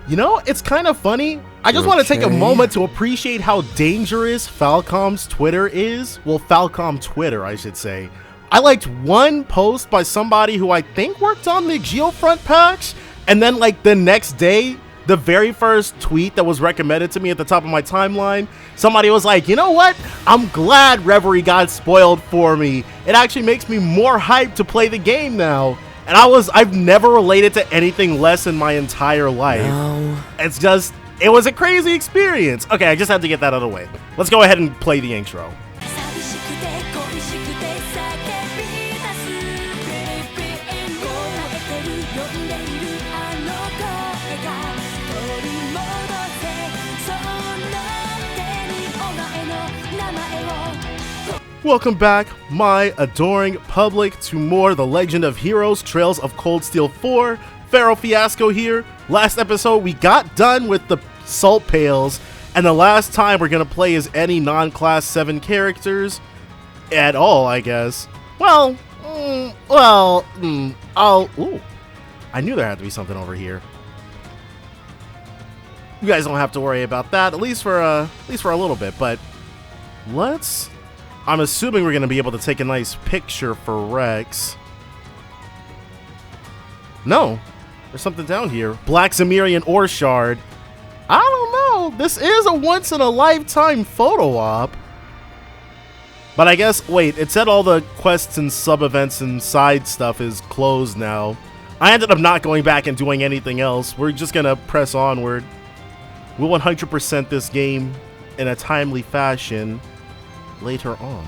You know, it's kind of funny. I just want to take a moment to appreciate how dangerous Falcom's Twitter is. Well, Falcom Twitter, I should say. I liked one post by somebody who I think worked on the Geofront patch, and then like the next day, the very first tweet that was recommended to me at the top of my timeline, somebody was like, you know what? I'm glad Reverie got spoiled for me. It actually makes me more hyped to play the game now. And I've never related to anything less in my entire life. No. It's just, it was a crazy experience. Okay, I just had to get that out of the way. Let's go ahead and play the intro. Welcome back, my adoring public, to more The Legend of Heroes Trails of Cold Steel 4. Pharaoh Fiasco here. Last episode, we got done with the Salt Pails, and the last time we're going to play as any non-Class 7 characters at all, I guess. Well, ooh, I knew there had to be something over here. You guys don't have to worry about that, at least for a little bit, but let's... I'm assuming we're going to be able to take a nice picture for Rex. No, there's something down here. Black Zamirian Ore Shard. I don't know. This is a once-in-a-lifetime photo op. But I guess, wait, it said all the quests and sub-events and side stuff is closed now. I ended up not going back and doing anything else. We're just going to press onward. We'll 100% this game in a timely fashion later on.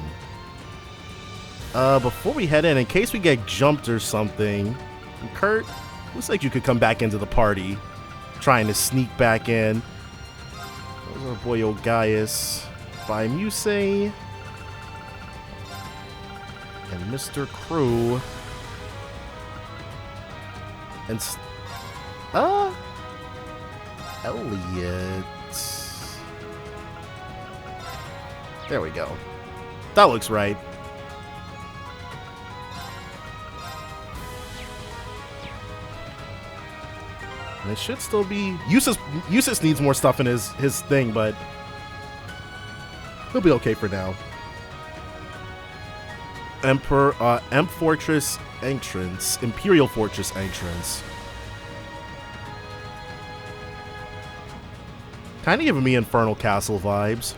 Before we head in case we get jumped or something, Kurt, looks like you could come back into the party, trying to sneak back in. There's our boy old Gaius, by Muse, and Mr. Crew, and Elliot. There we go. That looks right. And it should still be... Eustace needs more stuff in his thing, but he'll be okay for now. Emp Fortress entrance. Imperial Fortress entrance. Kind of giving me Infernal Castle vibes.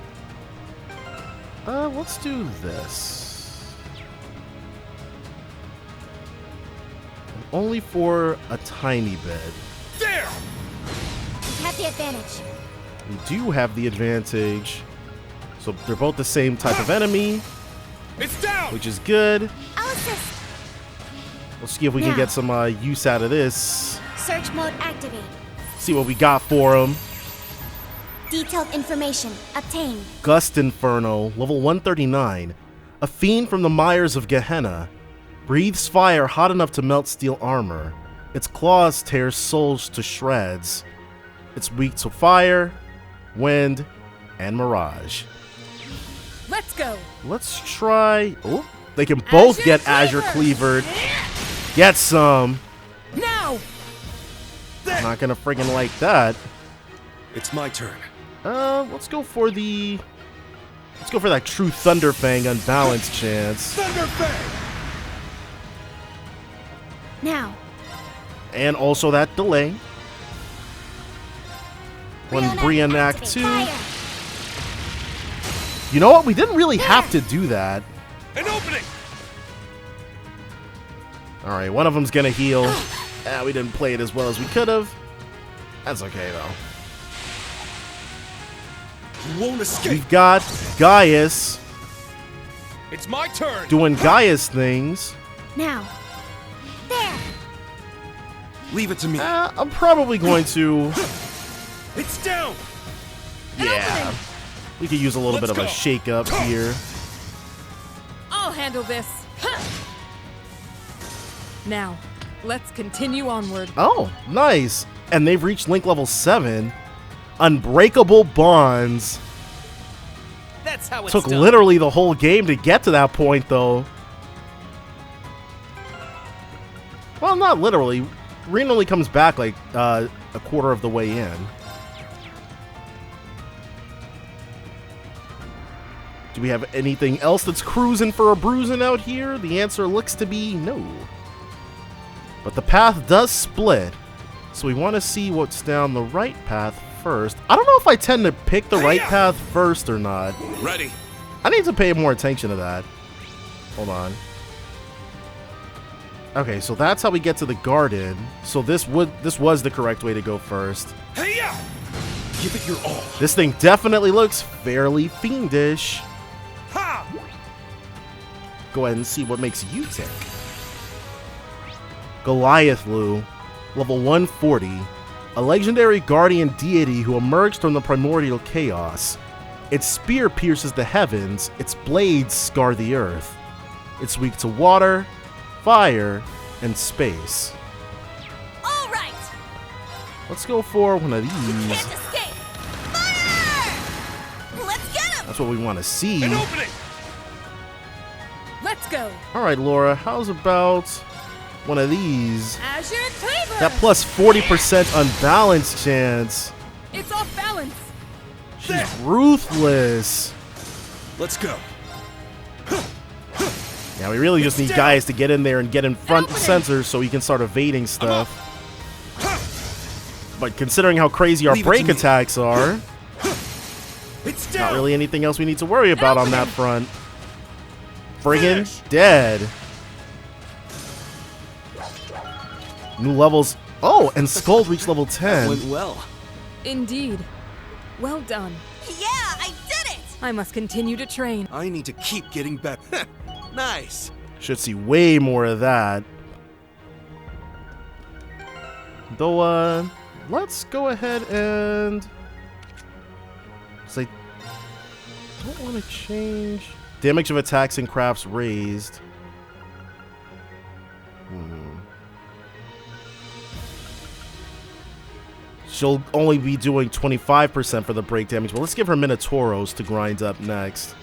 Let's do this. Only for a tiny bit. There! We have the advantage. We do have the advantage. So they're both the same type of enemy. It's down! Which is good. I'll assist. Let's see if we can get some use out of this. Search mode activate. See what we got for him. Detailed information obtained. Gust Inferno, level 139. A fiend from the mires of Gehenna. Breathes fire hot enough to melt steel armor. Its claws tear souls to shreds. It's weak to fire, wind, and mirage. Let's go. Let's try... Oh, they can both get Azure Cleavered. Get some. Now. I'm not gonna friggin' like that. It's my turn. Let's go for the... Let's go for that true Thunderfang unbalanced chance. Thunderfang! Now. And also that delay. When Briannac 2. You know what? We didn't really have to do that. An opening! Alright, one of them's gonna heal. We didn't play it as well as we could have. That's okay, though. You won't escape. We've got Gaius. It's my turn. Doing Gaius things. Now. There. Leave it to me. I'm probably going to... It's down. Yeah. We could use a little bit of a shake-up here. I'll handle this. Now, let's continue onward. Oh, nice. And they've reached Link level 7. Unbreakable Bonds. That's how it's Took done. literally the whole game to get to that point, though. Well, not literally. Rin only comes back like a quarter of the way in. Do we have anything else that's cruising for a bruising out here? The answer looks to be no. But the path does split, so we want to see what's down the right path first. I don't know if I tend to pick the right path first or not. Ready. I need to pay more attention to that. Hold on. Okay, so that's how we get to the garden. So this was the correct way to go first. Hey-ya! Give it your all. This thing definitely looks fairly fiendish. Ha! Go ahead and see what makes you tick. Goliath Lu, level 140, a legendary guardian deity who emerged from the primordial chaos. Its spear pierces the heavens, its blades scar the earth. It's weak to water, fire, and space. All right. Let's go for one of You these. can't escape. Fire! Let's get him. That's what we want to see. An opening! Let's go. All right, Laura, how's about one of these? Azure Cleaver. That plus 40% unbalanced chance. It's off balance. She's ruthless. Let's go. Yeah, we really just need guys to get in there and get in front and center so we can start evading stuff. But considering how crazy our Leave it break to me. attacks are, It's down. not really anything else we need to worry about on that front. Friggin' Finish. dead. New levels. Oh, and Skull reached level 10. Went well. Indeed. Well done. Yeah, I did it. I must continue to train. I need to keep getting better. Nice. Should see way more of that. Though, let's go ahead and... I don't want to change... Damage of attacks and crafts raised. She'll only be doing 25% for the break damage, but let's give her Minotauros to grind up next.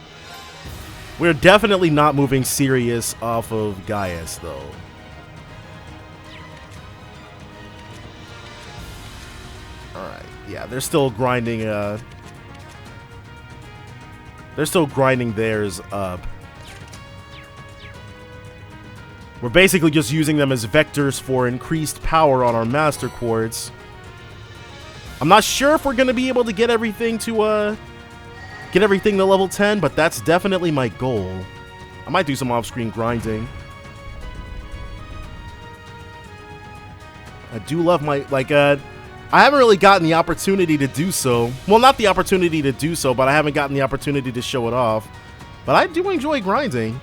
We're definitely not moving Sirius off of Gaius, though. Alright, yeah, they're still grinding, they're still grinding theirs up. We're basically just using them as vectors for increased power on our Master Quartz. I'm not sure if we're going to be able to get everything to level 10, but that's definitely my goal. I might do some off-screen grinding. I do love my, I haven't really gotten the opportunity to do so. Well, not the opportunity to do so, but I haven't gotten the opportunity to show it off. But I do enjoy grinding.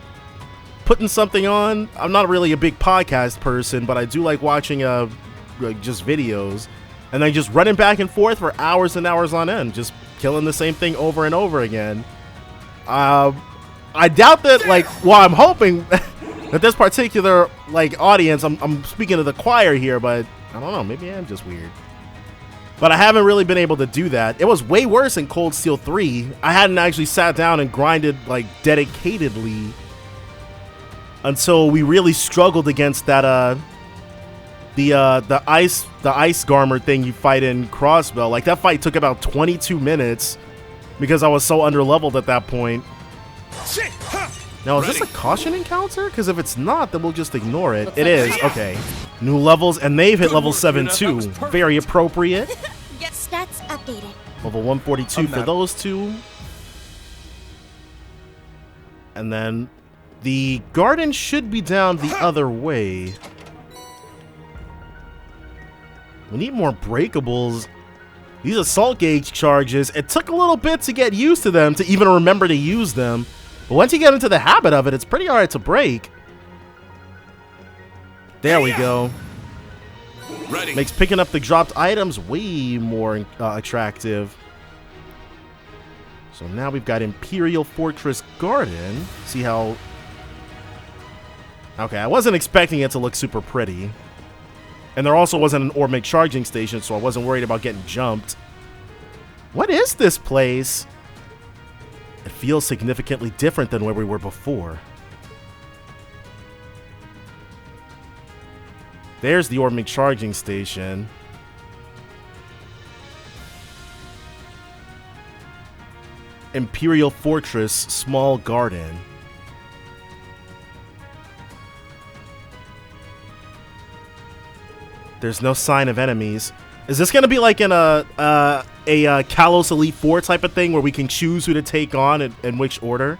Putting something on. I'm not really a big podcast person, but I do like watching just videos. And then just running back and forth for hours and hours on end. Just killing the same thing over and over again. I doubt that, I'm hoping that this particular, audience, I'm speaking to the choir here, but I don't know, maybe I am just weird. But I haven't really been able to do that. It was way worse in Cold Steel 3. I hadn't actually sat down and grinded, dedicatedly until we really struggled against that, the ice garmer thing you fight in Crossbell. That fight took about 22 minutes because I was so underleveled at that point. Shit. Ha. Now, is this a caution encounter? Because if it's not, then we'll just ignore it. It is. Okay. New levels, and they've hit Good level work, 7 Yuna. That too. was perfect. Very appropriate. Get stats updated. Level 142 for map. those two. And then the garden should be down the other way. We need more breakables. These assault gauge charges, it took a little bit to get used to them, to even remember to use them. But once you get into the habit of it, it's pretty hard to break. There we go. Ready. Makes picking up the dropped items way more attractive. So now we've got Imperial Fortress Garden. See how... Okay, I wasn't expecting it to look super pretty. And there also wasn't an Ormic charging station, so I wasn't worried about getting jumped. What is this place? It feels significantly different than where we were before. There's the Ormic charging station. Imperial Fortress, small garden. There's no sign of enemies. Is this gonna be like in a Kalos Elite Four type of thing where we can choose who to take on and in which order?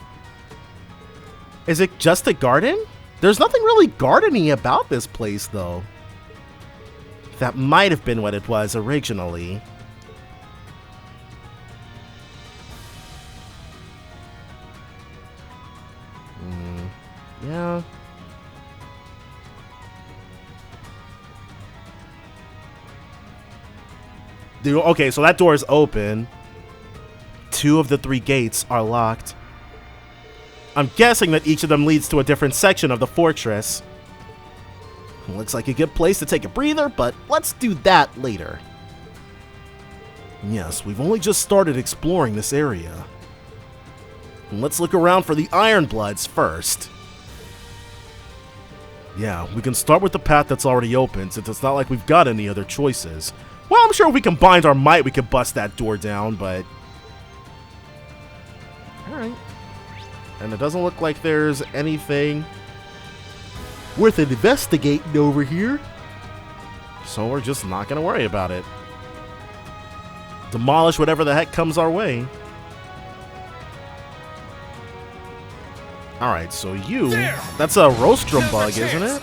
Is it just a garden? There's nothing really gardeny about this place, though. That might have been what it was originally. Yeah. Okay, so that door is open. 2 of the 3 gates are locked. I'm guessing that each of them leads to a different section of the fortress. Looks like a good place to take a breather, but let's do that later. Yes, we've only just started exploring this area. Let's look around for the Ironbloods first. Yeah, we can start with the path that's already open, since it's not like we've got any other choices. Well, I'm sure if we combined our might, we could bust that door down, but... Alright. And it doesn't look like there's anything worth investigating over here. So we're just not going to worry about it. Demolish whatever the heck comes our way. Alright, so you... That's a Rostrum bug, isn't it?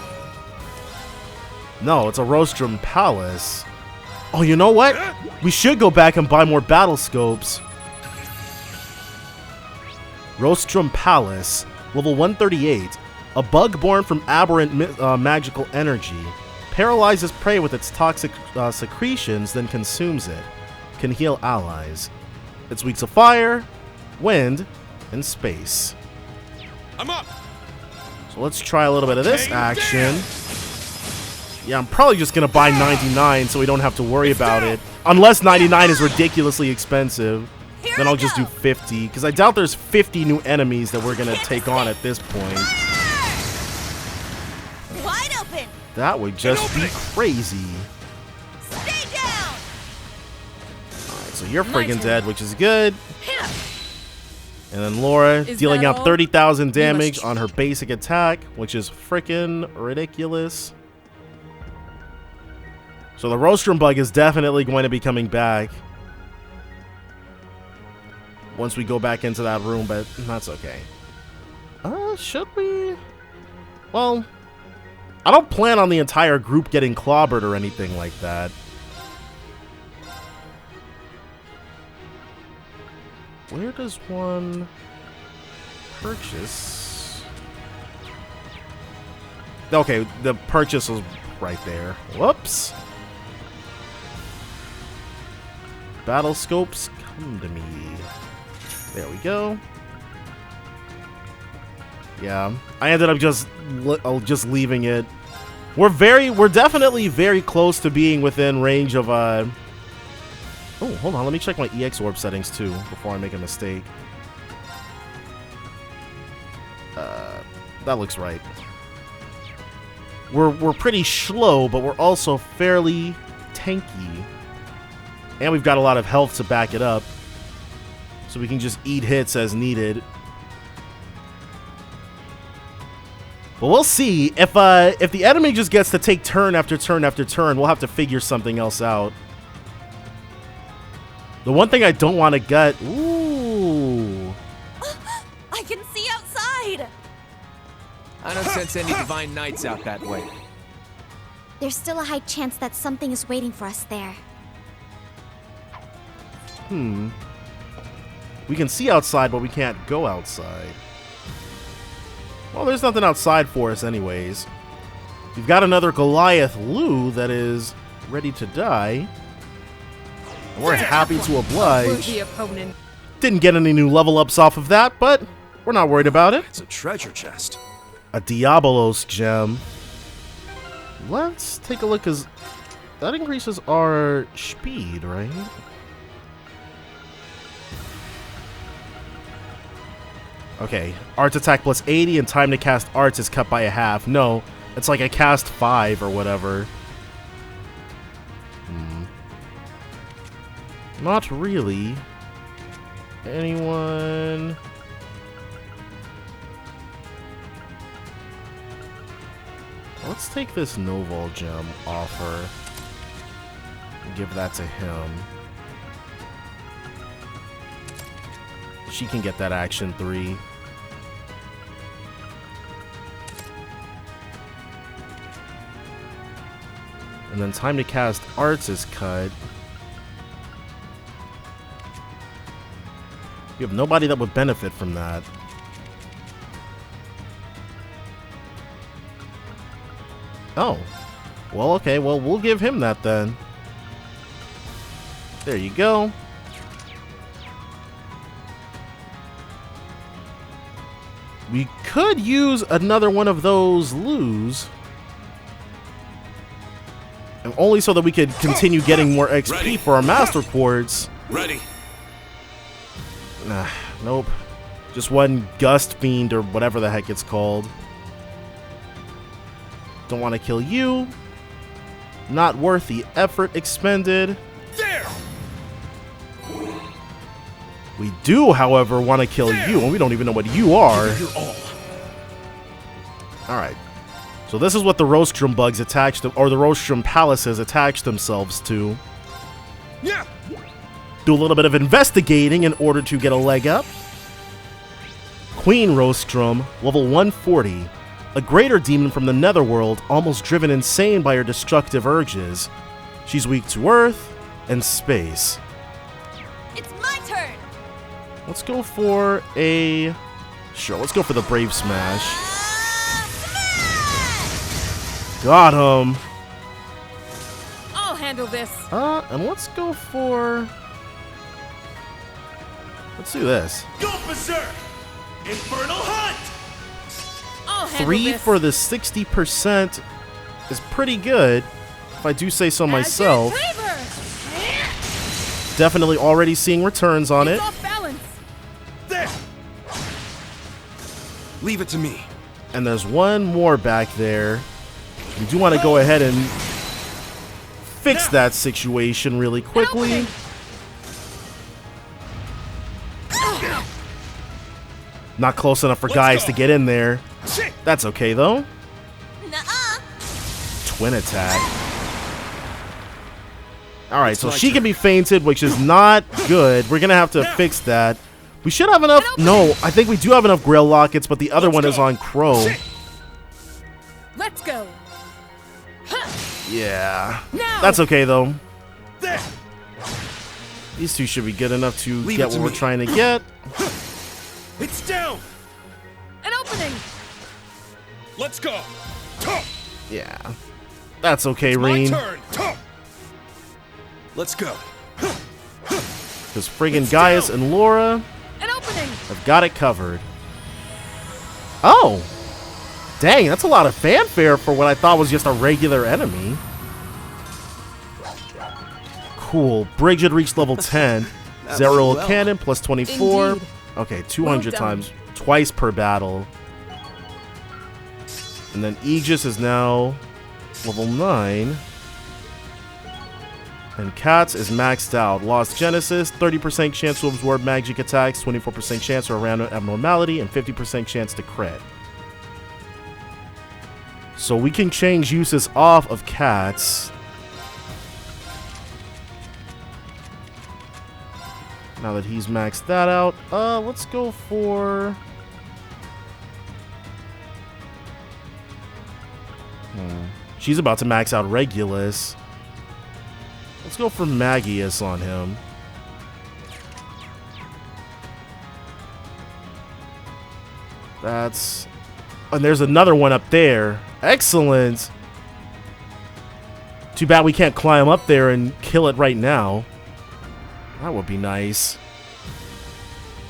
No, it's a Rostrum Palace. Oh, you know what? We should go back and buy more battle scopes. Rostrum Palace, level 138. A bug born from aberrant magical energy. Paralyzes prey with its toxic secretions, then consumes it. Can heal allies. It's weak to fire, wind, and space. I'm up. So let's try a little bit of this action. Yeah, I'm probably just going to buy 99 so we don't have to worry about it. Unless 99 is ridiculously expensive. Then I'll just do 50. Because I doubt there's 50 new enemies that we're going to take on at this point. Wide open. That would just be crazy. Stay down. Alright, so you're friggin' dead, which is good. And then Laura dealing out 30,000 damage on her basic attack, which is frickin' ridiculous. So the Rostrum bug is definitely going to be coming back once we go back into that room, but that's okay. Should we? Well, I don't plan on the entire group getting clobbered or anything like that. Where does one purchase? Okay, the purchase was right there. Whoops. Battle scopes, come to me. There we go. Yeah, I ended up just leaving it. We're definitely very close to being within range of Oh, hold on, let me check my EX orb settings too before I make a mistake. That looks right. We're pretty slow, but we're also fairly tanky. And we've got a lot of health to back it up. So we can just eat hits as needed. But we'll see. If the enemy just gets to take turn after turn after turn, we'll have to figure something else out. The one thing I don't want to get... Ooh. I can see outside. I don't sense any divine knights out that way. There's still a high chance that something is waiting for us there. We can see outside, but we can't go outside. Well, there's nothing outside for us anyways. We've got another Goliath Lou that is ready to die. We're happy to oblige. Worthy opponent. Didn't get any new level ups off of that, but we're not worried about it. It's a treasure chest. A Diabolos gem. Let's take a look, because that increases our speed, right? Okay, arts attack plus 80 and time to cast arts is cut by a half. No, it's like I cast 5 or whatever. Not really. anyone? Let's take this Noval gem offer and give that to him. She can get that action 3. And then time to cast arts is cut. You have nobody that would benefit from that. Oh. Well, okay. Well, we'll give him that then. There you go. We could use another one of those loos. And only so that we could continue getting more XP Ready. for our master quartz. Ready. Nah, nope. Just one Gust Fiend or whatever the heck it's called. Don't want to kill you. Not worth the effort expended. There. We do, however, want to kill you, and we don't even know what you are. You're all. Alright. So this is what the Rostrum bugs attached to, or the Rostrum palaces attached themselves to. Yeah. Do a little bit of investigating in order to get a leg up. Queen Rostrum, level 140. A greater demon from the Netherworld, almost driven insane by her destructive urges. She's weak to earth and space. It's my turn. Let's go for a... Sure, let's go for the Brave Smash. Got him. I'll handle this. And let's go for... Let's do this. Go berserk. Infernal hunt. I'll handle 3 this. for the 60% is pretty good, if I do say so myself. Definitely already seeing returns on It's it. off balance. There. Leave it to me. And there's one more back there. We do want to go ahead and fix that situation really quickly. Not close enough for Let's guys go. to get in there. Shit. That's okay, though. Nuh-uh. Twin attack. Alright, so my she can turn. be fainted, which is not good. We're going to have to Now. fix that. We should have enough. No, I think we do have enough Grail Lockets, but the other Let's one is go. on Crow. Shit. Let's go. Yeah. Now. That's okay, though. There. These two should be good enough to Leave get it to what we're me. trying to get. It's down. An opening. Let's go. Tuh. Yeah. That's okay, My Reen. turn. Tuh. Let's go. Because friggin' It's Gaius down. and Laura An opening. have got it covered. Oh! Dang, that's a lot of fanfare for what I thought was just a regular enemy. Cool. Bridget reached level 10. That Zero went well. Cannon plus 24. Indeed. Okay, 200 Well done. times. Twice per battle. And then Aegis is now level 9. And Cats is maxed out. Lost Genesis, 30% chance to absorb magic attacks, 24% chance for a random abnormality, and 50% chance to crit. So we can change uses off of Cats. Now that he's maxed that out, let's go for... She's about to max out Regulus. Let's go for Magius on him. That's... And there's another one up there. Excellent! Too bad we can't climb up there and kill it right now. That would be nice.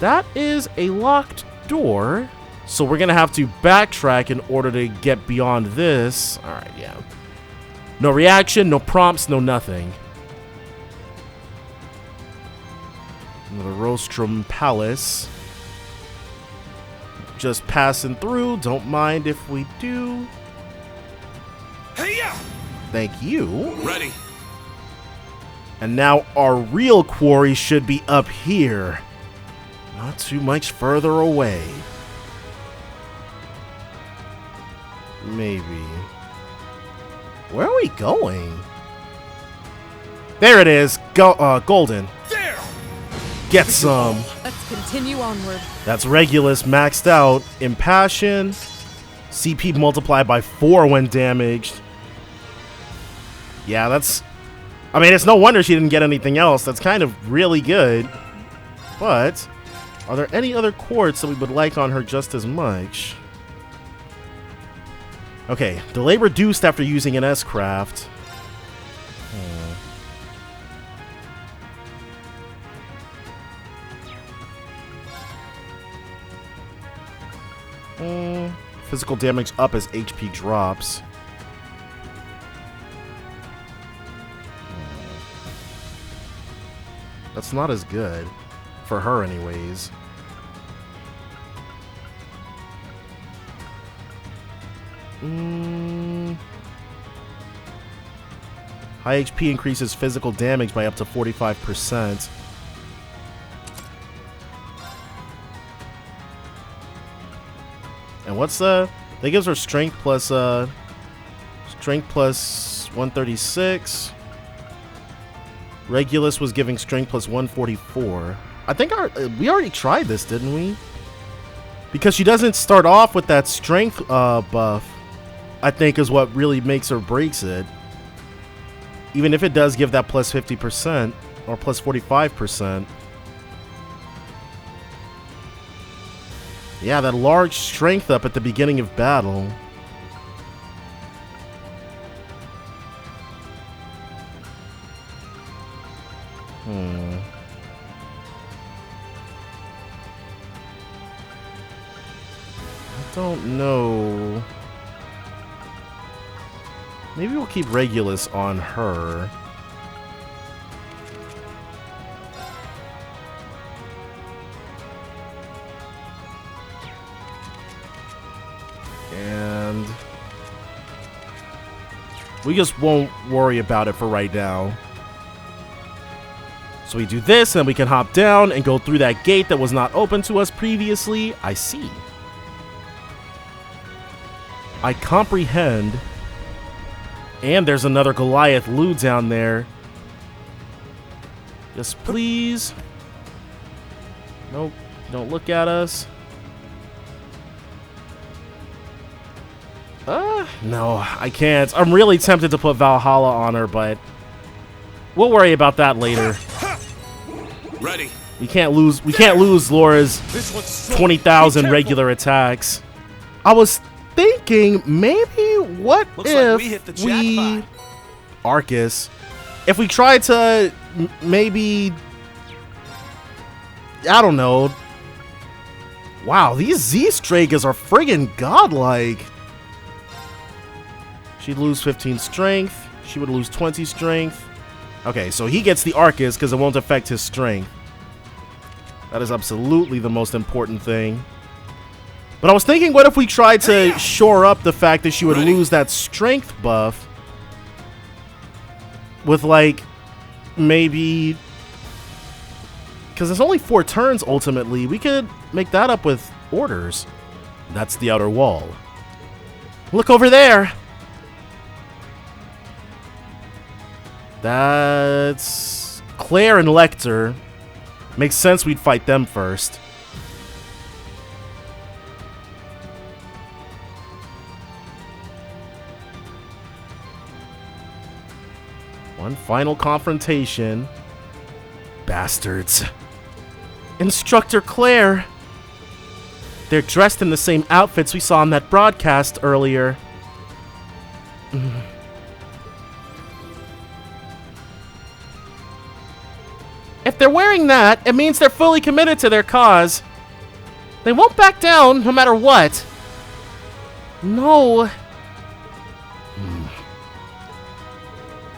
That is a locked door. So we're going to have to backtrack in order to get beyond this. Alright, yeah. No reaction, no prompts, no nothing. Another Rostrum Palace. Just passing through. Don't mind if we do. Hey, yeah. Thank you. Ready. And now our real quarry should be up here. Not too much further away. Maybe. Where are we going? There it is. Golden. There! Get some. Let's continue onward. That's Regulus maxed out. Impassion. CP multiplied by 4 when damaged. Yeah, that's... I mean, it's no wonder she didn't get anything else. That's kind of really good. But, are there any other quartz that we would like on her just as much? Okay, delay reduced after using an S-craft. Physical damage up as HP drops. That's not as good. For her, anyways. High HP increases physical damage by up to 45%. And what's that gives her strength plus 136. Regulus was giving strength plus 144. I think we already tried this, didn't we? Because she doesn't start off with that strength buff, I think is what really makes or breaks it. Even if it does give that plus 50% or plus 45%. Yeah, that large strength up at the beginning of battle. I don't know. Maybe we'll keep Regulus on her. And we just won't worry about it for right now. So we do this, and we can hop down and go through that gate that was not open to us previously. I see. I comprehend. And there's another Goliath loot down there. Yes, please. Nope. Don't look at us. No, I can't. I'm really tempted to put Valhalla on her, but we'll worry about that later. Ready. We can't lose Laura's 20,000 regular attacks. I was thinking maybe what Looks if like we hit the jackpot. Arcus, if we tried to maybe, I don't know. Wow, these Z-Stragas are friggin' godlike. She'd lose 15 strength. She would lose 20 strength. Okay, so he gets the Arcus because it won't affect his strength. That is absolutely the most important thing. But I was thinking, what if we tried to shore up the fact that she would lose that strength buff with, like, maybe... Because it's only 4 turns, ultimately. We could make that up with orders. That's the outer wall. Look over there! That's Claire and Lecter. Makes sense we'd fight them first. One final confrontation. Bastards. Instructor Claire. They're dressed in the same outfits we saw in that broadcast earlier. If they're wearing that, it means they're fully committed to their cause. They won't back down, no matter what. No.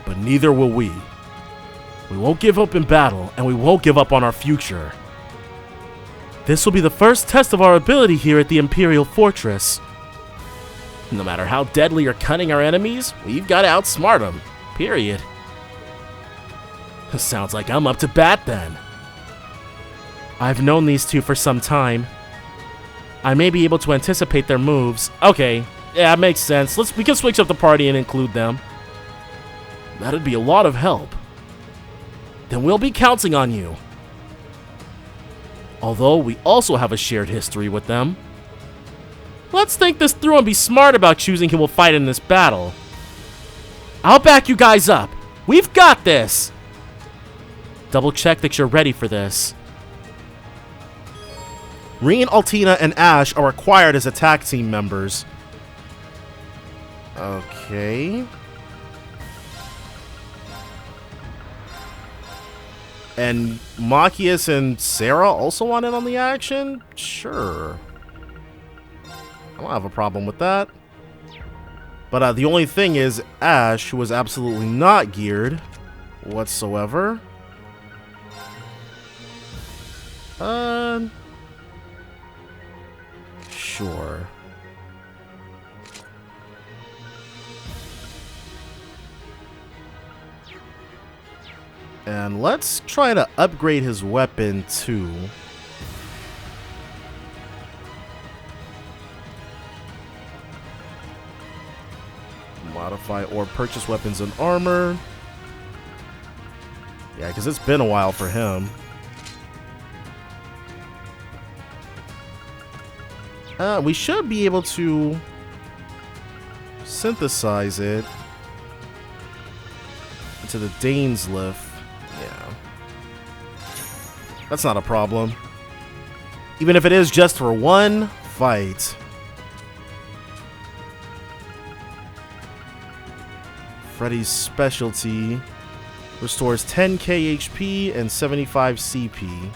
But neither will we. We won't give up in battle, and we won't give up on our future. This will be the first test of our ability here at the Imperial Fortress. No matter how deadly or cunning our enemies, we've got to outsmart them. Period. Sounds like I'm up to bat then. I've known these two for some time. I may be able to anticipate their moves. Okay, yeah, it makes sense. We can switch up the party and include them. That'd be a lot of help. Then we'll be counting on you. Although we also have a shared history with them. Let's think this through and be smart about choosing who will fight in this battle. I'll back you guys up. We've got this. Double check that you're ready for this. Reen, Altina, and Ash are required as attack team members. Okay. And Machias and Sarah also want in on the action? Sure. I don't have a problem with that. But the only thing is Ash, who was absolutely not geared whatsoever. Sure. And let's try to upgrade his weapon too. Modify or purchase weapons and armor. Yeah, because it's been a while for him. We should be able to synthesize it into the Dane's lift. Yeah. That's not a problem. Even if it is just for one fight. Freddy's specialty restores 10k HP and 75 CP.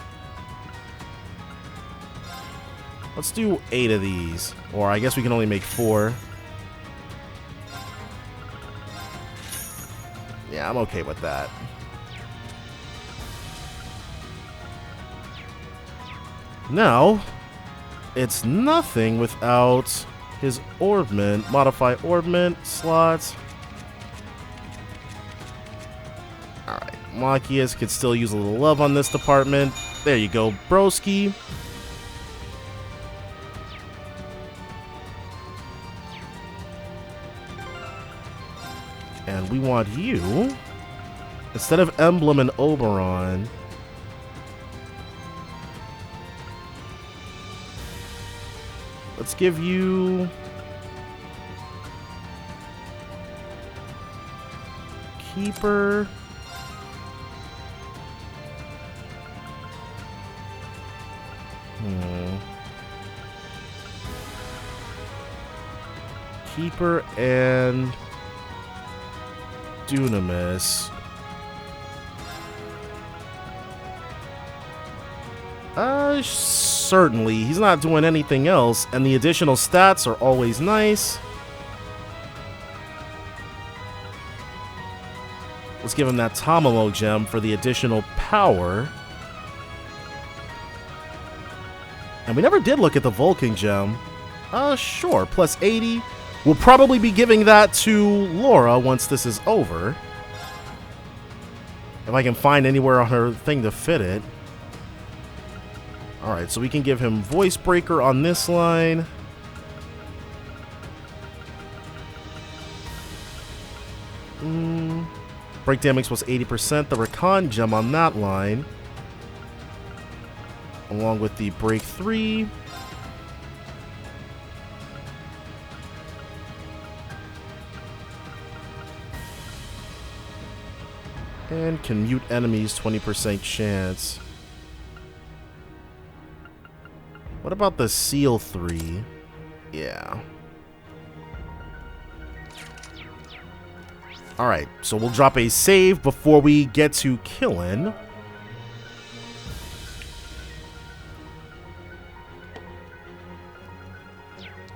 Let's do 8 of these. Or I guess we can only make 4. Yeah, I'm okay with that. Now, it's nothing without his orbment. Modify orbment slots. Alright, Machias could still use a little love on this department. There you go, broski. And we want you, instead of Emblem and Oberon, let's give you Keeper. Keeper and Dunamis. Certainly. He's not doing anything else, and the additional stats are always nice. Let's give him that Tamamo gem for the additional power. And we never did look at the Vulcan gem. Sure, plus 80. We'll probably be giving that to Laura once this is over. If I can find anywhere on her thing to fit it. Alright, so we can give him Voice Breaker on this line. Break damage was 80%. The Rakan gem on that line. Along with the Break 3. And can mute enemies 20% chance. What about the Seal 3? Yeah. Alright, so we'll drop a save before we get to killing.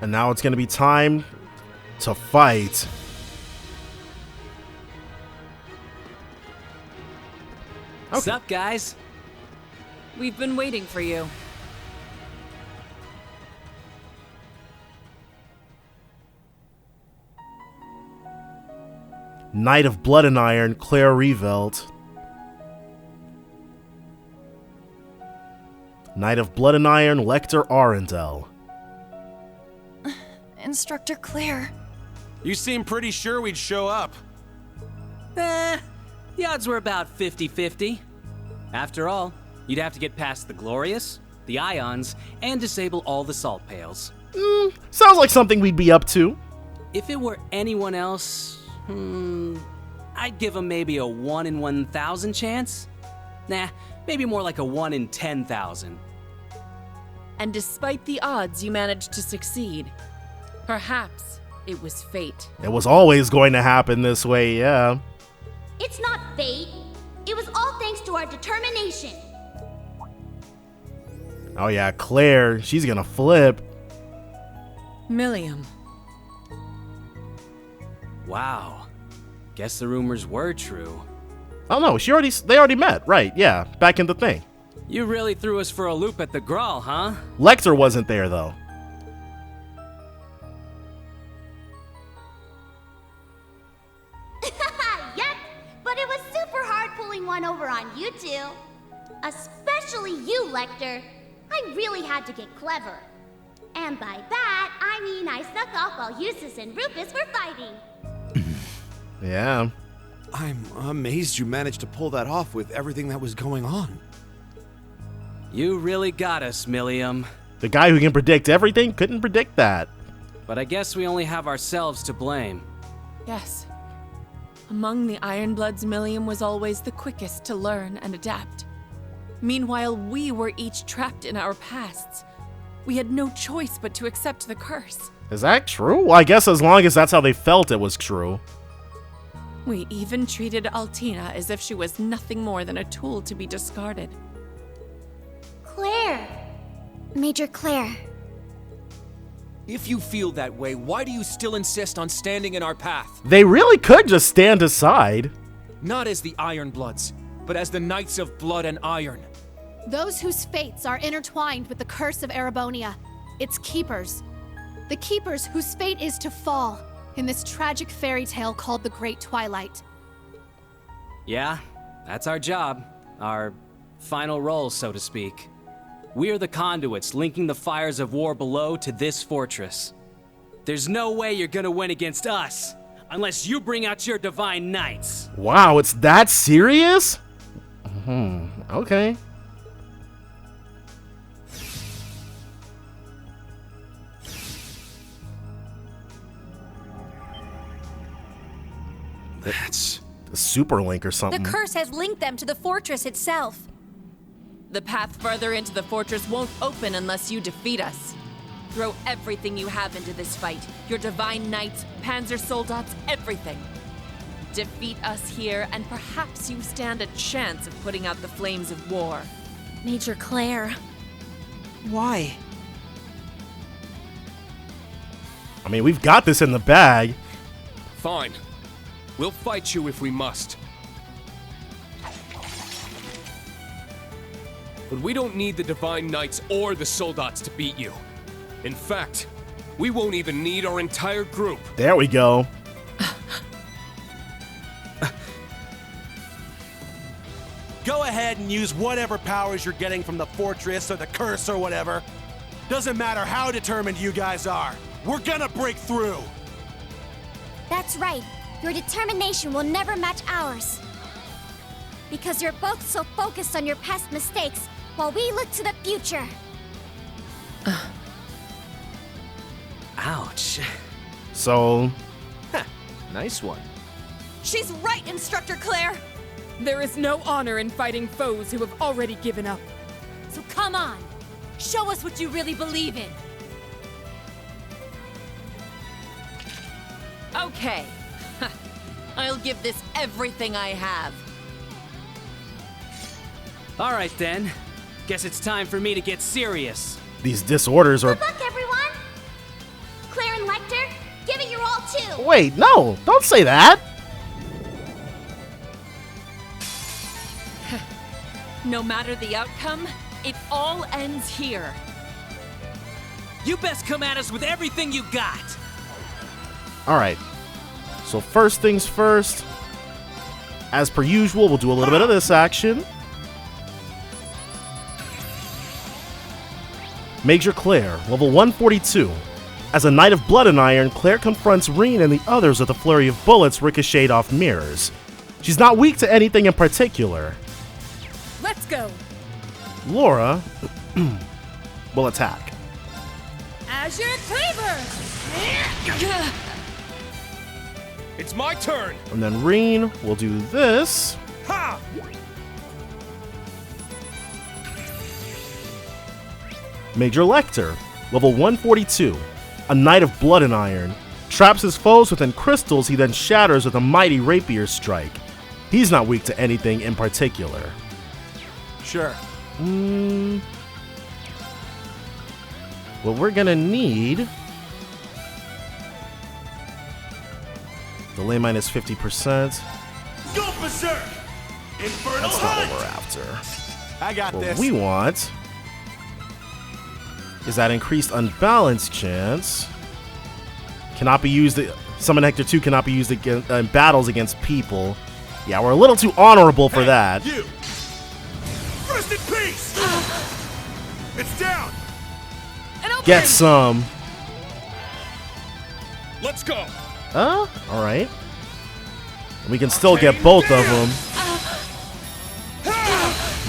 And now it's going to be time to fight. Okay. What's up, guys? We've been waiting for you. Knight of Blood and Iron, Claire Revelt. Knight of Blood and Iron, Lecter Arundel. Instructor Claire. You seem pretty sure we'd show up. The odds were about 50-50. After all, you'd have to get past the Glorious, the Ions, and disable all the salt pails. Sounds like something we'd be up to. If it were anyone else, I'd give them maybe a 1 in 1,000 chance. Nah, maybe more like a 1 in 10,000. And despite the odds, you managed to succeed. Perhaps it was fate. It was always going to happen this way, yeah. It's not fate. It was all thanks to our determination. Oh yeah, Claire, she's gonna flip. Milliam. Wow. Guess the rumors were true. Oh no, they already met, right, yeah, back in the thing. You really threw us for a loop at the Grawl, huh? Lecter wasn't there though. Yep, but it was super hard pulling one over on you two. Especially you, Lecter. I really had to get clever. And by that, I mean I snuck off while Eustace and Rufus were fighting. Yeah. I'm amazed you managed to pull that off with everything that was going on. You really got us, Milliam. The guy who can predict everything couldn't predict that. But I guess we only have ourselves to blame. Yes. Among the Ironbloods, Milliam was always the quickest to learn and adapt. Meanwhile, we were each trapped in our pasts. We had no choice but to accept the curse. Is that true? Well, I guess as long as that's how they felt it was true. We even treated Altina as if she was nothing more than a tool to be discarded. Claire. Major Claire. If you feel that way, why do you still insist on standing in our path? They really could just stand aside. Not as the Ironbloods, but as the Knights of Blood and Iron. Those whose fates are intertwined with the curse of Erebonia. Its keepers. The keepers whose fate is to fall in this tragic fairy tale called the Great Twilight. Yeah, that's our job. Our final role, so to speak. We're the conduits linking the fires of war below to this fortress. There's no way you're gonna win against us unless you bring out your divine knights. Wow, it's that serious? Okay. That's A super link or The something. curse has linked them to the fortress itself. The path further into the fortress won't open unless you defeat us. Throw everything you have into this fight. Your divine knights, panzer soldats, everything. Defeat us here, and perhaps you stand a chance of putting out the flames of war. Major Claire. Why? I mean, we've got this in the bag. Fine. We'll fight you if we must. But we don't need the Divine Knights or the Soldats to beat you. In fact, we won't even need our entire group. There we go. Go ahead and use whatever powers you're getting from the fortress or the curse or whatever. Doesn't matter how determined you guys are. We're gonna break through. That's right. Your determination will never match ours. Because you're both so focused on your past mistakes, while we look to the future. Ouch. So, Nice one. She's right, Instructor Claire. There is no honor in fighting foes who have already given up. So come on, show us what you really believe in. Okay. I'll give this everything I have. All right then. Guess it's time for me to get serious. these disorders are... Good luck, everyone! Claire and Lecter, give it your all, too! Wait, no! Don't say that! No matter the outcome, it all ends here. You best come at us with everything you got. Alright. So first things first. As per usual, we'll do a little bit of this action. Major Claire, level 142. As a Knight of Blood and Iron, Claire confronts Reen and the others with a flurry of bullets ricocheted off mirrors. She's not weak to anything in particular. Let's go. Laura will attack. Azure Cleaver! It's my turn! And then Reen will do this. Ha! Major Lecter, level 142. A Knight of Blood and Iron. Traps his foes within crystals he then shatters with a mighty rapier strike. He's not weak to anything in particular. Sure. What we're gonna need... Delay minus 50%. Go berserk! Infernal That's not Hunt! what we're after. I got What this. we want is that increased unbalanced chance. Cannot be used. Summon Hector 2 cannot be used in battles against people. Yeah, we're a little too honorable for that. You! Rest in peace! It's down! Get some. Let's go! Alright. We can still get both of them.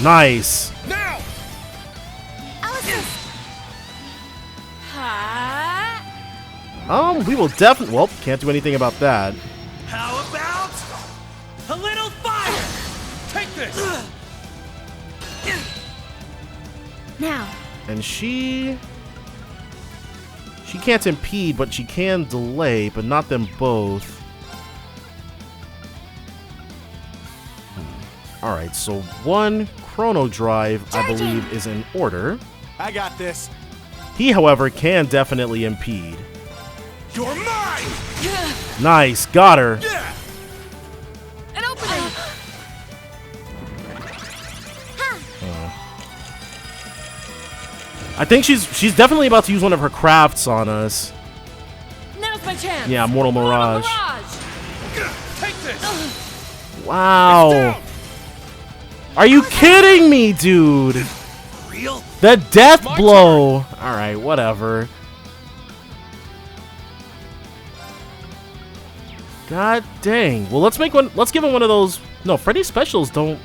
Nice. Now! We will definitely... Well, can't do anything about that. How about a little fire? Take this! Now. And she can't impede, but she can delay, but not them both. Alright, so one Chrono Drive, I believe, is in order. I got this. He, however, can definitely impede. You're mine! Nice, got her. Yeah! An opening! I think she's definitely about to use one of her crafts on us. Now's my chance! Yeah, Mortal Mirage. Take this! Wow. Are you kidding me, dude? Real? The death blow. Alright, whatever. God dang. Well, let's give him one of those. No, Freddy's specials don't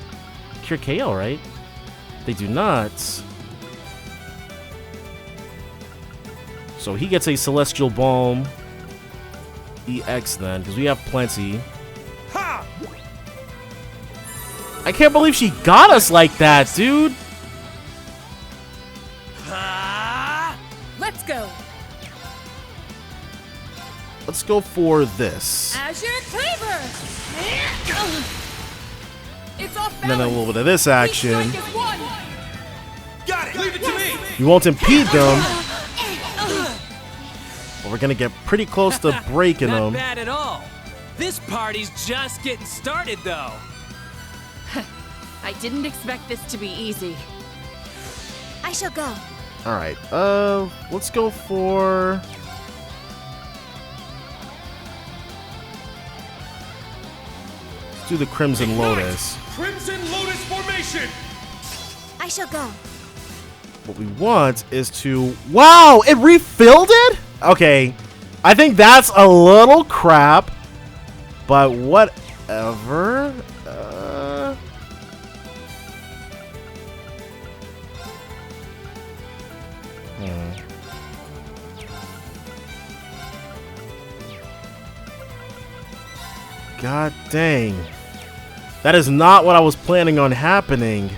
cure KO, right? They do not. So he gets a Celestial Balm EX then, because we have plenty. Ha! I can't believe she got us like that, dude. Let's go! Let's go for this. Azure Cleaver! It's off And then a balance. little bit of this action. Strike is one. Got it! Leave it to me! You won't impede them. But we're gonna get pretty close to breaking Not them. bad at all. This party's just getting started, though. I didn't expect this to be easy. I shall go. Alright, let's go for... Let's do the Crimson Lotus. Crimson Lotus formation! I shall go. What we want is to... Wow! It refilled it? Okay. I think that's a little crap. But whatever. God dang. That is not what I was planning on happening.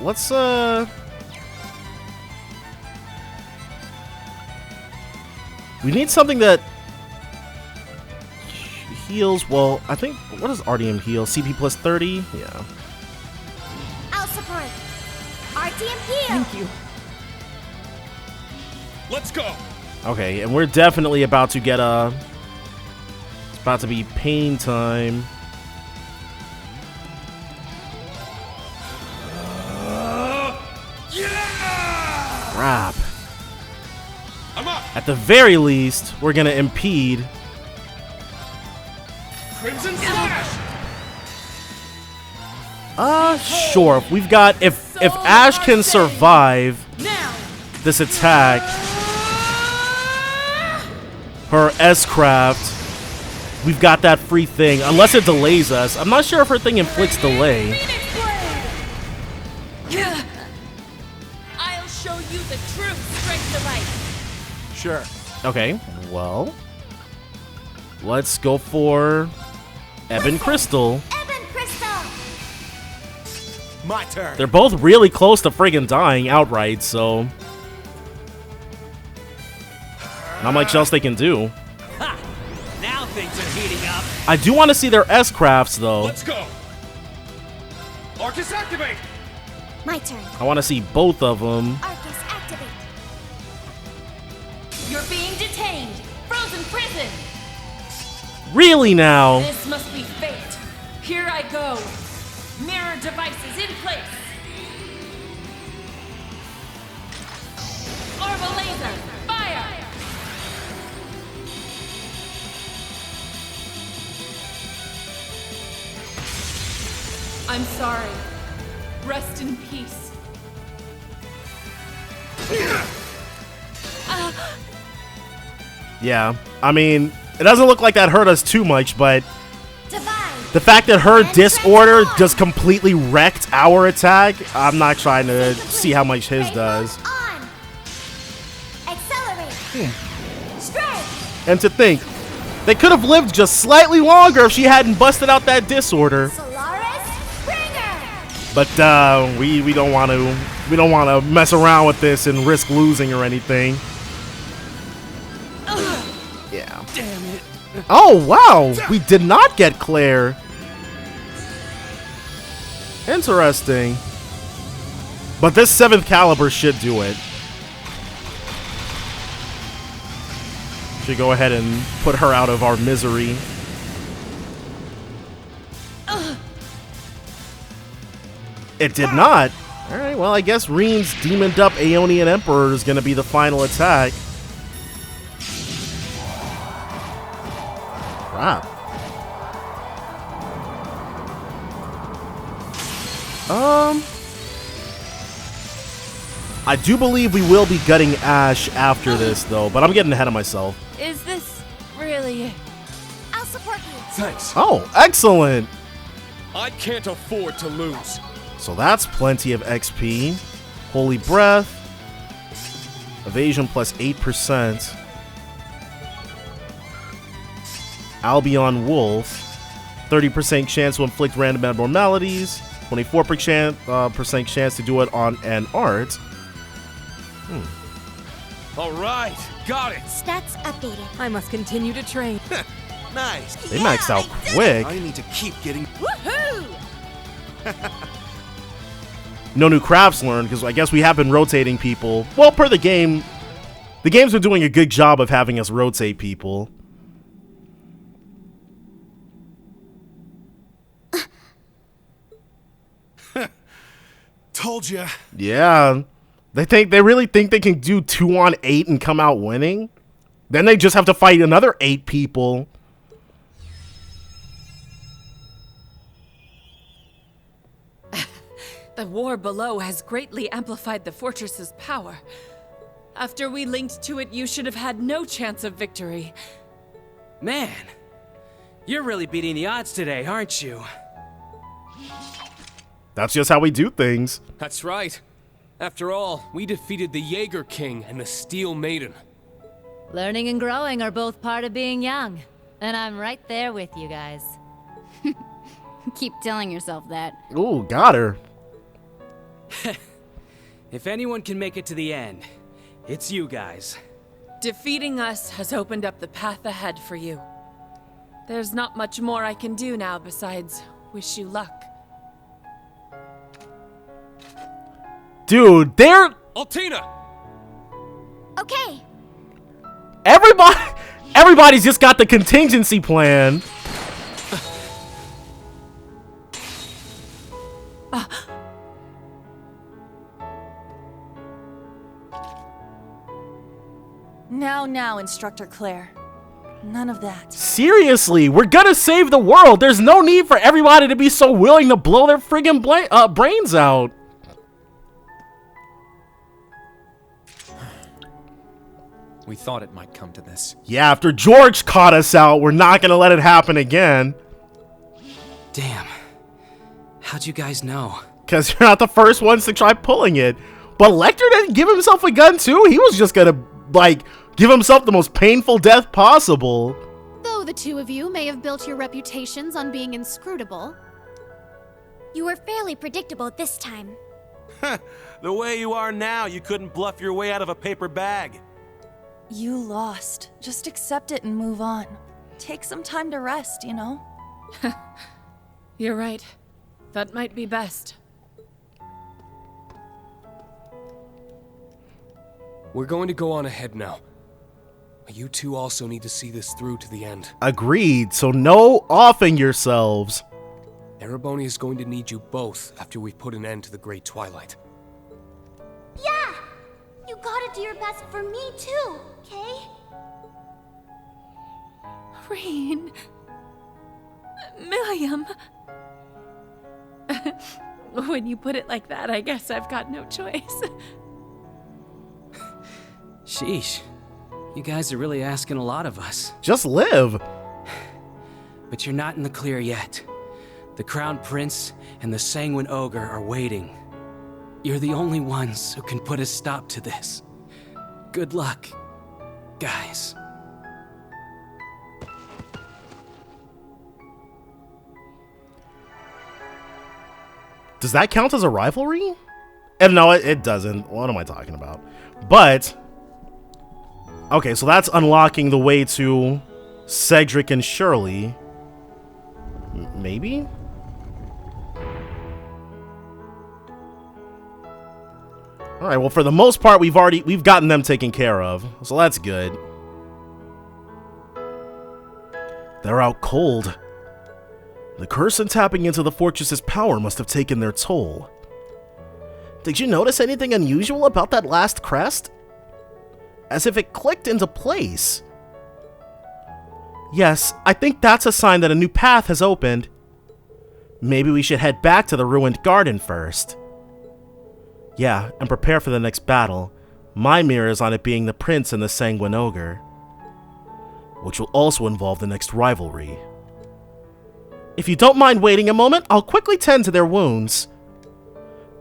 Let's we need something that heals. Well, I think, what does RDM heal? CP plus 30? Yeah. I'll support. RTM heal. Thank you. Let's go! Okay, and we're definitely about to get a... It's about to be pain time. Yeah! Crap. I'm up! At the very least, we're gonna impede. Crimson Slash! Sure. We've got if Ash can survive this attack, her S-Craft, we've got that free thing. Unless it delays us. I'm not sure if her thing inflicts delay. I'll show you the true strength of ice. Sure. Okay, well, let's go for Ebon Crystal. Ebon Crystal! My turn. They're both really close to friggin' dying outright, so not much else they can do. Ha! Now things are heating up. I do want to see their S-Crafts, though. Let's go! Arcus activate! My turn. I want to see both of them. Arcus activate. You're being detained. Frozen prison. Really now? This must be fate. Here I go. Mirror devices in place. Orbital laser, fire! I'm sorry. Rest in peace. Yeah, I mean, it doesn't look like that hurt us too much, but Divine! the fact that her disorder just completely wrecked our attack, I'm not trying to see how much his does. On! Accelerate! Strike! And to think, they could have lived just slightly longer if she hadn't busted out that disorder. Solaris Springer! But we don't want to mess around with this and risk losing or anything. Yeah. Damn it. Oh wow, we did not get Claire. Interesting. But this 7th caliber should do it. Should go ahead and put her out of our misery. It did not. Alright, well, I guess Reen's demoned up Aeonian Emperor is going to be the final attack. Crap. I do believe we will be gutting Ash after this, though, but I'm getting ahead of myself. Is this really it? I'll support you. Thanks. Oh, excellent! I can't afford to lose. So that's plenty of XP. Holy Breath. Evasion plus 8%. Albion Wolf. 30% chance to inflict random abnormalities. 24% chance to do it on an art. All right, got it. Stats updated. I must continue to train. Nice. They maxed out quick. I need to keep getting. Woohoo! No new crafts learned, because I guess we have been rotating people. Well, per the game, the games are doing a good job of having us rotate people. Told ya. Yeah. They really think they can do 2 on 8 and come out winning? Then they just have to fight another 8 people. The war below has greatly amplified the fortress's power. After we linked to it, you should have had no chance of victory. Man, you're really beating the odds today, aren't you? That's just how we do things. That's right. After all, we defeated the Jaeger King and the Steel Maiden. Learning and growing are both part of being young. And I'm right there with you guys. Keep telling yourself that. Ooh, got her. If anyone can make it to the end, it's you guys. Defeating us has opened up the path ahead for you. There's not much more I can do now besides wish you luck. Dude, they're... Altina! Okay. Everybody's just got the contingency plan. Now, Instructor Claire. None of that. Seriously, we're gonna save the world. There's no need for everybody to be so willing to blow their friggin' brains out. We thought it might come to this. Yeah, after George caught us out, we're not gonna let it happen again. Damn. How'd you guys know? Because you're not the first ones to try pulling it. But Lecter didn't give himself a gun too. He was just gonna, like, give himself the most painful death possible. Though the two of you may have built your reputations on being inscrutable. You were fairly predictable this time. The way you are now, you couldn't bluff your way out of a paper bag. You lost. Just accept it and move on. Take some time to rest, you know? You're right. That might be best. We're going to go on ahead now. You two also need to see this through to the end. Agreed, so no offing yourselves. Erebonia is going to need you both after we've put an end to the Great Twilight. Yeah! You gotta do your best for me too, okay? Rain. Milliam. When you put it like that, I guess I've got no choice. Sheesh. You guys are really asking a lot of us. Just live. But you're not in the clear yet. The Crown Prince and the Sanguine Ogre are waiting. You're the only ones who can put a stop to this. Good luck, guys. Does that count as a rivalry? And no, it doesn't. What am I talking about? But okay, so that's unlocking the way to Cedric and Shirley. Maybe? Alright, well, for the most part, we've gotten them taken care of. So that's good. They're out cold. The curse and tapping into the fortress's power must have taken their toll. Did you notice anything unusual about that last crest? As if it clicked into place. Yes, I think that's a sign that a new path has opened. Maybe we should head back to the ruined garden first. Yeah, and prepare for the next battle. My mirror is on it being the Prince and the Sanguine Ogre, which will also involve the next rivalry. If you don't mind waiting a moment, I'll quickly tend to their wounds.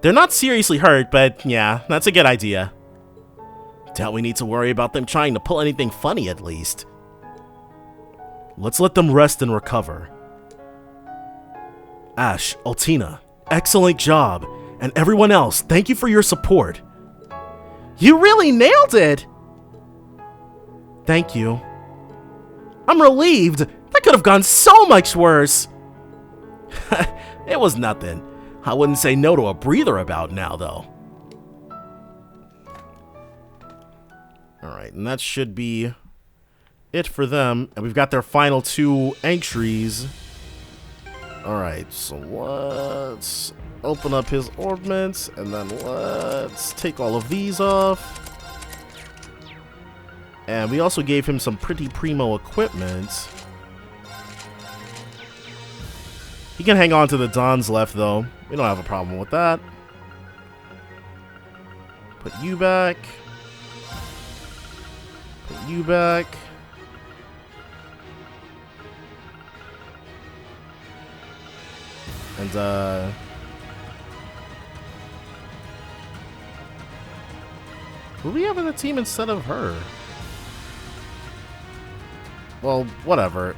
They're not seriously hurt, but yeah, that's a good idea. Doubt we need to worry about them trying to pull anything funny at least. Let's let them rest and recover. Ash, Altina, excellent job. And everyone else, thank you for your support. You really nailed it! Thank you. I'm relieved. That could have gone so much worse. It was nothing. I wouldn't say no to a breather about now, though. Alright, and that should be it for them. And we've got their final 2 entries. Alright, so let's open up his orbments, and then let's take all of these off. And we also gave him some pretty primo equipment. He can hang on to the Dons left, though. We don't have a problem with that. Put you back. Put you back. And, who do we have in the team instead of her? Well, whatever.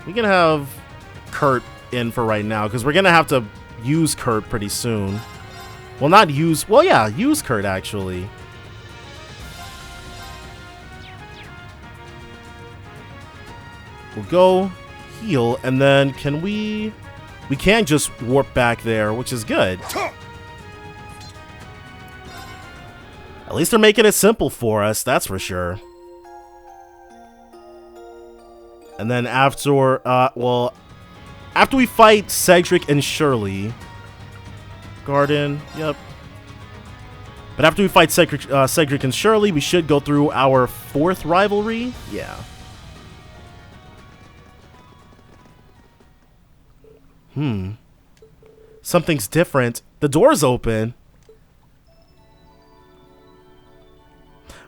We can have Kurt in for right now, because we're going to have to use Kurt pretty soon. Well, not use... Well, yeah, use Kurt, actually. We'll go heal, and then can we... We can just warp back there, which is good. At least they're making it simple for us, that's for sure. And then after, well, after we fight Cedric and Shirley, Garden, yep. But after we fight Cedric and Shirley, we should go through our 4th rivalry. Yeah. Something's different. The door's open.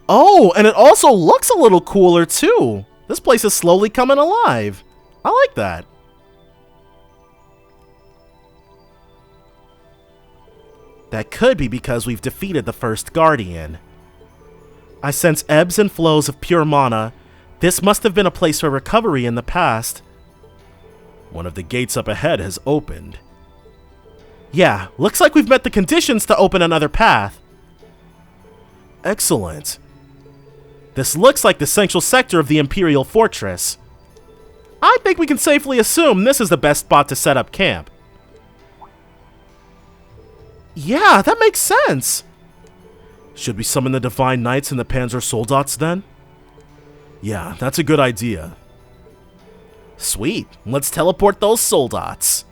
Oh, and it also looks a little cooler too. This place is slowly coming alive. I like that. That could be because we've defeated the first Guardian. I sense ebbs and flows of pure mana. This must have been a place for recovery in the past. One of the gates up ahead has opened. Yeah, looks like we've met the conditions to open another path. Excellent. This looks like the central sector of the Imperial Fortress. I think we can safely assume this is the best spot to set up camp. Yeah, that makes sense. Should we summon the Divine Knights and the Panzer Soldats then? Yeah, that's a good idea. Sweet, let's teleport those Soldats.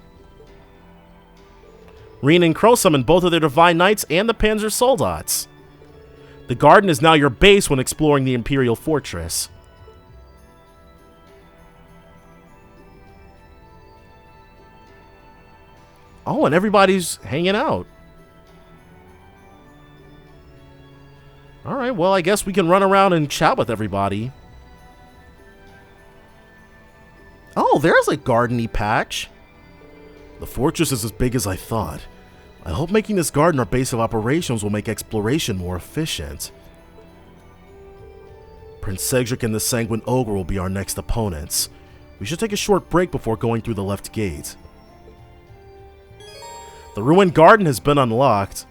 Reen and Crow summon both of their Divine Knights and the Panzer Soldats. The garden is now your base when exploring the Imperial Fortress. Oh, and everybody's hanging out. Alright, well, I guess we can run around and chat with everybody. Oh, there's a garden-y patch. The fortress is as big as I thought. I hope making this garden our base of operations will make exploration more efficient. Prince Cedric and the Sanguine Ogre will be our next opponents. We should take a short break before going through the left gate. The ruined garden has been unlocked.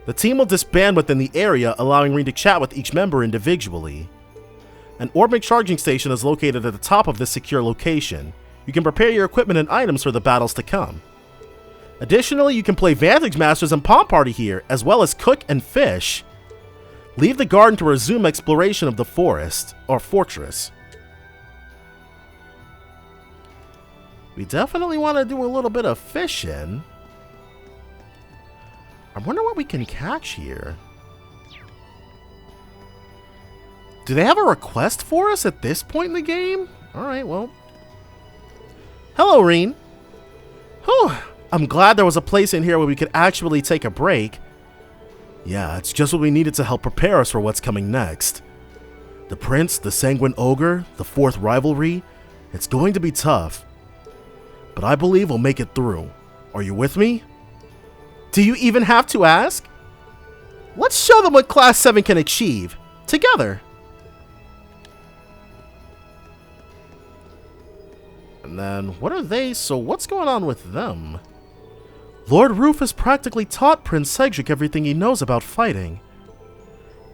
The team will disband within the area, allowing Reen to chat with each member individually. An Orbic charging station is located at the top of this secure location. You can prepare your equipment and items for the battles to come. Additionally, you can play Vantage Masters and Palm Party here, as well as cook and fish. Leave the garden to resume exploration of the forest, or fortress. We definitely want to do a little bit of fishing. I wonder what we can catch here. Do they have a request for us at this point in the game? Alright, well. Hello, Reen. Whew. I'm glad there was a place in here where we could actually take a break. Yeah, it's just what we needed to help prepare us for what's coming next. The Prince, the Sanguine Ogre, the 4th rivalry. It's going to be tough. But I believe we'll make it through. Are you with me? Do you even have to ask? Let's show them what Class 7 can achieve. Together. And then, what are they? So what's going on with them? Lord Rufus practically taught Prince Cedric everything he knows about fighting.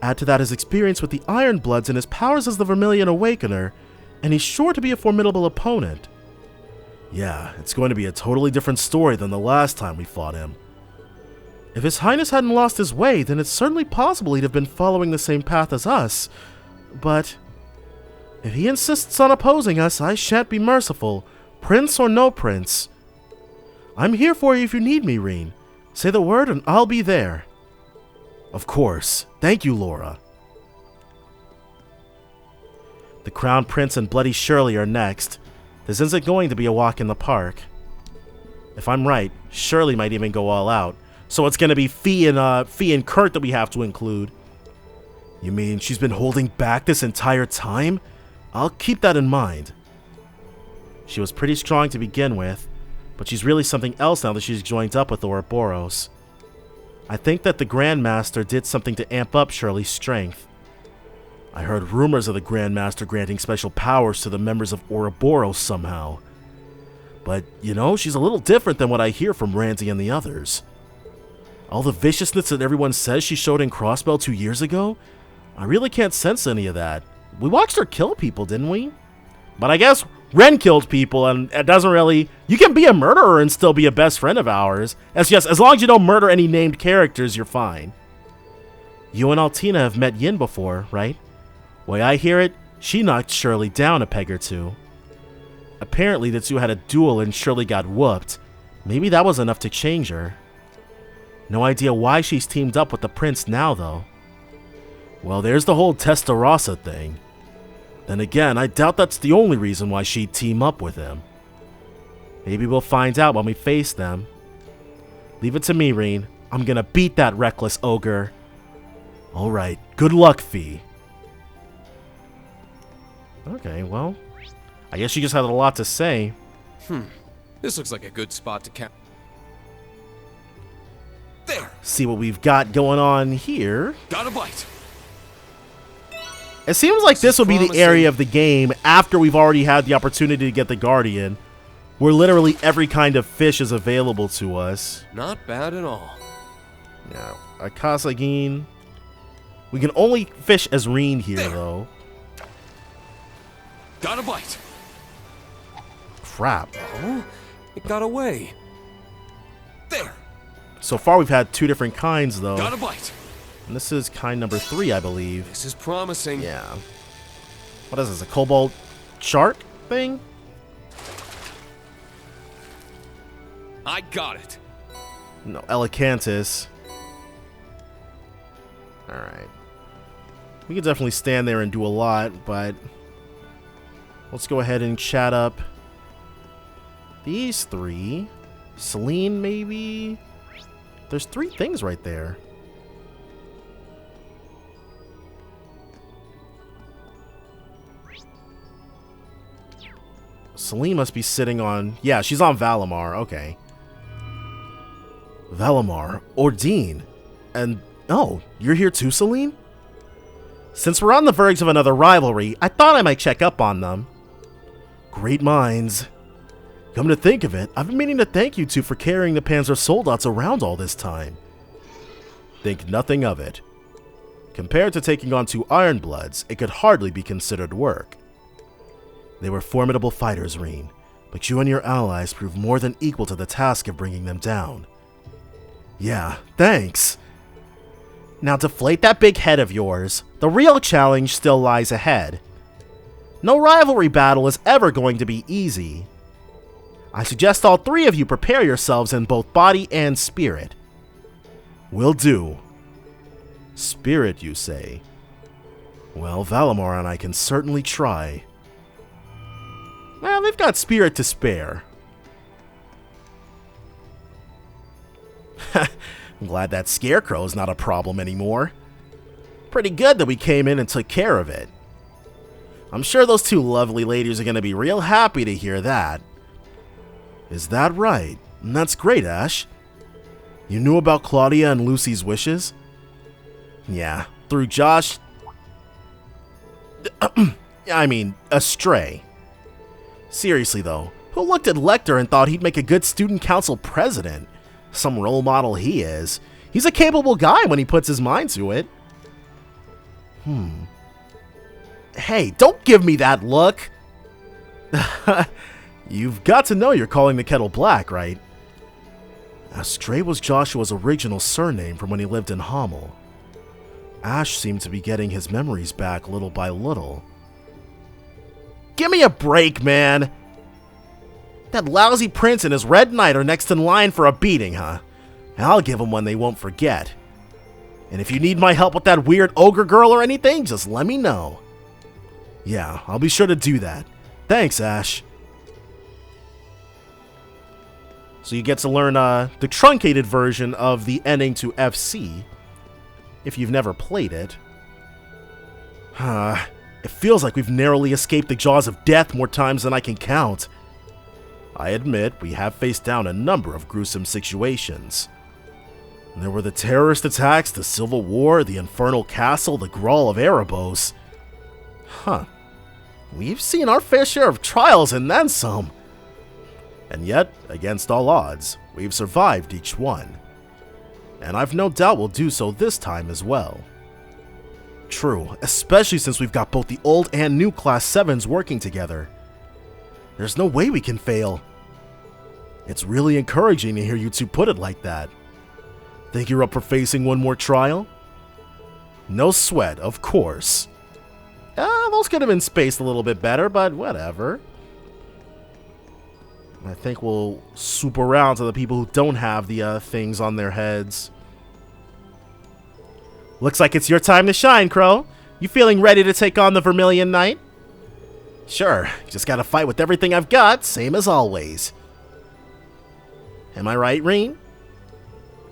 Add to that his experience with the Iron Bloods and his powers as the Vermilion Awakener, and he's sure to be a formidable opponent. Yeah, it's going to be a totally different story than the last time we fought him. If His Highness hadn't lost his way, then it's certainly possible he'd have been following the same path as us. But if he insists on opposing us, I shan't be merciful, prince or no prince. I'm here for you if you need me, Reen. Say the word and I'll be there. Of course. Thank you, Laura. The Crown Prince and Bloody Shirley are next. This isn't going to be a walk in the park. If I'm right, Shirley might even go all out. So it's going to be Fee and Kurt that we have to include. You mean she's been holding back this entire time? I'll keep that in mind. She was pretty strong to begin with, but she's really something else now that she's joined up with Ouroboros. I think that the Grandmaster did something to amp up Shirley's strength. I heard rumors of the Grandmaster granting special powers to the members of Ouroboros somehow. But, you know, she's a little different than what I hear from Randy and the others. All the viciousness that everyone says she showed in Crossbell 2 years ago, I really can't sense any of that. We watched her kill people, didn't we? But I guess Ren killed people, and it doesn't really... You can be a murderer and still be a best friend of ours. As long as you don't murder any named characters, you're fine. You and Altina have met Yin before, right? Way I hear it, she knocked Shirley down a peg or two. Apparently the two had a duel and Shirley got whooped. Maybe that was enough to change her. No idea why she's teamed up with the prince now, though. Well, there's the whole Testarossa thing. Then again, I doubt that's the only reason why she'd team up with him. Maybe we'll find out when we face them. Leave it to me, Reen. I'm gonna beat that reckless ogre. Alright, good luck, Fee. Okay, well, I guess she just had a lot to say. This looks like a good spot to camp. There! See what we've got going on here. Got a bite! It seems like this will be the area of the game after we've already had the opportunity to get the Guardian, where literally every kind of fish is available to us. Not bad at all. Yeah, a Kasagin. We can only fish as Reen here, though. Got a bite! Crap. Oh, it got away. There! So far we've had 2 different kinds, though. Got a bite! And this is kind number 3, I believe. This is promising. Yeah. What is this, a cobalt shark thing? I got it. No, Elecanthus. Alright. We can definitely stand there and do a lot, but let's go ahead and chat up these 3. Celine, maybe? There's 3 things right there. Celine must be sitting on... Yeah, she's on Valimar. Okay. Valimar. Ordine. And... Oh, you're here too, Celine? Since we're on the verge of another rivalry, I thought I might check up on them. Great minds. Come to think of it, I've been meaning to thank you two for carrying the Panzer Soldats around all this time. Think nothing of it. Compared to taking on 2 Ironbloods, it could hardly be considered work. They were formidable fighters, Reen, but you and your allies proved more than equal to the task of bringing them down. Yeah, thanks. Now deflate that big head of yours. The real challenge still lies ahead. No rivalry battle is ever going to be easy. I suggest all 3 of you prepare yourselves in both body and spirit. Will do. Spirit, you say? Well, Valimar and I can certainly try. Well, they've got spirit to spare. I'm glad that scarecrow's not a problem anymore. Pretty good that we came in and took care of it. I'm sure those 2 lovely ladies are going to be real happy to hear that. Is that right? That's great, Ash. You knew about Claudia and Lucy's wishes? Yeah, through Josh... I mean, Astray. Seriously though, who looked at Lecter and thought he'd make a good student council president? Some role model he is. He's a capable guy when he puts his mind to it. Hey, don't give me that look! You've got to know you're calling the kettle black, right? Astray was Joshua's original surname from when he lived in Hamel. Ash seemed to be getting his memories back little by little. Give me a break, man! That lousy prince and his red knight are next in line for a beating, huh? I'll give them one they won't forget. And if you need my help with that weird ogre girl or anything, just let me know. Yeah, I'll be sure to do that. Thanks, Ash. So you get to learn the truncated version of the ending to FC, if you've never played it. It feels like we've narrowly escaped the jaws of death more times than I can count. I admit, we have faced down a number of gruesome situations. There were the terrorist attacks, the Civil War, the Infernal Castle, the Grawl of Erebos. We've seen our fair share of trials and then some. And yet, against all odds, we've survived each one. And I've no doubt we'll do so this time as well. True, especially since we've got both the old and new Class 7s working together. There's no way we can fail. It's really encouraging to hear you two put it like that. Think you're up for facing one more trial? No sweat, of course. Those could have been spaced a little bit better, but whatever. I think we'll swoop around to the people who don't have the things on their heads. Looks like it's your time to shine, Crow. You feeling ready to take on the Vermilion Knight? Sure, just gotta fight with everything I've got, same as always. Am I right, Reen?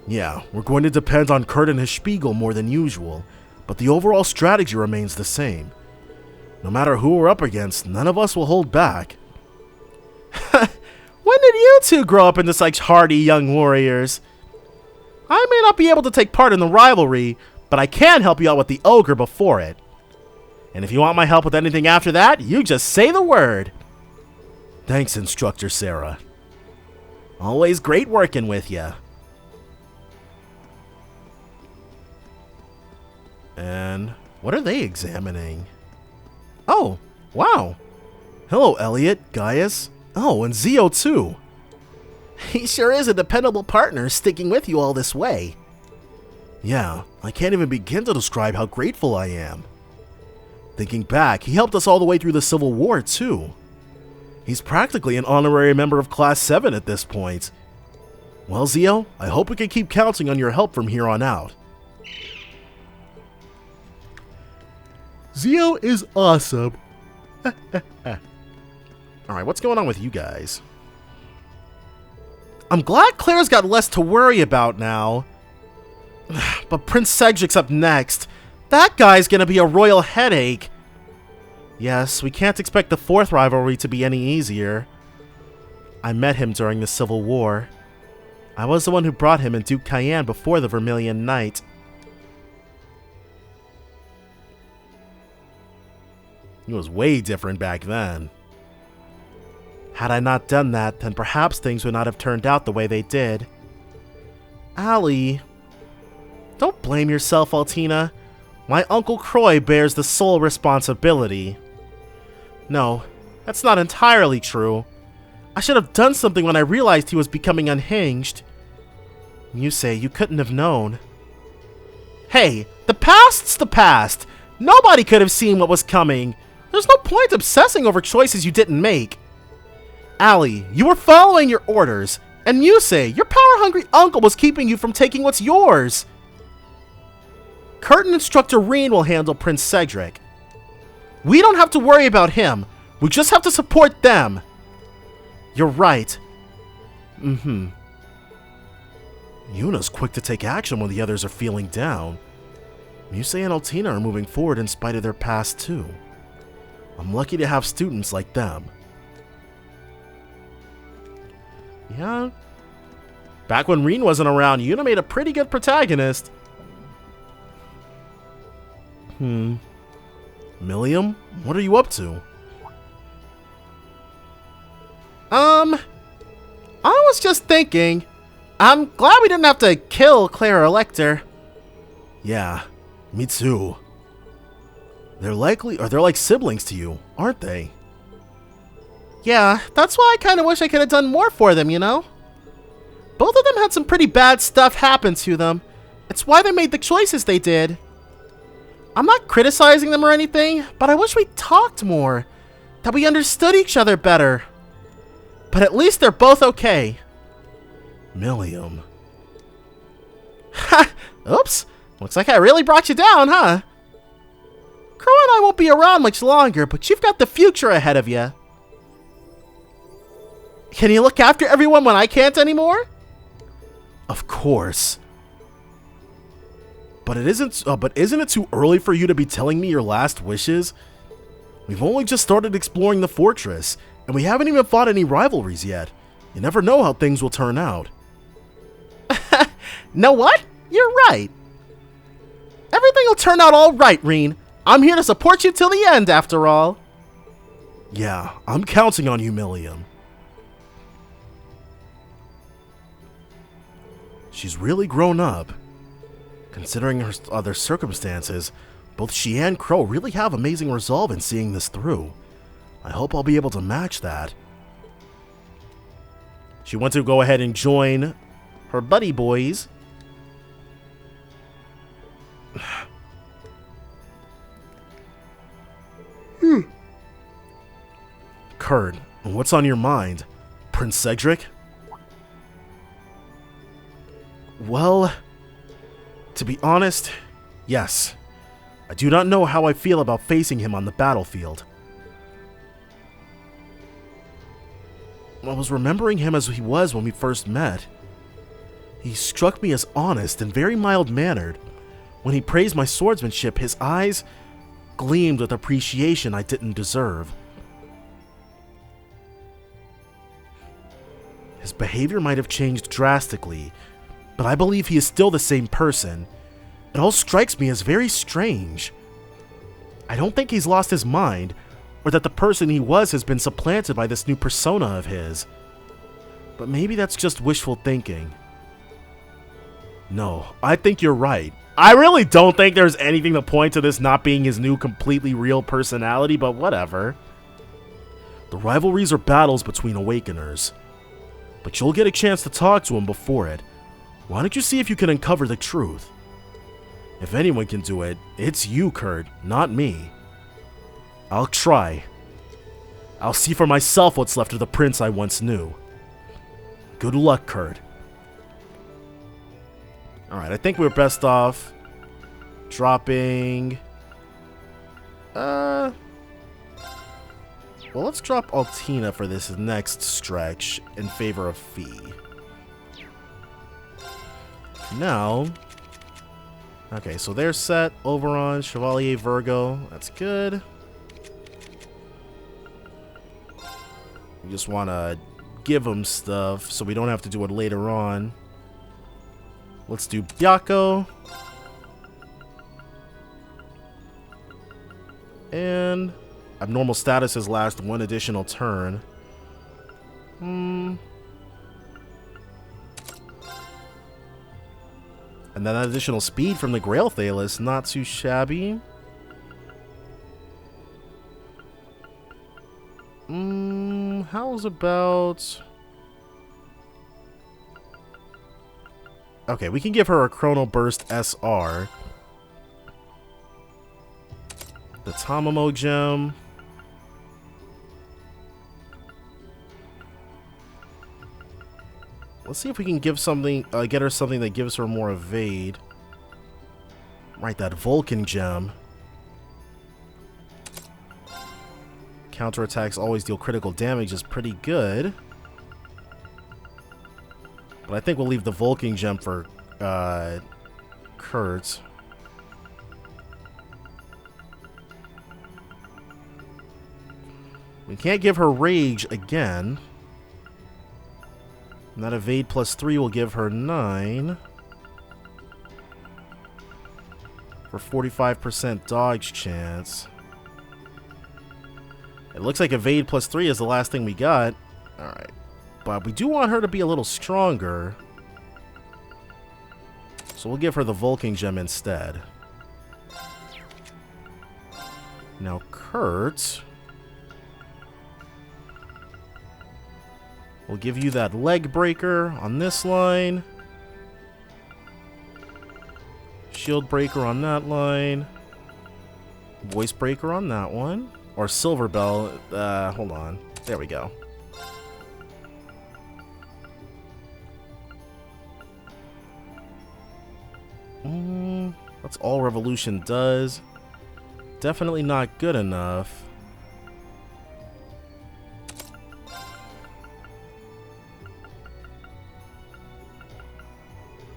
Yeah, we're going to depend on Kurt and his Spiegel more than usual, but the overall strategy remains the same. No matter who we're up against, none of us will hold back. When did you two grow up into such hardy young warriors? I may not be able to take part in the rivalry, but I can help you out with the ogre before it. And if you want my help with anything after that, you just say the word. Thanks, Instructor Sarah. Always great working with you. And what are they examining? Oh, wow. Hello, Elliot, Gaius. Oh, and Zio too. He sure is a dependable partner sticking with you all this way. Yeah, I can't even begin to describe how grateful I am. Thinking back, he helped us all the way through the Civil War too. He's practically an honorary member of Class 7 at this point. Well, Zio, I hope we can keep counting on your help from here on out. Zio is awesome. Alright, what's going on with you guys? I'm glad Claire's got less to worry about now. But Prince Cedric's up next. That guy's gonna be a royal headache. Yes, we can't expect the 4th rivalry to be any easier. I met him during the Civil War. I was the one who brought him in Duke Cayenne before the Vermilion Knight. It was way different back then. Had I not done that, then perhaps things would not have turned out the way they did. Allie, don't blame yourself, Altina. My Uncle Croy bears the sole responsibility. No, that's not entirely true. I should have done something when I realized he was becoming unhinged. You say you couldn't have known. Hey, the past's the past. Nobody could have seen what was coming. There's no point obsessing over choices you didn't make. Allie, you were following your orders, and you say your power-hungry uncle was keeping you from taking what's yours. Kurt and Instructor Reen will handle Prince Cedric. We don't have to worry about him. We just have to support them. You're right. Yuna's quick to take action when the others are feeling down. Musei and Altina are moving forward in spite of their past, too. I'm lucky to have students like them. Yeah. Back when Reen wasn't around, Yuna made a pretty good protagonist. Milliam, what are you up to? I was just thinking. I'm glad we didn't have to kill Claire or Lecter. Yeah, me too. They're like siblings to you, aren't they? Yeah, that's why I kind of wish I could have done more for them, you know? Both of them had some pretty bad stuff happen to them. It's why they made the choices they did. I'm not criticizing them or anything, but I wish we talked more. That we understood each other better. But at least they're both okay. Milliam. Ha! Oops. Looks like I really brought you down, huh? Crow and I won't be around much longer, but you've got the future ahead of you. Can you look after everyone when I can't anymore? Of course. But isn't it too early for you to be telling me your last wishes? We've only just started exploring the fortress, and we haven't even fought any rivalries yet. You never know how things will turn out. Know what? You're right. Everything will turn out all right, Reen. I'm here to support you till the end, after all. Yeah, I'm counting on you, Milliam. She's really grown up. Considering her other circumstances, both she and Crow really have amazing resolve in seeing this through. I hope I'll be able to match that. She wants to go ahead and join her buddy boys. Kurt, what's on your mind? Prince Cedric? Well, to be honest, Yes, I do not know how I feel about facing him on the battlefield. I was remembering him as he was when we first met. He struck me as honest and very mild-mannered. When he praised my swordsmanship, his eyes gleamed with appreciation I didn't deserve. His behavior might have changed drastically, but I believe he is still the same person. It all strikes me as very strange. I don't think he's lost his mind, or that the person he was has been supplanted by this new persona of his. But maybe that's just wishful thinking. No, I think you're right. I really don't think there's anything to point to this not being his new completely real personality, but whatever. The rivalries are battles between awakeners. But you'll get a chance to talk to him before it. Why don't you see if you can uncover the truth? If anyone can do it, it's you, Kurt, not me. I'll try. I'll see for myself what's left of the prince I once knew. Good luck, Kurt. Alright, I think we're best off dropping... Well, let's drop Altina for this next stretch in favor of Fee. Now... Okay, so they're set. Oberon, Chevalier, Virgo. That's good. We just want to give them stuff so we don't have to do it later on. Let's do Byakko. And abnormal statuses last one additional turn. And then that additional speed from the Grail Thalis, not too shabby. How's about... Okay, we can give her a Chrono Burst SR. The Tamamo Gem. Let's see if we can give something, get her something that gives her more evade. Right, that Vulcan Gem. Counterattacks always deal critical damage is pretty good. But I think we'll leave the Vulcan Gem for Kurt. We can't give her Rage again. And that Evade +3 will give her 9. For 45% dodge chance. It looks like Evade +3 is the last thing we got. Alright. But we do want her to be a little stronger. So we'll give her the Vulcan Gem instead. Now Kurt... We'll give you that Leg Breaker on this line. Shield Breaker on that line. Voice Breaker on that one. Or Silver Bell. Hold on. There we go. That's all Revolution does. Definitely not good enough.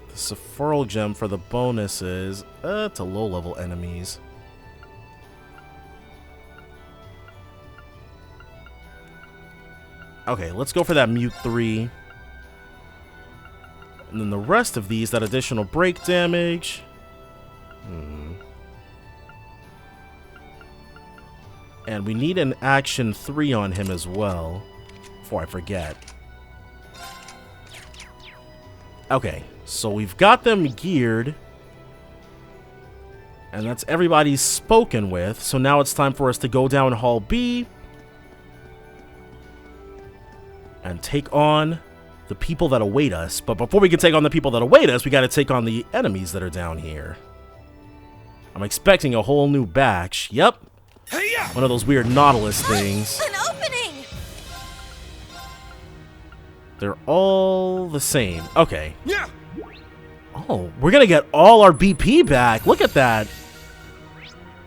The Sephiral Gem for the bonuses. To low-level enemies. Okay, let's go for that Mute 3. And then the rest of these, that additional break damage. And we need an action 3 on him as well, before I forget. Okay, so we've got them geared. And that's everybody's spoken with. So now it's time for us to go down Hall B. And take on the people that await us. But before we can take on the people that await us, we got to take on the enemies that are down here. I'm expecting a whole new batch. Yep. One of those weird Nautilus things. An opening! They're all the same. Okay. Yeah. Oh, we're gonna get all our BP back. Look at that.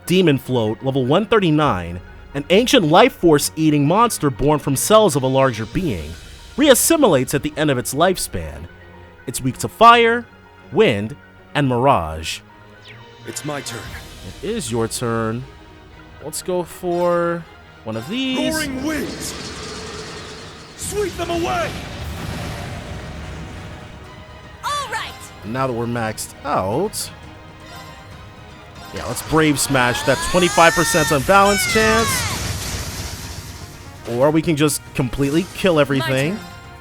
Demon Float, level 139. An ancient life force eating monster born from cells of a larger being. Reassimilates at the end of its lifespan. It's weak to fire, wind, and mirage. It's my turn. It is your turn. Let's go for one of these. Roaring winds! Sweep them away! All right. Now that we're maxed out. Yeah, let's Brave Smash that 25% unbalanced chance. Or we can just completely kill everything.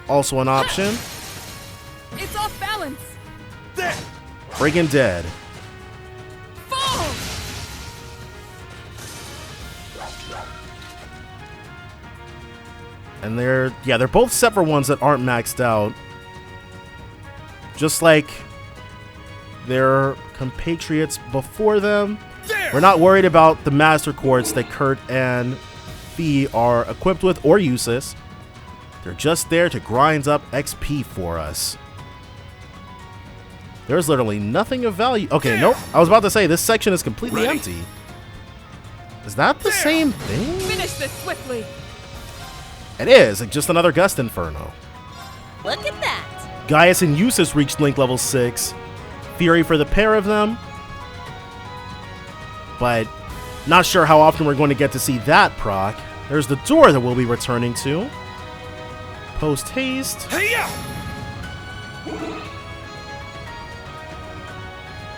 Also an option. It's off balance. There! Friggin' dead. Fall! And they're both separate ones that aren't maxed out. Just like their compatriots before them. We're not worried about the Master Quartz that Kurt and Fee are equipped with or useless. They're just there to grind up XP for us. There's literally nothing of value. Okay, nope. I was about to say, this section is completely empty. Is that the same thing? Finish this swiftly. It is. It's just another Gust Inferno. Look at that. Gaius and Eustace reached Link level 6. Fury for the pair of them. But not sure how often we're going to get to see that proc. There's the door that we'll be returning to. Post haste. Hey-ya!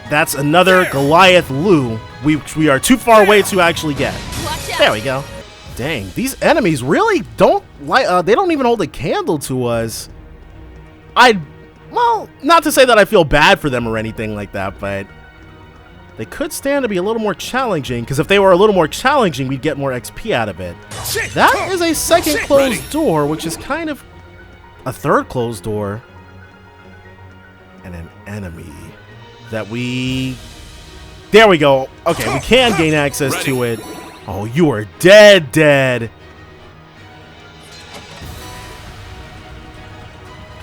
That's another Goliath Lu, which we are too far away to actually get. There we go. Dang, these enemies really don't like. They don't even hold a candle to us. Well, not to say that I feel bad for them or anything like that, but they could stand to be a little more challenging. Because if they were a little more challenging, we'd get more XP out of it. That is a second closed door, which is kind of a third closed door, and an enemy that we. There we go. Okay, we can gain access to it. Oh, you are dead.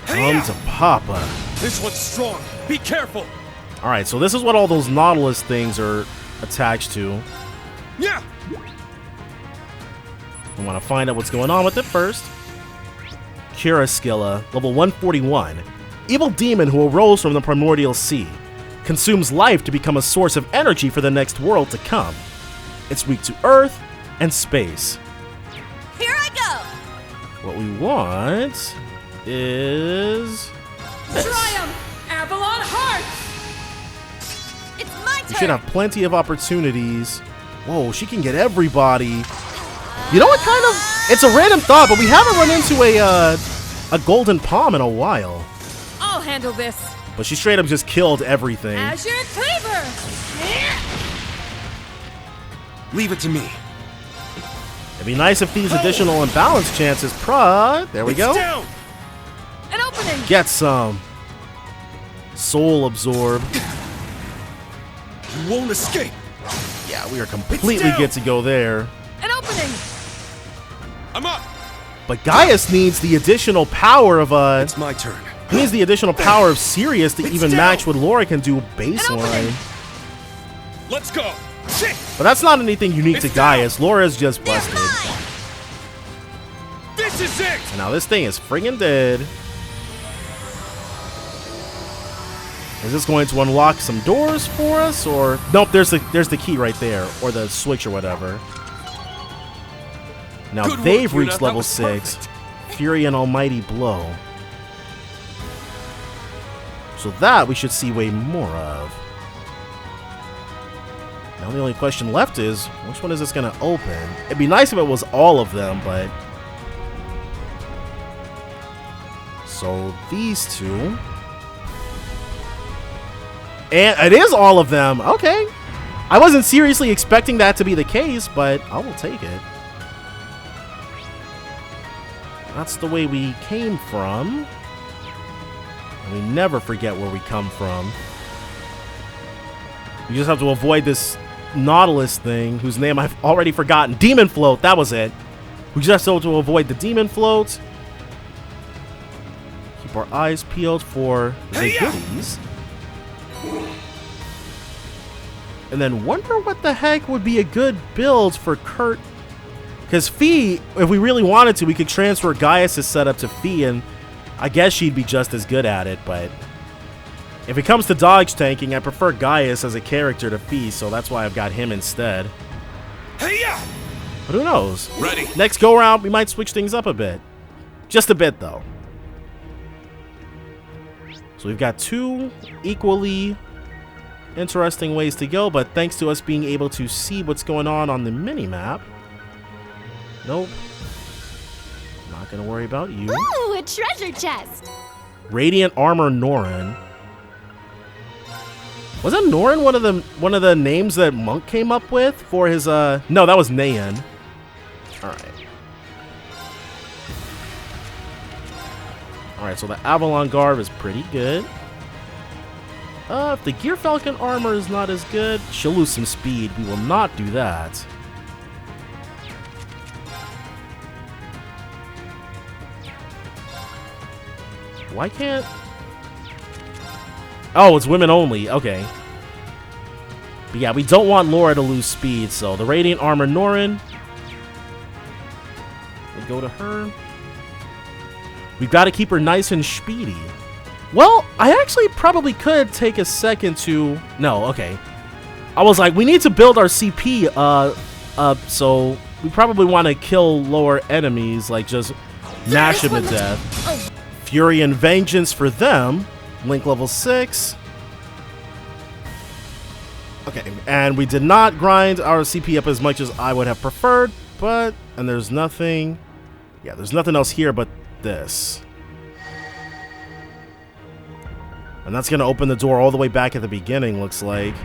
Come to Papa. This one's strong. Be careful. All right, so this is what all those Nautilus things are attached to. Yeah. We want to find out what's going on with it first. Kiraskilla, level 141. Evil demon who arose from the primordial sea. Consumes life to become a source of energy for the next world to come. It's weak to Earth and space. Here I go. What we want is this. Triumph! Avalon Hearts! It's my turn. We should have plenty of opportunities. Whoa, she can get everybody. You know what, kind of? It's a random thought, but we haven't run into a golden palm in a while. I'll handle this. But she straight up just killed everything. Azure Cleaver! Leave it to me. It'd be nice if these additional imbalance chances there we go. Down. An opening! Get some. Soul Absorb. You won't escape. Yeah, we are completely good to go there. An opening! I'm up. But Gaius needs the additional power of It's my turn. He needs the additional power of Sirius to even match what Laura can do baseline. Let's go. But that's not anything unique to Gaius. Laura's just busted. This is it. And now this thing is friggin' dead. Is this going to unlock some doors for us, or nope? There's the key right there, or the switch or whatever. Now Good they've work, reached Yuna. level That was 6. perfect. Fury and Almighty Blow. So that we should see way more of. Now the only question left is, which one is this going to open? It'd be nice if it was all of them, but... So these two... And it is all of them! Okay! I wasn't seriously expecting that to be the case, but I will take it. That's the way we came from. And we never forget where we come from. We just have to avoid this Nautilus thing, whose name I've already forgotten. Demon Float, that was it. We just have to avoid the Demon Float. Keep our eyes peeled for the goodies. And then wonder what the heck would be a good build for Kurt. Because Fee, if we really wanted to, we could transfer Gaius' setup to Fee, and I guess she'd be just as good at it, but if it comes to dodge tanking, I prefer Gaius as a character to Fee, so that's why I've got him instead. Hey-ya! But who knows? Ready. Next go round, we might switch things up a bit. Just a bit, though. So we've got two equally interesting ways to go, but thanks to us being able to see what's going on the mini-map. Nope. Not gonna worry about you. Ooh, a treasure chest! Radiant Armor Norin. Wasn't Norin one of the names that Monk came up with for his no, that was Nayan. Alright. Alright, so the Avalon Garb is pretty good. If the Gear Falcon armor is not as good, she'll lose some speed. We will not do that. Why can't... Oh, it's women only. Okay. But yeah, we don't want Laura to lose speed, so the Radiant Armor Norin. We go to her. We've got to keep her nice and speedy. Well, I actually probably could take a second to... No, okay. I was like, we need to build our CP up, so we probably want to kill lower enemies, like just mash them to death. Fury and Vengeance for them. Link level 6. Okay, and we did not grind our CP up as much as I would have preferred, but... And there's nothing... Yeah, there's nothing else here but this. And that's going to open the door all the way back at the beginning, looks like.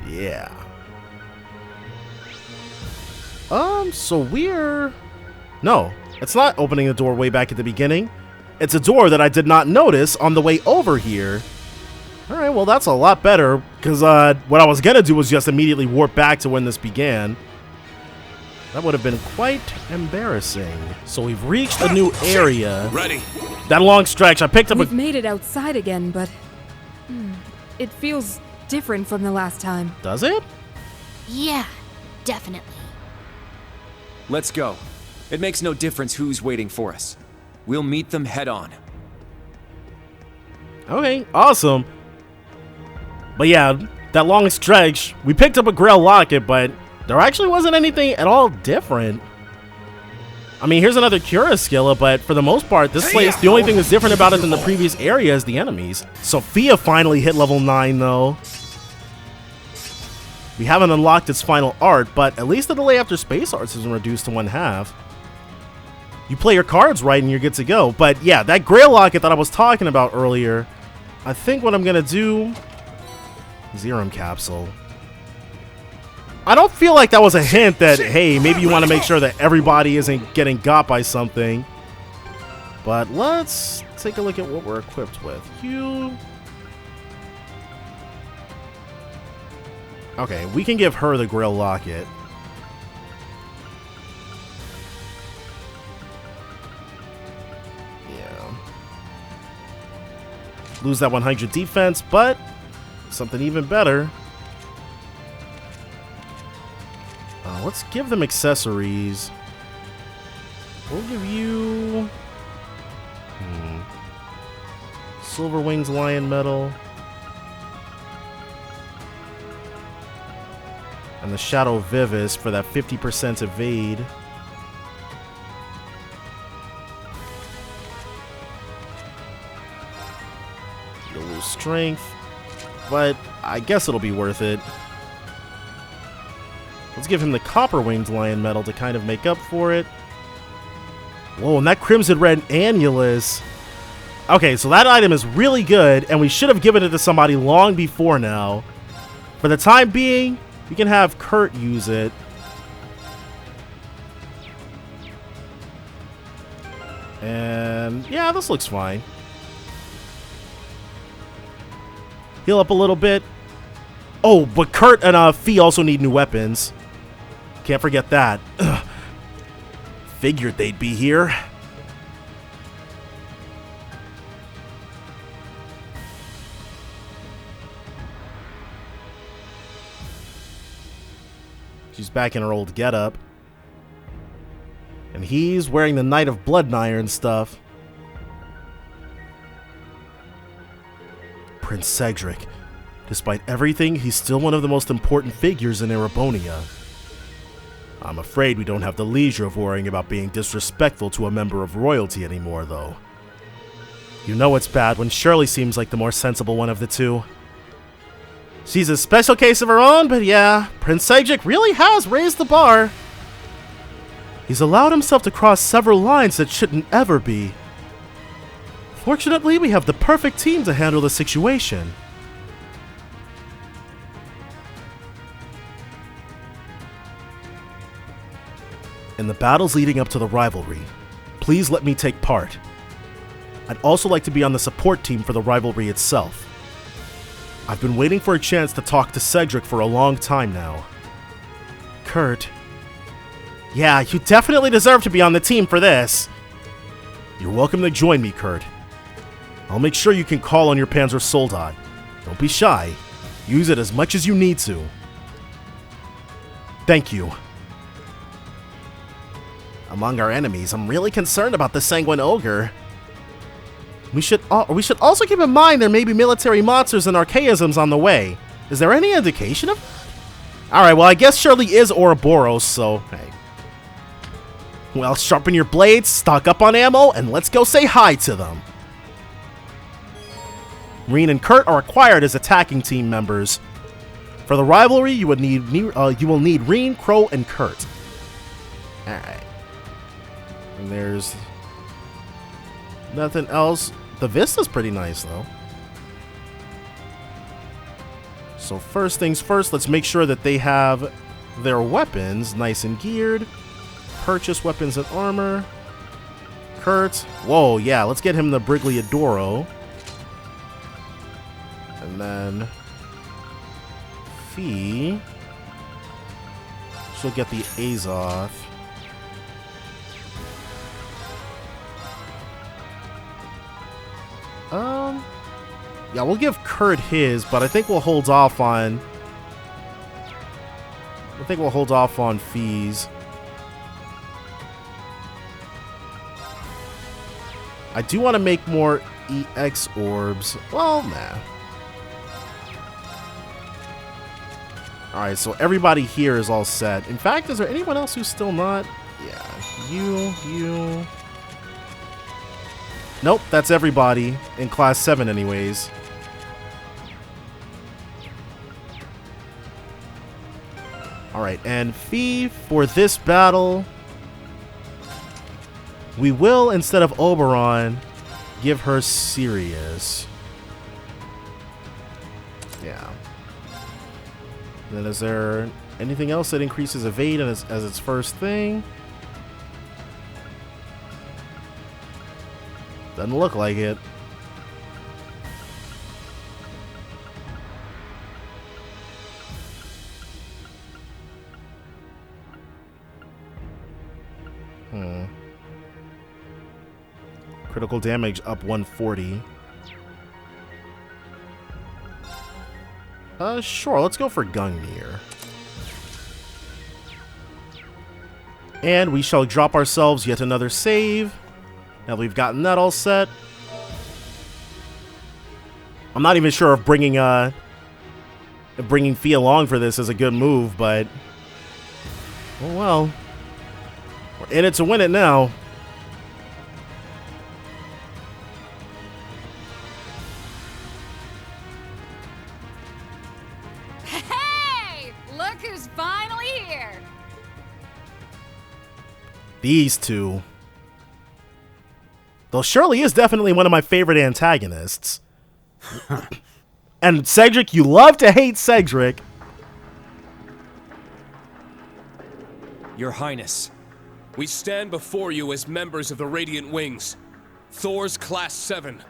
Yeah. So we're... No, it's not opening the door way back at the beginning. It's a door that I did not notice on the way over here. Alright, well that's a lot better, because what I was going to do was just immediately warp back to when this began. That would have been quite embarrassing. So we've reached a new area. Ready. That long stretch, I picked up We've made it outside again, but... it feels different from the last time. Does it? Yeah, definitely. Let's go. It makes no difference who's waiting for us. We'll meet them head on. Okay, awesome. But yeah, that long stretch, we picked up a Grail Locket, but there actually wasn't anything at all different. I mean, here's another Cura-Skilla, but for the most part, this place, the only thing that's different about it than the previous area is the enemies. Sophia finally hit level 9, though. We haven't unlocked its final art, but at least the delay after Space Arts has been reduced to 1/2. You play your cards right and you're good to go. But yeah, that Grail Locket that I was talking about earlier, I think what I'm going to do... Zerum Capsule. I don't feel like that was a hint that, hey, maybe you want to make sure that everybody isn't getting got by something. But let's take a look at what we're equipped with. Okay, we can give her the Grail Locket. Yeah. Lose that 100 defense, but something even better. Let's give them accessories. We'll give you... Silver Wings Lion Medal. And the Shadow Vivis for that 50% evade. You'll lose strength, but I guess it'll be worth it. Let's give him the Copper Winged Lion Medal to kind of make up for it. Whoa, and that Crimson Red Annulus. Okay, so that item is really good, and we should have given it to somebody long before now. For the time being, we can have Kurt use it. And yeah, this looks fine. Heal up a little bit. Oh, but Kurt and Fee also need new weapons. Can't forget that. Ugh. Figured they'd be here. She's back in her old getup. And he's wearing the Knight of Blood and Iron stuff. Prince Cedric. Despite everything, he's still one of the most important figures in Erebonia. I'm afraid we don't have the leisure of worrying about being disrespectful to a member of royalty anymore, though. You know it's bad when Shirley seems like the more sensible one of the two. She's a special case of her own, but yeah, Prince Cedric really has raised the bar. He's allowed himself to cross several lines that shouldn't ever be. Fortunately, we have the perfect team to handle the situation. In the battles leading up to the rivalry, please let me take part. I'd also like to be on the support team for the rivalry itself. I've been waiting for a chance to talk to Cedric for a long time now. Kurt. Yeah, you definitely deserve to be on the team for this. You're welcome to join me, Kurt. I'll make sure you can call on your Panzersoldat. Don't be shy. Use it as much as you need to. Thank you. Among our enemies, I'm really concerned about the Sanguine Ogre. We should also keep in mind there may be military monsters and archaisms on the way. Is there any indication of that? Alright, well I guess Shirley is Ouroboros, so hey. Well, sharpen your blades, stock up on ammo, and let's go say hi to them. Reen and Kurt are acquired as attacking team members. For the rivalry, you will need Reen, Crow, and Kurt. Alright. And there's nothing else. The vista's pretty nice, though. So first things first, let's make sure that they have their weapons nice and geared. Purchase weapons and armor. Kurt. Whoa, yeah, let's get him the Brigliadoro. And then Fee. She'll get the Azoth. Yeah, we'll give Kurt his, but I think we'll hold off on... Fees. I do want to make more EX orbs. Well, nah. Alright, so everybody here is all set. In fact, is there anyone else who's still not? Yeah, you... Nope, that's everybody in Class 7 anyways. Alright, and Fee, for this battle, we will, instead of Oberon, give her Sirius. Yeah. And then is there anything else that increases evade as its first thing? Doesn't look like it. Critical damage up 140. Sure, let's go for Gungnir. And we shall drop ourselves yet another save. Now we've gotten that all set. I'm not even sure if bringing Fee along for this is a good move, but oh well. We're in it to win it now. Hey! Look who's finally here! These two. Though Shirley is definitely one of my favorite antagonists. And Cedric, you love to hate Cedric. Your Highness, we stand before you as members of the Radiant Wings. Thor's Class 7.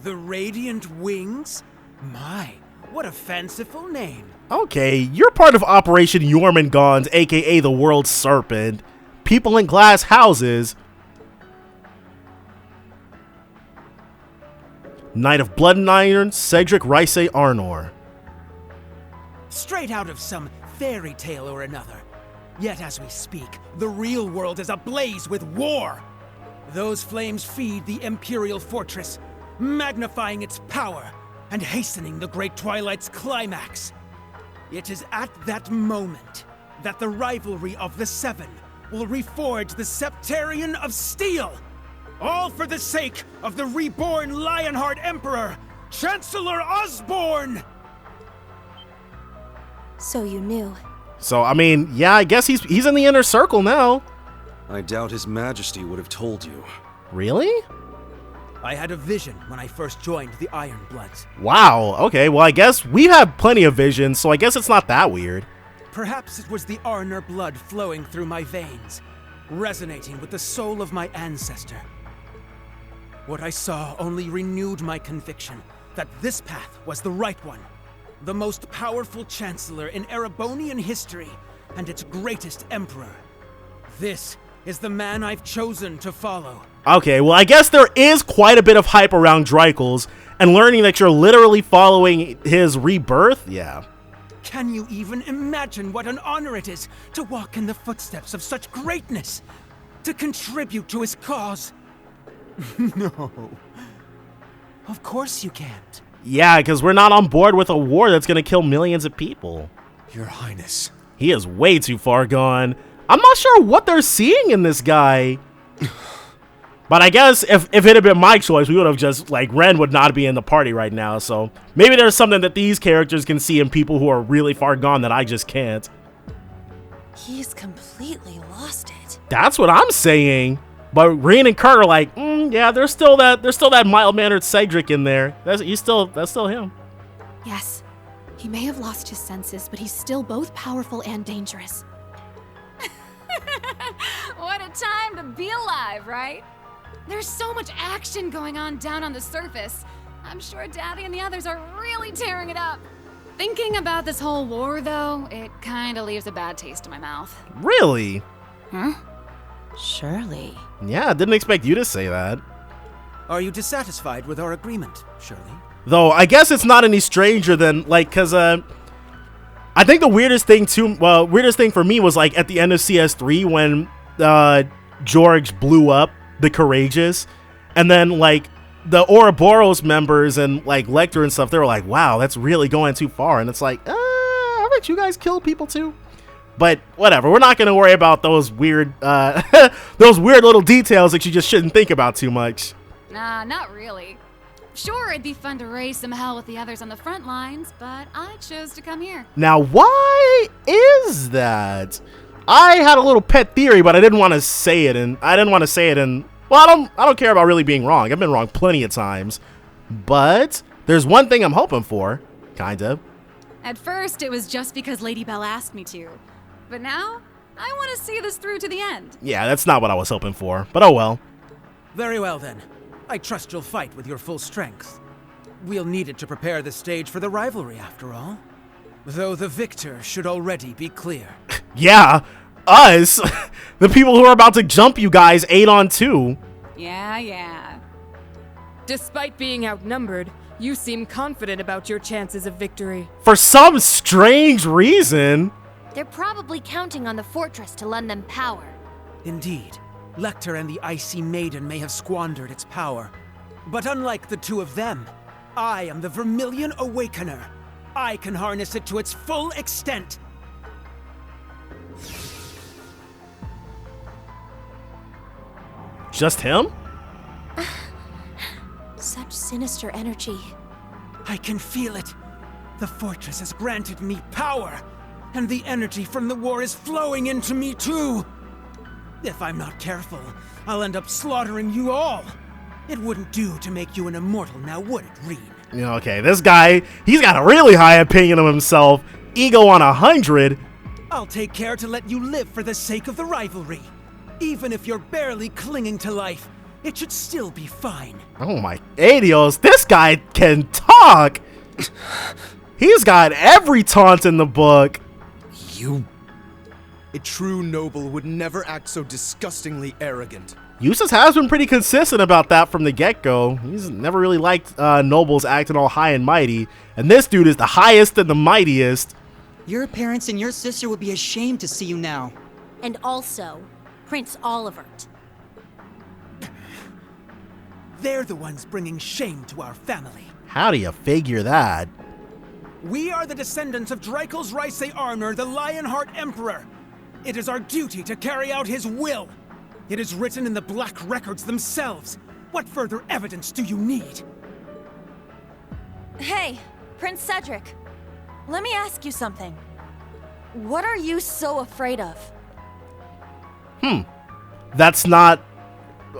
The Radiant Wings? My, what a fanciful name. Okay, you're part of Operation Jormungand, aka the World Serpent. People in glass houses. Knight of Blood and Iron, Cedric Rice Arnor. Straight out of some fairy tale or another. Yet as we speak, the real world is ablaze with war. Those flames feed the Imperial Fortress, magnifying its power and hastening the Great Twilight's climax. It is at that moment that the rivalry of the Seven will reforge the Septarian of Steel, all for the sake of the reborn Lionheart Emperor, Chancellor Osborne! So you knew. So, I mean, yeah, I guess he's in the inner circle now. I doubt His Majesty would have told you. Really? I had a vision when I first joined the Ironbloods. Wow, okay, well I guess we have plenty of visions, so I guess it's not that weird. Perhaps it was the Arner blood flowing through my veins, resonating with the soul of my ancestor. What I saw only renewed my conviction that this path was the right one. The most powerful Chancellor in Erebonian history, and its greatest Emperor. This is the man I've chosen to follow. Okay, well I guess there is quite a bit of hype around Dreikel's, and learning that you're literally following his rebirth, yeah. Can you even imagine what an honor it is to walk in the footsteps of such greatness? To contribute to his cause? No. Of course you can't. Yeah, because we're not on board with a war that's going to kill millions of people. Your Highness. He is way too far gone. I'm not sure what they're seeing in this guy. But I guess if it had been my choice, we would have just, like, Ren would not be in the party right now. So maybe there's something that these characters can see in people who are really far gone that I just can't. He's completely lost it. That's what I'm saying. But Reen and Kurt are like, yeah, there's still that mild-mannered Cedric in there. That's still him. Yes, he may have lost his senses, but he's still both powerful and dangerous. What a time to be alive, right? There's so much action going on down on the surface. I'm sure Daddy and the others are really tearing it up. Thinking about this whole war, though, it kinda leaves a bad taste in my mouth. Really? Huh? Surely. Yeah, I didn't expect you to say that. Are you dissatisfied with our agreement, Shirley? Though, I guess it's not any stranger than, like, because, I think the weirdest thing for me was, like, at the end of CS3 when, George blew up the Courageous, and then, like, the Ouroboros members and, like, Lecter and stuff, they were like, wow, that's really going too far, and it's like, I bet you guys kill people too. But whatever, we're not going to worry about those weird, those weird little details that you just shouldn't think about too much. Nah, not really. Sure, it'd be fun to raise some hell with the others on the front lines, but I chose to come here. Now, why is that? I had a little pet theory, but I didn't want to say it, and well, I don't care about really being wrong. I've been wrong plenty of times. But there's one thing I'm hoping for, kind of. At first, it was just because Lady Belle asked me to. But now, I want to see this through to the end. Yeah, that's not what I was hoping for, but oh well. Very well then. I trust you'll fight with your full strength. We'll need it to prepare the stage for the rivalry, after all. Though the victor should already be clear. Yeah, us. The people who are about to jump you guys 8-on-2. Yeah. Despite being outnumbered, you seem confident about your chances of victory. For some strange reason. They're probably counting on the fortress to lend them power. Indeed. Lecter and the Icy Maiden may have squandered its power. But unlike the two of them, I am the Vermilion Awakener. I can harness it to its full extent. Just him? Such sinister energy. I can feel it. The fortress has granted me power, and the energy from the war is flowing into me too. If I'm not careful, I'll end up slaughtering you all. It wouldn't do to make you an immortal now, would it, Reen? Okay, this guy, he's got a really high opinion of himself. Ego on 100. I'll take care to let you live for the sake of the rivalry. Even if you're barely clinging to life, it should still be fine. Oh my adios, this guy can talk. He's got every taunt in the book. You... A true noble would never act so disgustingly arrogant. Eustace has been pretty consistent about that from the get-go. He's never really liked nobles acting all high and mighty. And this dude is the highest and the mightiest. Your parents and your sister would be ashamed to see you now. And also, Prince Olivert. They're the ones bringing shame to our family. How do you figure that? We are the descendants of Dreikel's Reise Arnor, the Lionheart Emperor. It is our duty to carry out his will. It is written in the Black Records themselves. What further evidence do you need? Hey, Prince Cedric. Let me ask you something. What are you so afraid of? That's not...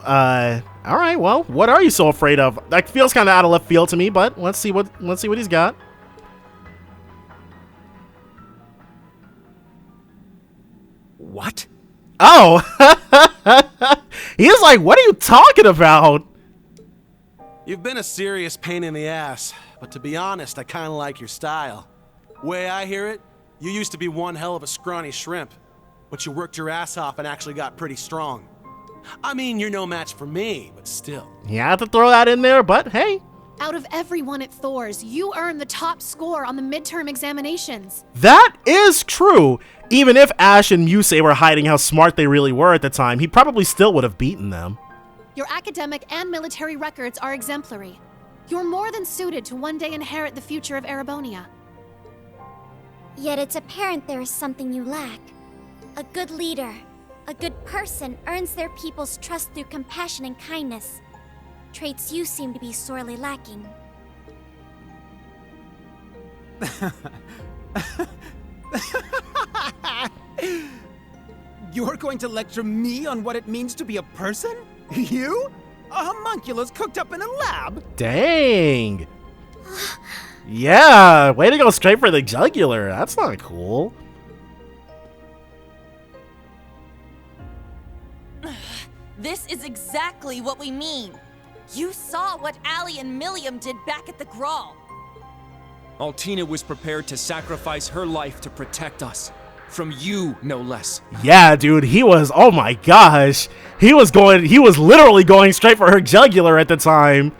Alright, well, what are you so afraid of? That feels kind of out of left field to me, but let's see what he's got. What? Oh! He's like, what are you talking about? You've been a serious pain in the ass, but to be honest, I kinda like your style. Way I hear it, you used to be one hell of a scrawny shrimp, but you worked your ass off and actually got pretty strong. I mean, you're no match for me, but still. You had to throw that in there, but hey. Out of everyone at Thor's, you earned the top score on the midterm examinations. That is true. Even if Ash and Musei were hiding how smart they really were at the time, he probably still would have beaten them. Your academic and military records are exemplary. You're more than suited to one day inherit the future of Erebonia. Yet it's apparent there is something you lack. A good leader, a good person earns their people's trust through compassion and kindness. Traits you seem to be sorely lacking. You're going to lecture me on what it means to be a person? You? A homunculus cooked up in a lab? Dang. Yeah, way to go straight for the jugular. That's not cool. This is exactly what we mean. You saw what Allie and Milliam did back at the Grawl. Altina was prepared to sacrifice her life to protect us. From you, no less. Yeah, dude, he was, oh my gosh. He was literally going straight for her jugular at the time.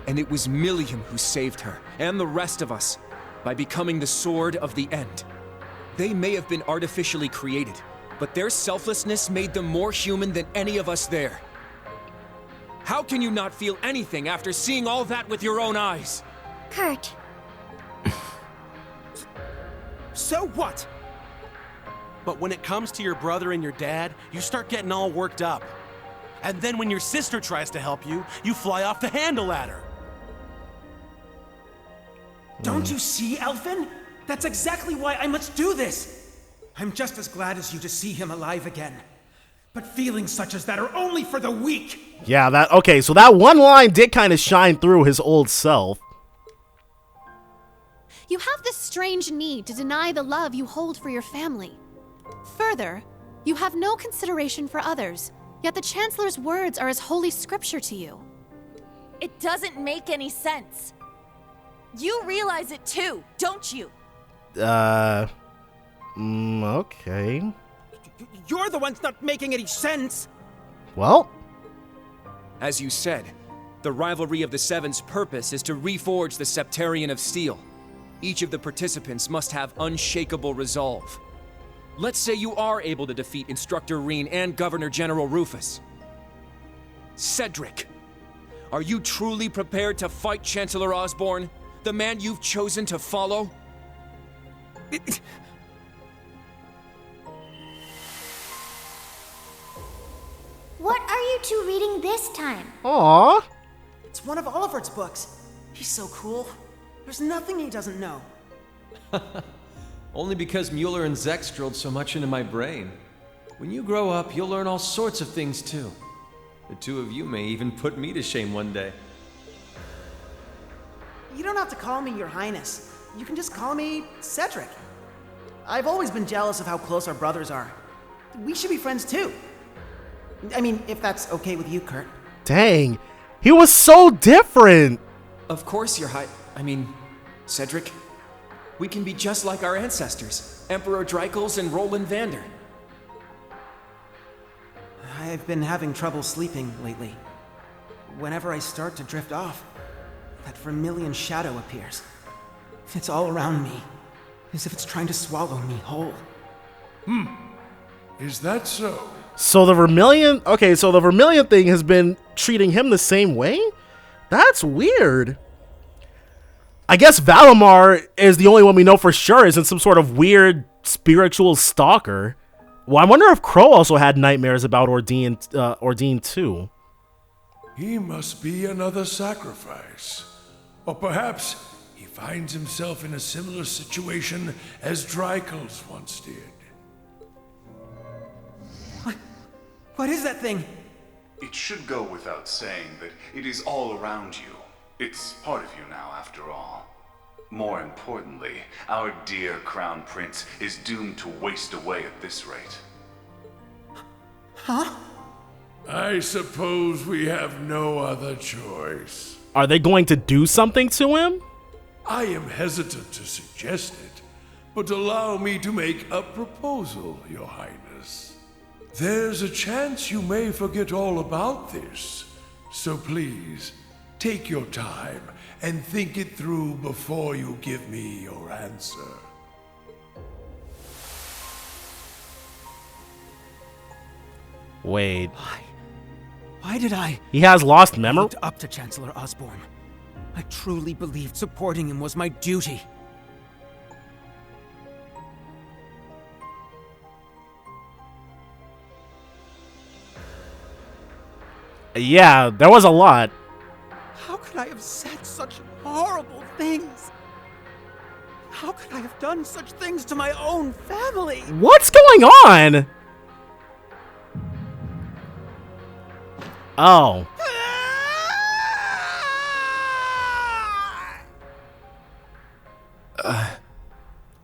And it was Milliam who saved her, and the rest of us, by becoming the Sword of the End. They may have been artificially created, but their selflessness made them more human than any of us there. How can you not feel anything after seeing all that with your own eyes? Kurt. So what? But when it comes to your brother and your dad, you start getting all worked up. And then when your sister tries to help you, you fly off the handle at her. Don't you see, Elfin? That's exactly why I must do this. I'm just as glad as you to see him alive again. But feelings such as that are only for the weak. Yeah, okay, so that one line did kind of shine through his old self. You have this strange need to deny the love you hold for your family. Further, you have no consideration for others, yet the Chancellor's words are as holy scripture to you. It doesn't make any sense. You realize it too, don't you? Okay. You're the ones not making any sense. Well. As you said, the Rivalry of the Seven's purpose is to reforge the Septarian of Steel. Each of the participants must have unshakable resolve. Let's say you are able to defeat Instructor Reen and Governor General Rufus. Cedric, are you truly prepared to fight Chancellor Osborne, the man you've chosen to follow? What are you two reading this time? Aww. It's one of Olivert's books. He's so cool. There's nothing he doesn't know. Only because Mueller and Zex drilled so much into my brain. When you grow up, you'll learn all sorts of things too. The two of you may even put me to shame one day. You don't have to call me Your Highness. You can just call me Cedric. I've always been jealous of how close our brothers are. We should be friends too. I mean, if that's okay with you, Kurt. Dang. He was so different. Of course, Cedric. We can be just like our ancestors, Emperor Dreikels and Roland Vander. I've been having trouble sleeping lately. Whenever I start to drift off, that vermilion shadow appears. It's all around me. As if it's trying to swallow me whole. Is that so? So the Vermilion... Okay, so the Vermilion thing has been treating him the same way? That's weird. I guess Valimar is the only one we know for sure isn't some sort of weird spiritual stalker. Well, I wonder if Crow also had nightmares about Ordine too. He must be another sacrifice. Or perhaps he finds himself in a similar situation as Drykel's once did. What is that thing? It should go without saying that it is all around you. It's part of you now, after all. More importantly, our dear Crown Prince is doomed to waste away at this rate. Huh? I suppose we have no other choice. Are they going to do something to him? I am hesitant to suggest it, but allow me to make a proposal, Your Highness. There's a chance you may forget all about this, so please, take your time and think it through before you give me your answer. Wait. Why did I... He has lost memory? Looked up to Chancellor Osborne. I truly believed supporting him was my duty. Yeah, there was a lot. How could I have said such horrible things? How could I have done such things to my own family? What's going on? Oh.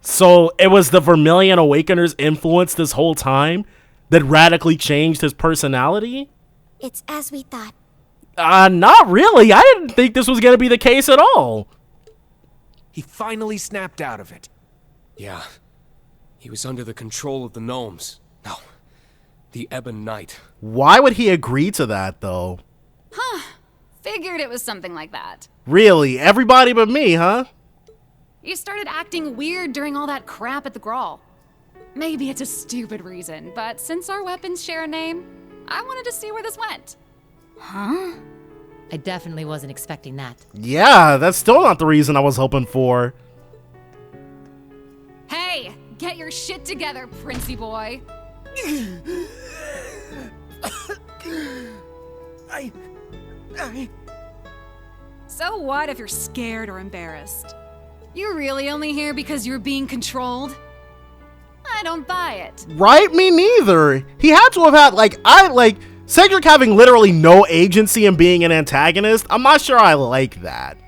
So it was the Vermilion Awakener's influence this whole time that radically changed his personality? It's as we thought. Not really. I didn't think this was going to be the case at all. He finally snapped out of it. Yeah. He was under the control of the gnomes. No. The Ebon Knight. Why would he agree to that, though? Huh. Figured it was something like that. Really? Everybody but me, huh? You started acting weird during all that crap at the Grawl. Maybe it's a stupid reason, but since our weapons share a name, I wanted to see where this went. Huh? I definitely wasn't expecting that. Yeah, that's still not the reason I was hoping for. Hey, get your shit together, Princey boy. So what if you're scared or embarrassed? You're really only here because you're being controlled? I don't buy it. Right? Me neither. He had to have had, Cedric having literally no agency in being an antagonist. I'm not sure I like that.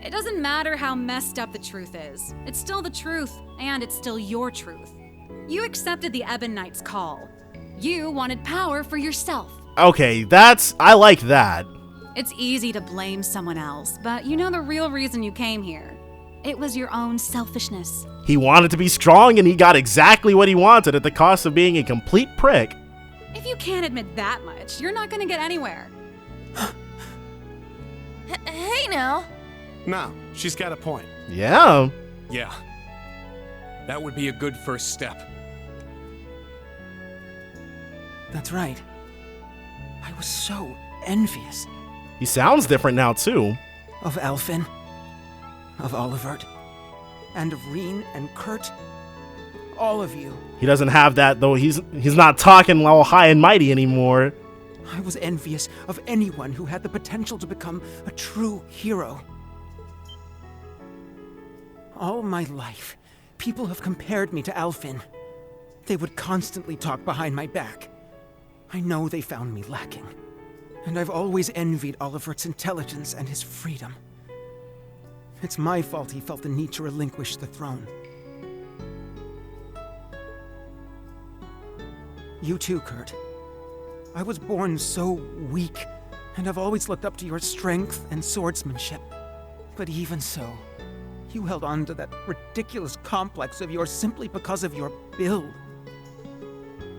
It doesn't matter how messed up the truth is. It's still the truth, and it's still your truth. You accepted the Ebon Knight's call. You wanted power for yourself. Okay, I like that. It's easy to blame someone else, but you know the real reason you came here. It was your own selfishness. He wanted to be strong, and he got exactly what he wanted at the cost of being a complete prick. If you can't admit that much, you're not gonna get anywhere. Hey now. No, she's got a point. Yeah. Yeah. That would be a good first step. That's right. I was so envious. He sounds different now, too. Of Alphen, of Olivert, and of Reen and Kurt. All of you. He doesn't have that, though. He's not talking all high and mighty anymore. I was envious of anyone who had the potential to become a true hero. All my life, people have compared me to Alphen. They would constantly talk behind my back. I know they found me lacking. And I've always envied Olivert's intelligence and his freedom. It's my fault he felt the need to relinquish the throne. You too, Kurt. I was born so weak, and I've always looked up to your strength and swordsmanship. But even so, you held on to that ridiculous complex of yours simply because of your build.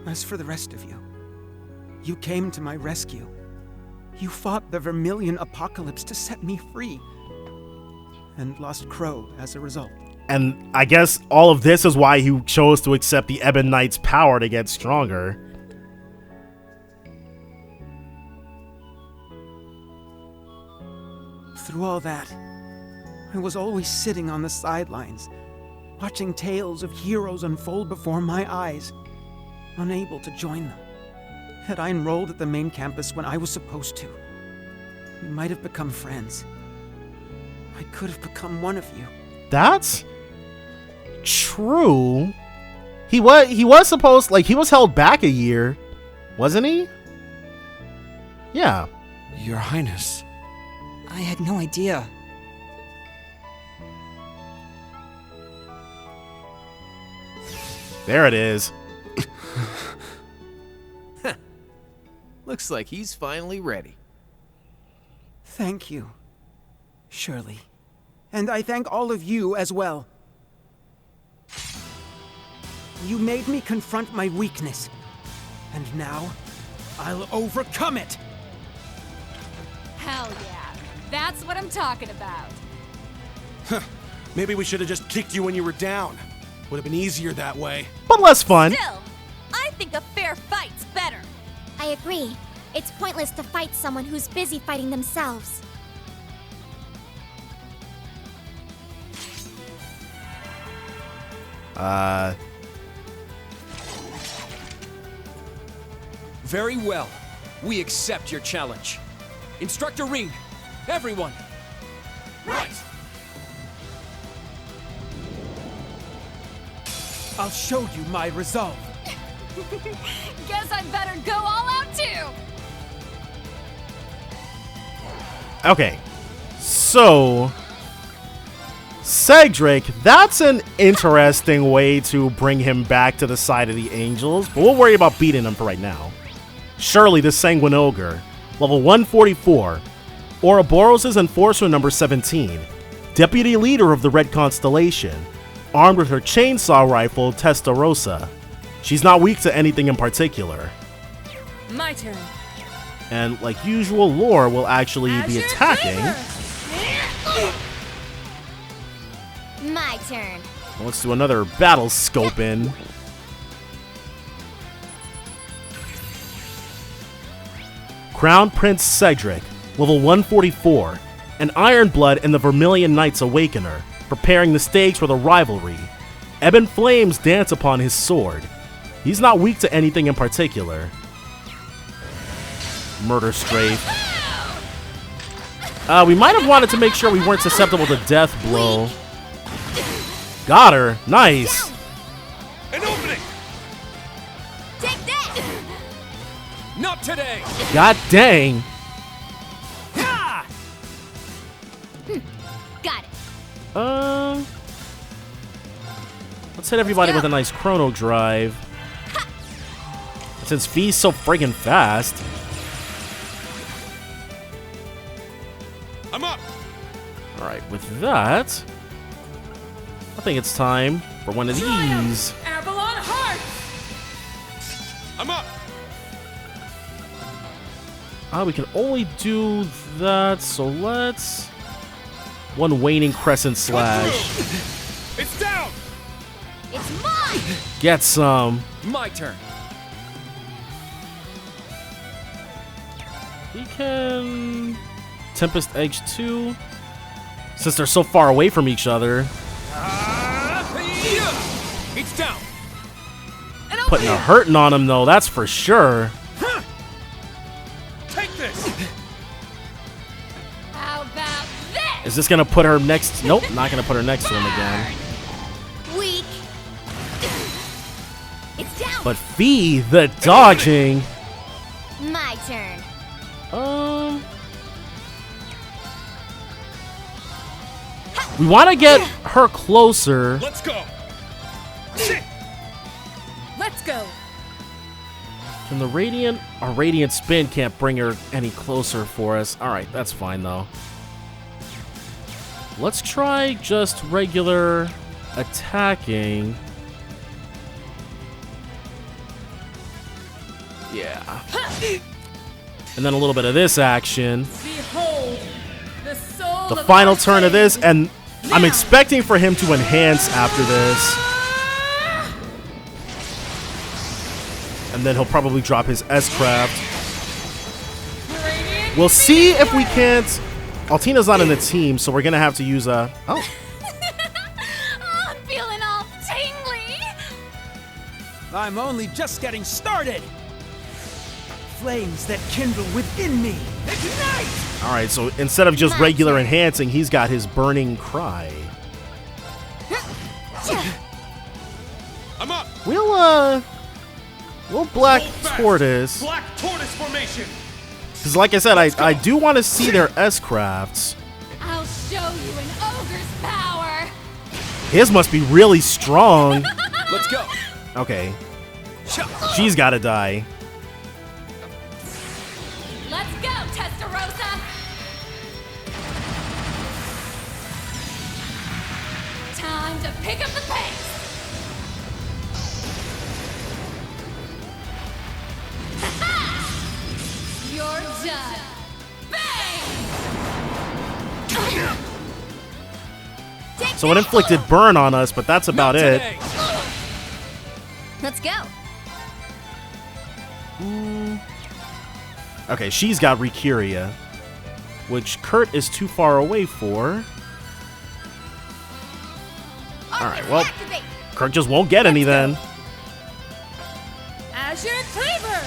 As for the rest of you, you came to my rescue. You fought the Vermilion apocalypse to set me free. and lost Crow as a result. And I guess all of this is why he chose to accept the Ebon Knight's power to get stronger. Through all that, I was always sitting on the sidelines, watching tales of heroes unfold before my eyes, unable to join them. Had I enrolled at the main campus when I was supposed to, we might have become friends. I could have become one of you. That's true. He was supposed, like, he was held back a year, wasn't he? Yeah. Your Highness. I had no idea. There it is. Looks like he's finally ready. Thank you, Shirley. And I thank all of you as well. You made me confront my weakness. And now, I'll overcome it! Hell yeah. That's what I'm talking about. Maybe we should have just kicked you when you were down. Would have been easier that way. But less fun. Still, I think a fair fight's better. I agree. It's pointless to fight someone who's busy fighting themselves. Very well. We accept your challenge. Instructor Ring, everyone. Right! I'll show you my resolve. Guess I'd better go all out too. Okay. So Cedric, that's an interesting way to bring him back to the side of the Angels, but we'll worry about beating him for right now. Shirley, the Sanguine Ogre, level 144, Ouroboros' Enforcer number 17, Deputy Leader of the Red Constellation, armed with her chainsaw rifle, Testarossa. She's not weak to anything in particular. My turn. And like usual, Lore will actually be attacking. My turn. Let's do another battle scope in. Crown Prince Cedric, level 144, an Ironblood and the Vermilion Knights Awakener, preparing the stage for the rivalry. Ebon flames dance upon his sword. He's not weak to anything in particular. Murder Strafe. We might have wanted to make sure we weren't susceptible to Death Blow. Got her. Nice. An opening. Take that. Not today. God dang. Got it. Let's hit everybody with a nice Chrono Drive. Since V's so friggin' fast. I'm up. Alright, with that, I think it's time for one of these. Avalon Heart. I'm up. We can only do that, so let's... One Waning Crescent Slash. It's down. It's mine. Get some. My turn. We can... Tempest Edge 2. Since they're so far away from each other. It's down. Putting a hurting on him, though, that's for sure. Take this. How about this? Is this gonna put her next? Nope, not gonna put her next to him again. Weak. It's down. But Fee, the dodging. My turn. We want to get her closer. Let's go. Let's go. Can the Radiant? Our Radiant Spin can't bring her any closer for us. Alright, that's fine though. Let's try just regular attacking. Yeah. And then a little bit of this action. Behold, the soul The of final our turn of flame. this, and I'm expecting for him to enhance after this. And then he'll probably drop his S-Craft. We'll see if we can't... Altina's not in the team, so we're going to have to use a... Oh. I'm feeling all tingly. I'm only just getting started. Flames that kindle within me. Ignite! Alright, so instead of just regular enhancing, he's got his burning cry. I'm up. We'll Black Tortoise. Black Tortoise formation. Because like I said, I do want to see their S-Crafts. I'll show you an ogre's power. His must be really strong. Let's go. Okay. She's gotta die. Let's go, Testarossa. Time to pick up the pace. You're done. Bang! So it inflicted burn on us, but that's about it. Let's go. Okay, she's got Recuria, which Kurt is too far away for. Alright, well, Kurt just won't get any then. Azure Cleaver!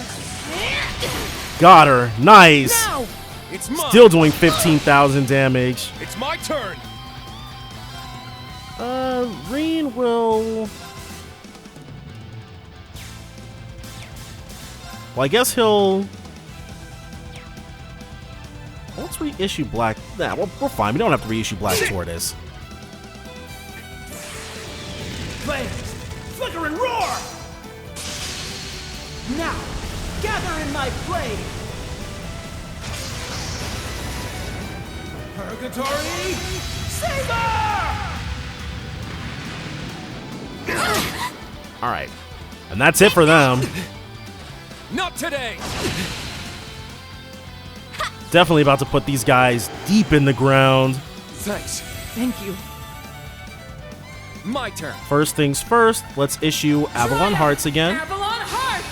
Got her. Nice. Now, it's mine. Still doing 15,000 damage. It's my turn. Reen will... Well, I guess he'll... Let's reissue Black... Nah, we're fine. We don't have to reissue Black Tortoise. Flames, flicker and roar! Now, gather in my blade! Purgatory, Saber! Alright. And that's it for them. Not today. Definitely about to put these guys deep in the ground. Thanks. Thank you. My turn. First things first, let's issue Avalon Hearts again. Avalon Heart!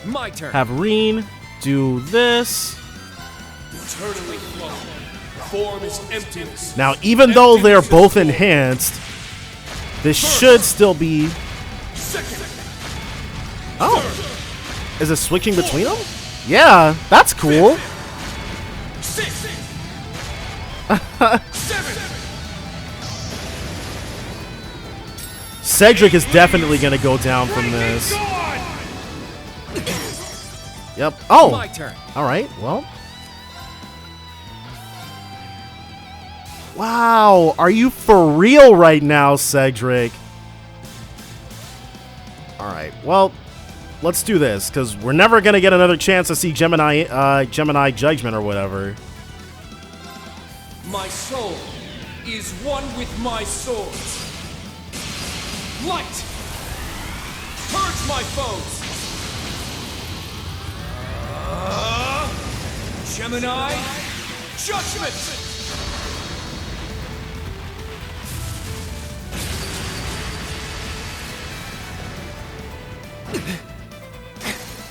My turn. Have Reen do this. Eternally flow. Form is emptiness. Now, even though they're both enhanced, this should still be... Oh! Is it switching between them? Yeah, that's cool. Cedric is definitely going to go down from this. Yep. Oh! My turn. Alright, well... Wow, are you for real right now, Cedric? Alright, well, let's do this, because we're never going to get another chance to see Gemini Judgment or whatever. My soul is one with my sword. Light! Purge my foes! Gemini Judgment!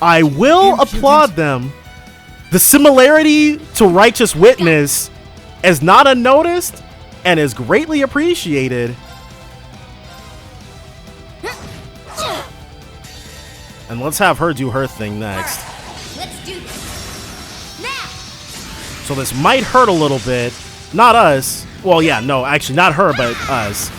I will applaud them. The similarity to Righteous Witness is not unnoticed and is greatly appreciated. And let's have her do her thing next. Let's do this. Now! So this might hurt a little bit. Not us. Well, yeah, no, actually not her, but us.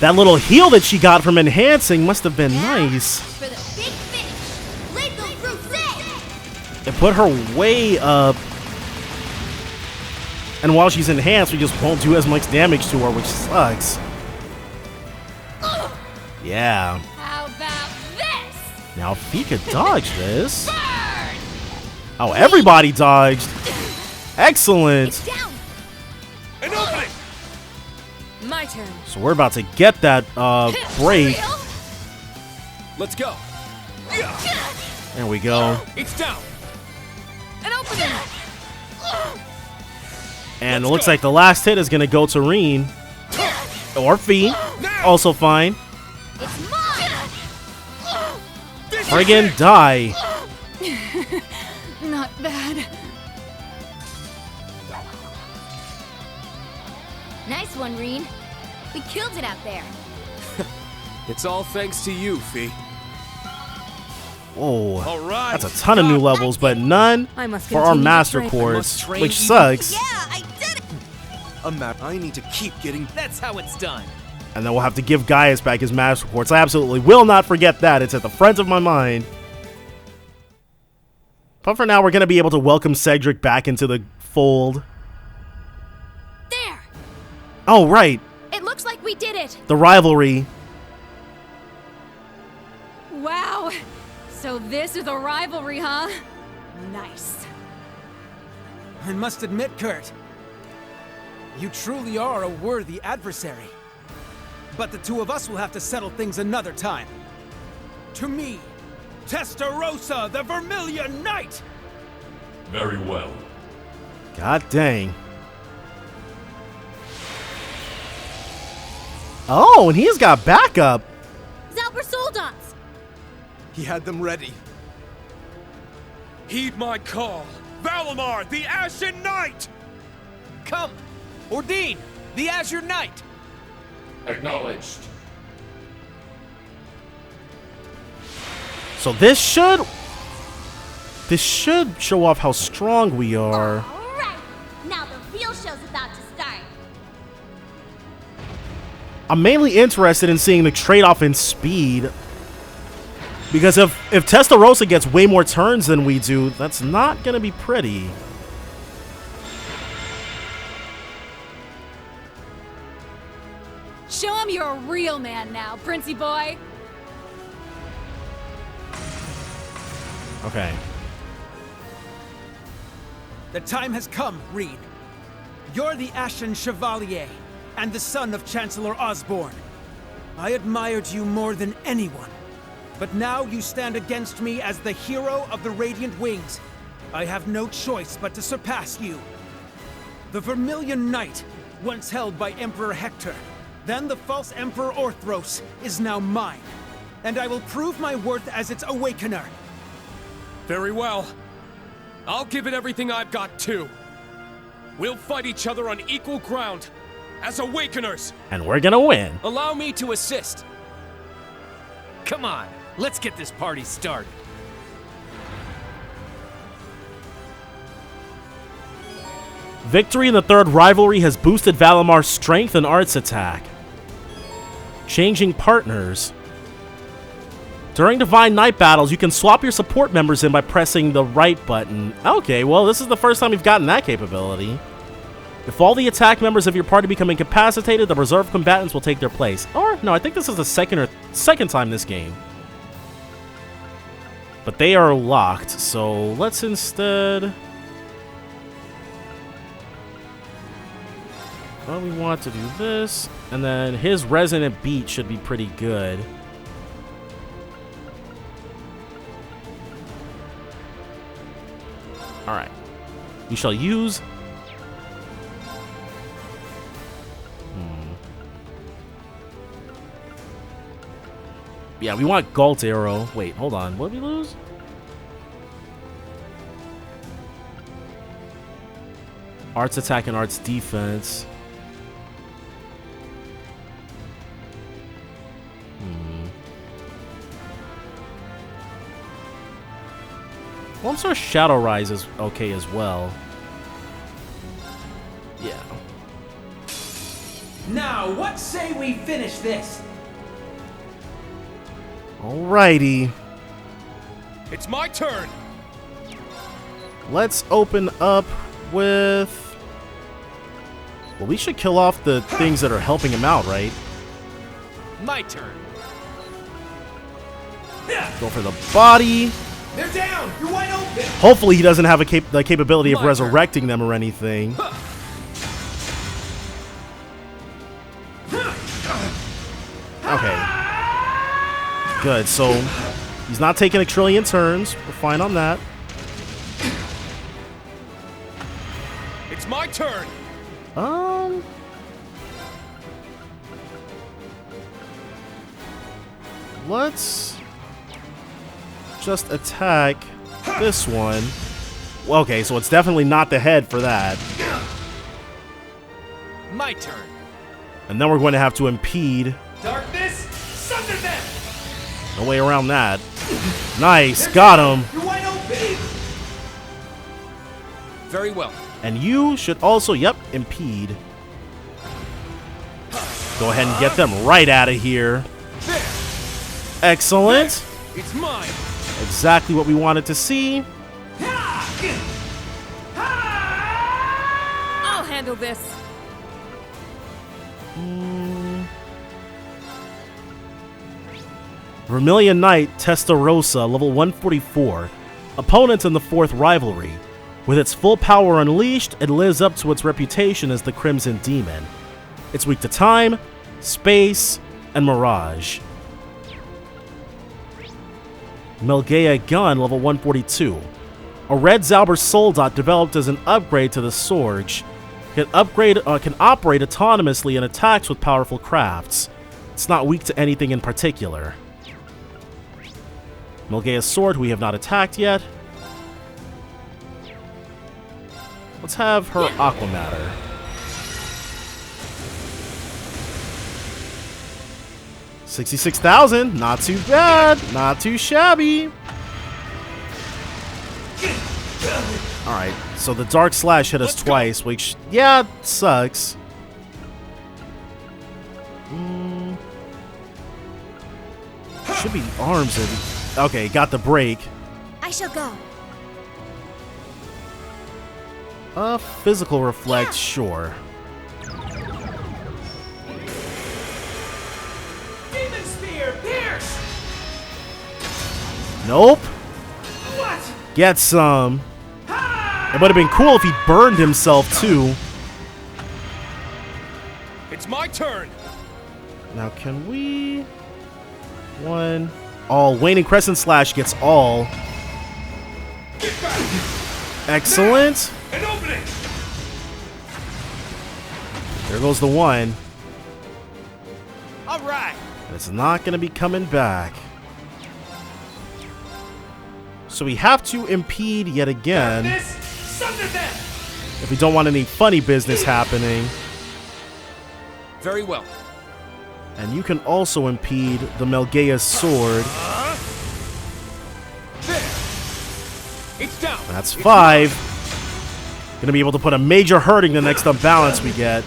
That little heal that she got from enhancing must have been nice. For the big finish, Lethal Crusade! It put her way up. And while she's enhanced, we just won't do as much damage to her, which sucks. Yeah. How about this? Now, if he could dodge this. Oh, everybody dodged. Excellent. An opening. My turn. So we're about to get that break. Let's go. There we go. It's down. An opening. And it looks like the last hit is going to go to Reen. Or Fee. Also fine. It's mine! Friggin' die. Not bad. Nice one, Reen. We killed it out there. It's all thanks to you, Fee. Oh, All right. that's a ton of new levels, but none I must for our continue to master train. chords, which sucks. I need to keep getting. That's how it's done. And then we'll have to give Gaius back his master chords. I absolutely will not forget that. It's at the front of my mind. But for now, we're going to be able to welcome Cedric back into the fold. There! Oh, right. It looks like we did it! The rivalry. Wow. So this is a rivalry, huh? Nice. I must admit, Kurt, you truly are a worthy adversary. But the two of us will have to settle things another time. To me, Testarossa, the Vermilion Knight! Very well. God dang. Oh, and he's got backup. Zalper Soldans! He had them ready. Heed my call. Valimar, the Ashen Knight! Come! Ordine, the Azure Knight! Acknowledged. So this should show off how strong we are. Alright, now the real show's about to start. I'm mainly interested in seeing the trade-off in speed. Because if Testarossa gets way more turns than we do, that's not going to be pretty. Show him you're a real man now, Princey boy. Okay. The time has come, Reen. You're the Ashen Chevalier, and the son of Chancellor Osborne. I admired you more than anyone. But now you stand against me as the hero of the Radiant Wings. I have no choice but to surpass you. The Vermilion Knight, once held by Emperor Hector, then the false Emperor Orthros, is now mine. And I will prove my worth as its awakener. Very well. I'll give it everything I've got, too. We'll fight each other on equal ground, as Awakeners. And we're gonna win. Allow me to assist. Come on, let's get this party started. Victory in the third rivalry has boosted Valimar's strength and arts attack. Changing partners. During Divine Knight battles, you can swap your support members in by pressing the right button. Okay, well, this is the first time we've gotten that capability. If all the attack members of your party become incapacitated, the reserve combatants will take their place. Or, no, I think this is the second time this game. But they are locked, so let's instead... Well, we want to do this, and then his resonant beat should be pretty good. Alright. We shall use... Yeah, we want Galt Arrow. Wait, hold on. What did we lose? Arts attack and arts defense. Well, I'm sure Shadow Rise is okay as well. Yeah. Now, what say we finish this? Alrighty. It's my turn. Let's open up with... Well, we should kill off the things that are helping him out, right? My turn. Go for the body. They're down! You're wide open! Hopefully he doesn't have the capability of resurrecting them or anything. Okay. Good, so he's not taking a trillion turns. We're fine on that. It's my turn. Let's just attack this one. Okay, so it's definitely not the head for that. My turn. And then we're going to have to impede. Darkness, sunder them! No way around that. Nice, got him. You're wide open! Very well. And you should also, yep, impede. Go ahead and get them right out of here. Excellent. It's mine. Exactly what we wanted to see. I'll handle this. Vermilion Knight Testarossa, level 144. Opponent in the 4th Rivalry. With its full power unleashed, it lives up to its reputation as the Crimson Demon. It's weak to time, space, and mirage. Melgea Gun, level 142. A red Zauber Soldat developed as an upgrade to the Sorge. Can operate autonomously and attacks with powerful crafts. It's not weak to anything in particular. Melgea's Sword, who we have not attacked yet. Let's have her Aqua Matter. $66,000, not too bad, not too shabby. Alright, so the Dark Slash hit us twice, which, yeah, sucks. Should be arms in. Okay, got the break. I shall go. Physical Reflect, sure. Demon Spear, pierce! Nope. What? Get some. It would have been cool if he burned himself too. It's my turn. Now can we? One. All. Waning Crescent Slash gets all. Excellent. An opening. There goes the one. All right. And it's not going to be coming back. So we have to impede yet again. If we don't want any funny business happening. Very well. And you can also impede the Melgea's Sword. It's down. That's 5. Gonna be able to put a major hurting the next unbalance we get.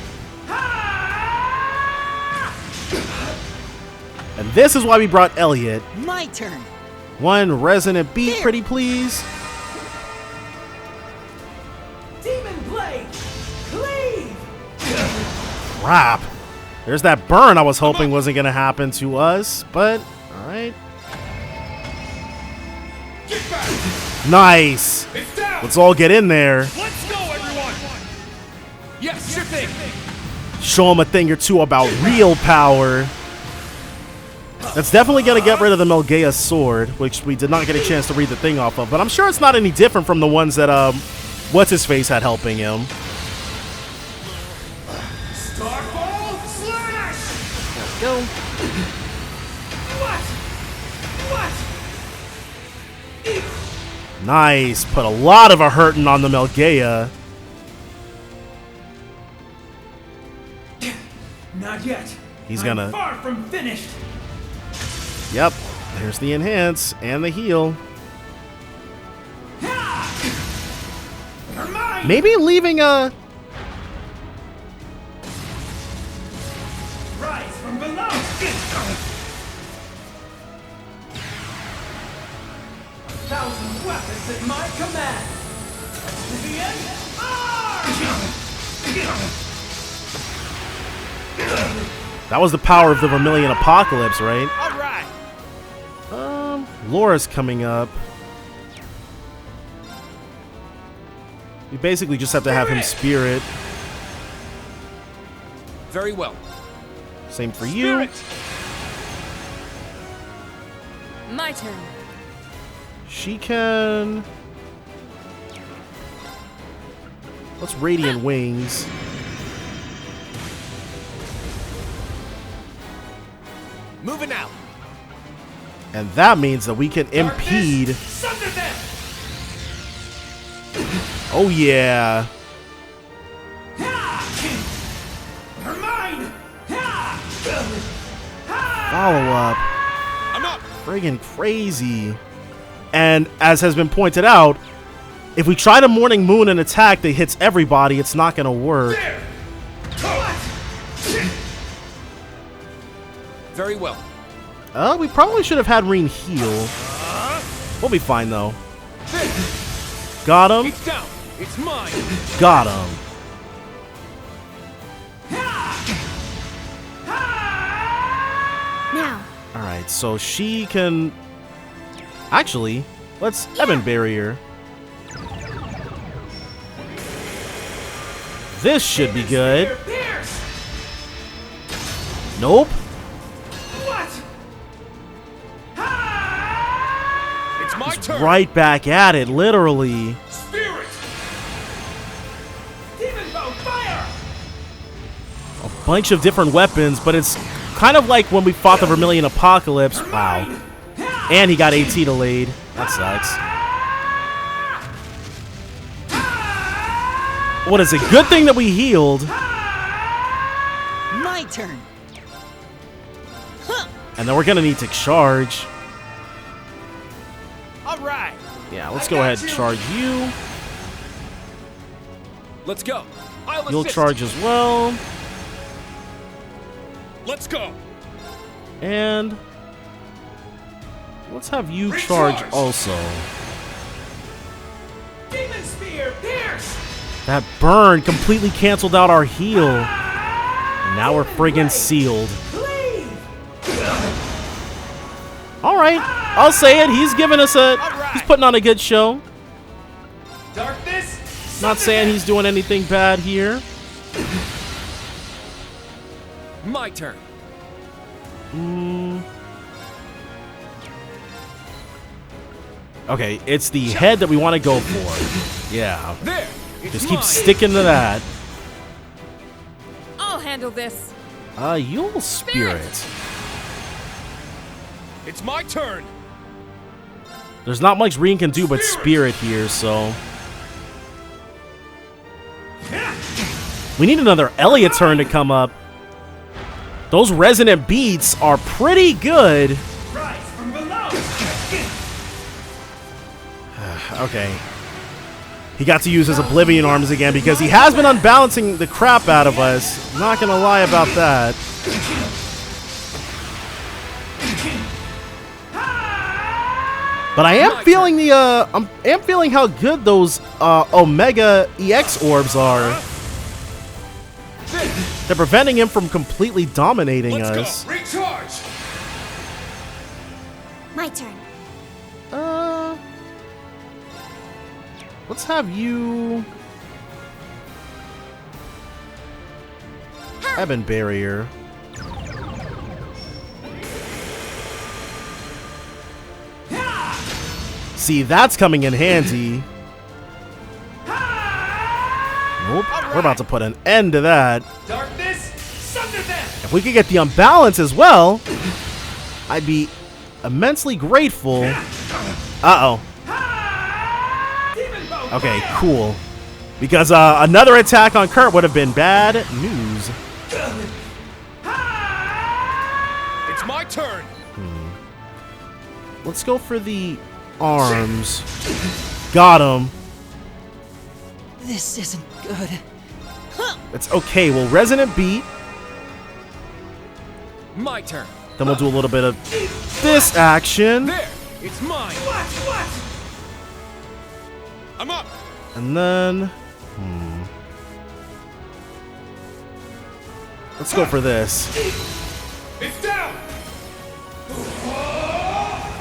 And this is why we brought Elliot. My turn. One resonant beat, pretty please. Demon Blade, cleave. Crap. There's that burn I was hoping wasn't gonna happen to us, but all right. Nice. Let's all get in there. Let's go, everyone. Yes, sure thing. Show them a thing or two about real power. That's definitely going to get rid of the Melgea's Sword, which we did not get a chance to read the thing off of, but I'm sure it's not any different from the ones that, What's-His-Face had helping him. Starball slash. Let's go. What? Nice. Put a lot of a hurting on the Melgea. Not yet. He's I'm gonna... far from finished. Yep. There's the enhance and the heal. Maybe leaving a... Rise from below. 1,000 weapons at my command. Oblivion, That was the power of the Vermilion Apocalypse, right? All right. Laura's coming up. We basically just have to have him Spirit. Very well. Same for you. My turn. She can... Let's Radiant Wings. Moving out. And that means that we can impede. Oh yeah. You're mine. Follow up. I'm up. Friggin' crazy. And as has been pointed out, if we try to Morning Moon an attack that hits everybody, it's not gonna work. Very well. We probably should have had Reen heal. We'll be fine though. Got him. It's down. It's mine. Got him. Now. Alright, so she can... Actually, let's Ebon Barrier. This should be good. Nope. It's my turn. Right back at it, literally. Spirit. Demon bow, fire. A bunch of different weapons, but it's kind of like when we fought the Vermilion Apocalypse. Wow. And he got AT delayed. That sucks. What is it? Good thing that we healed. My turn. And then we're gonna need to charge. All right. Yeah, let's go ahead and charge you. Let's go. I'll You'll assist. charge as well. Let's go. And let's have you charge also. Demon spear, pierce. That burn completely canceled out our heal. And now we're friggin' sealed. Alright, I'll say it. He's giving us he's putting on a good show. Darkness. Not saying he's doing anything bad here. My turn. Okay, it's the head that we want to go for. Yeah. There. Just keep sticking to that. I'll handle this. You'll spirit. It's my turn. There's not much Reen can do but spirit here, so. We need another Elliot turn to come up. Those resonant beats are pretty good. Rise from below. Okay. He got to use his Oblivion arms again because he has been unbalancing the crap out of us. Not gonna lie about that. But I am feeling the I am feeling how good those Omega EX orbs are. They're preventing him from completely dominating us. Go. Recharge. My turn. Let's have you Ebon Barrier. See, that's coming in handy. Nope. We're about to put an end to that. Darkness, sunder them. If we could get the unbalance as well, I'd be immensely grateful. Uh-oh. Okay, cool. Because another attack on Kurt would have been bad news. It's my turn. Let's go for the arms. Got him. This isn't good. It's okay. We'll resonant beat. My turn. Then we'll do a little bit of this action. There. It's mine. What? I'm up. And then let's go for this. It's down.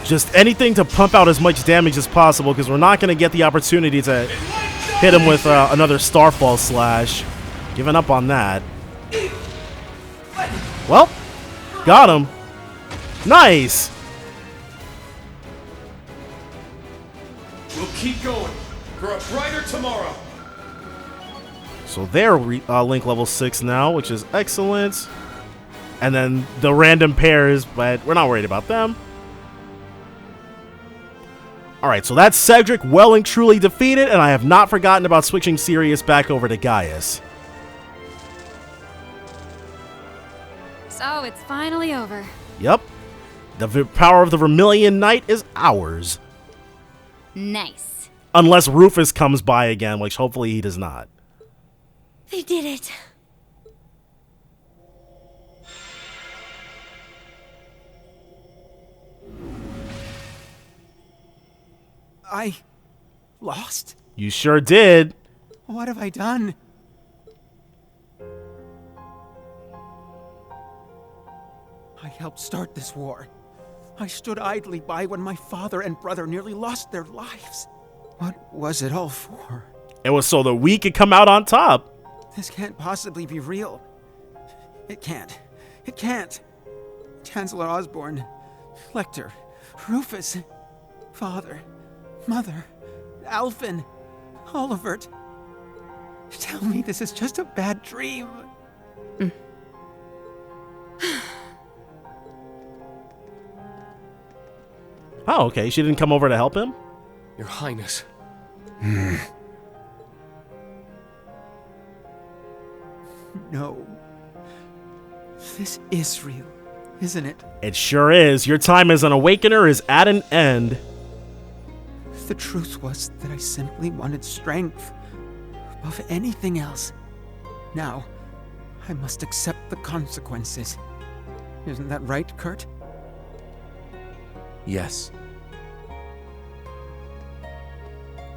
Just anything to pump out as much damage as possible because we're not going to get the opportunity to hit him with another Starfall Slash. Giving up on that. Well, got him. Nice. We'll keep going for a brighter tomorrow. So they're Link level 6 now, which is excellent. And then the random pairs, but we're not worried about them. Alright, so that's Cedric well and truly defeated, and I have not forgotten about switching Sirius back over to Gaius. So it's finally over. Yep. The power of the Vermilion Knight is ours. Nice. Unless Rufus comes by again, which hopefully he does not. They did it. I lost? You sure did. What have I done? I helped start this war. I stood idly by when my father and brother nearly lost their lives. What was it all for? It was so that we could come out on top. This can't possibly be real. It can't. It can't. Chancellor Osborne, Lecter, Rufus, Father, Mother, Alphen, Olivert. Tell me this is just a bad dream. Oh, okay. She didn't come over to help him? Your Highness. No. This is real, isn't it? It sure is. Your time as an Awakener is at an end. The truth was that I simply wanted strength above anything else. Now, I must accept the consequences. Isn't that right, Kurt? Yes.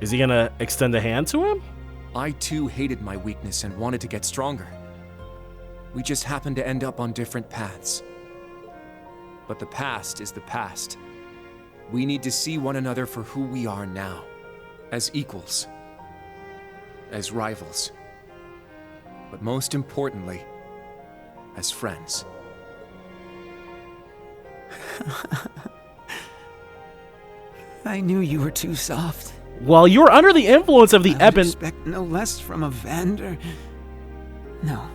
Is he gonna extend a hand to him? I too hated my weakness and wanted to get stronger. We just happened to end up on different paths. But the past is the past. We need to see one another for who we are now. As equals. As rivals. But most importantly, as friends. I knew you were too soft. Well, you were under the influence of the I would Eben. expect no less from a Vander. No.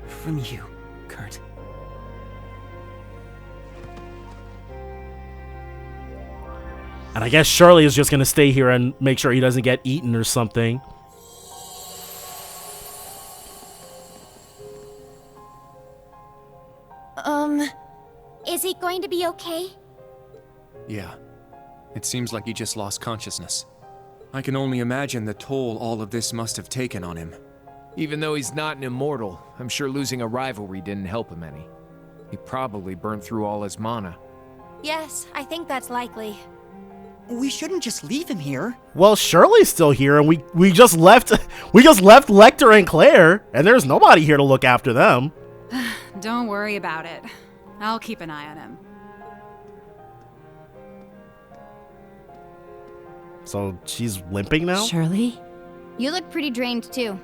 From you, Kurt. And I guess Shirley is just gonna stay here and make sure he doesn't get eaten or something. Is he going to be okay? Yeah. It seems like he just lost consciousness. I can only imagine the toll all of this must have taken on him. Even though he's not an immortal, I'm sure losing a rivalry didn't help him any. He probably burned through all his mana. Yes, I think that's likely. We shouldn't just leave him here. Well, Shirley's still here, and we just left Lecter and Claire, and there's nobody here to look after them. Don't worry about it. I'll keep an eye on him. So she's limping now? Shirley? You look pretty drained too.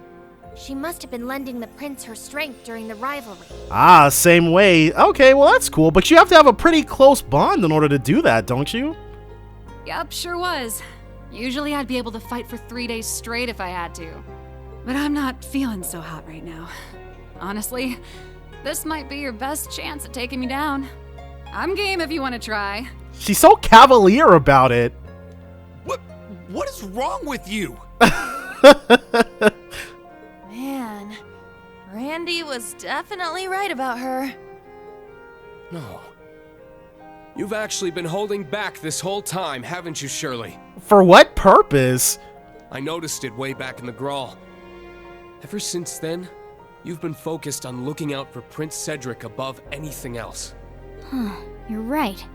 She must have been lending the prince her strength during the rivalry. Ah, same way. Okay, well that's cool, but you have to have a pretty close bond in order to do that, don't you? Yup, sure was. Usually I'd be able to fight for 3 days straight if I had to. But I'm not feeling so hot right now. Honestly, this might be your best chance at taking me down. I'm game if you want to try. She's so cavalier about it. What is wrong with you? Man, Randy was definitely right about her. No. You've actually been holding back this whole time, haven't you, Shirley? For what purpose? I noticed it way back in the Grawl. Ever since then, you've been focused on looking out for Prince Cedric above anything else. You're right.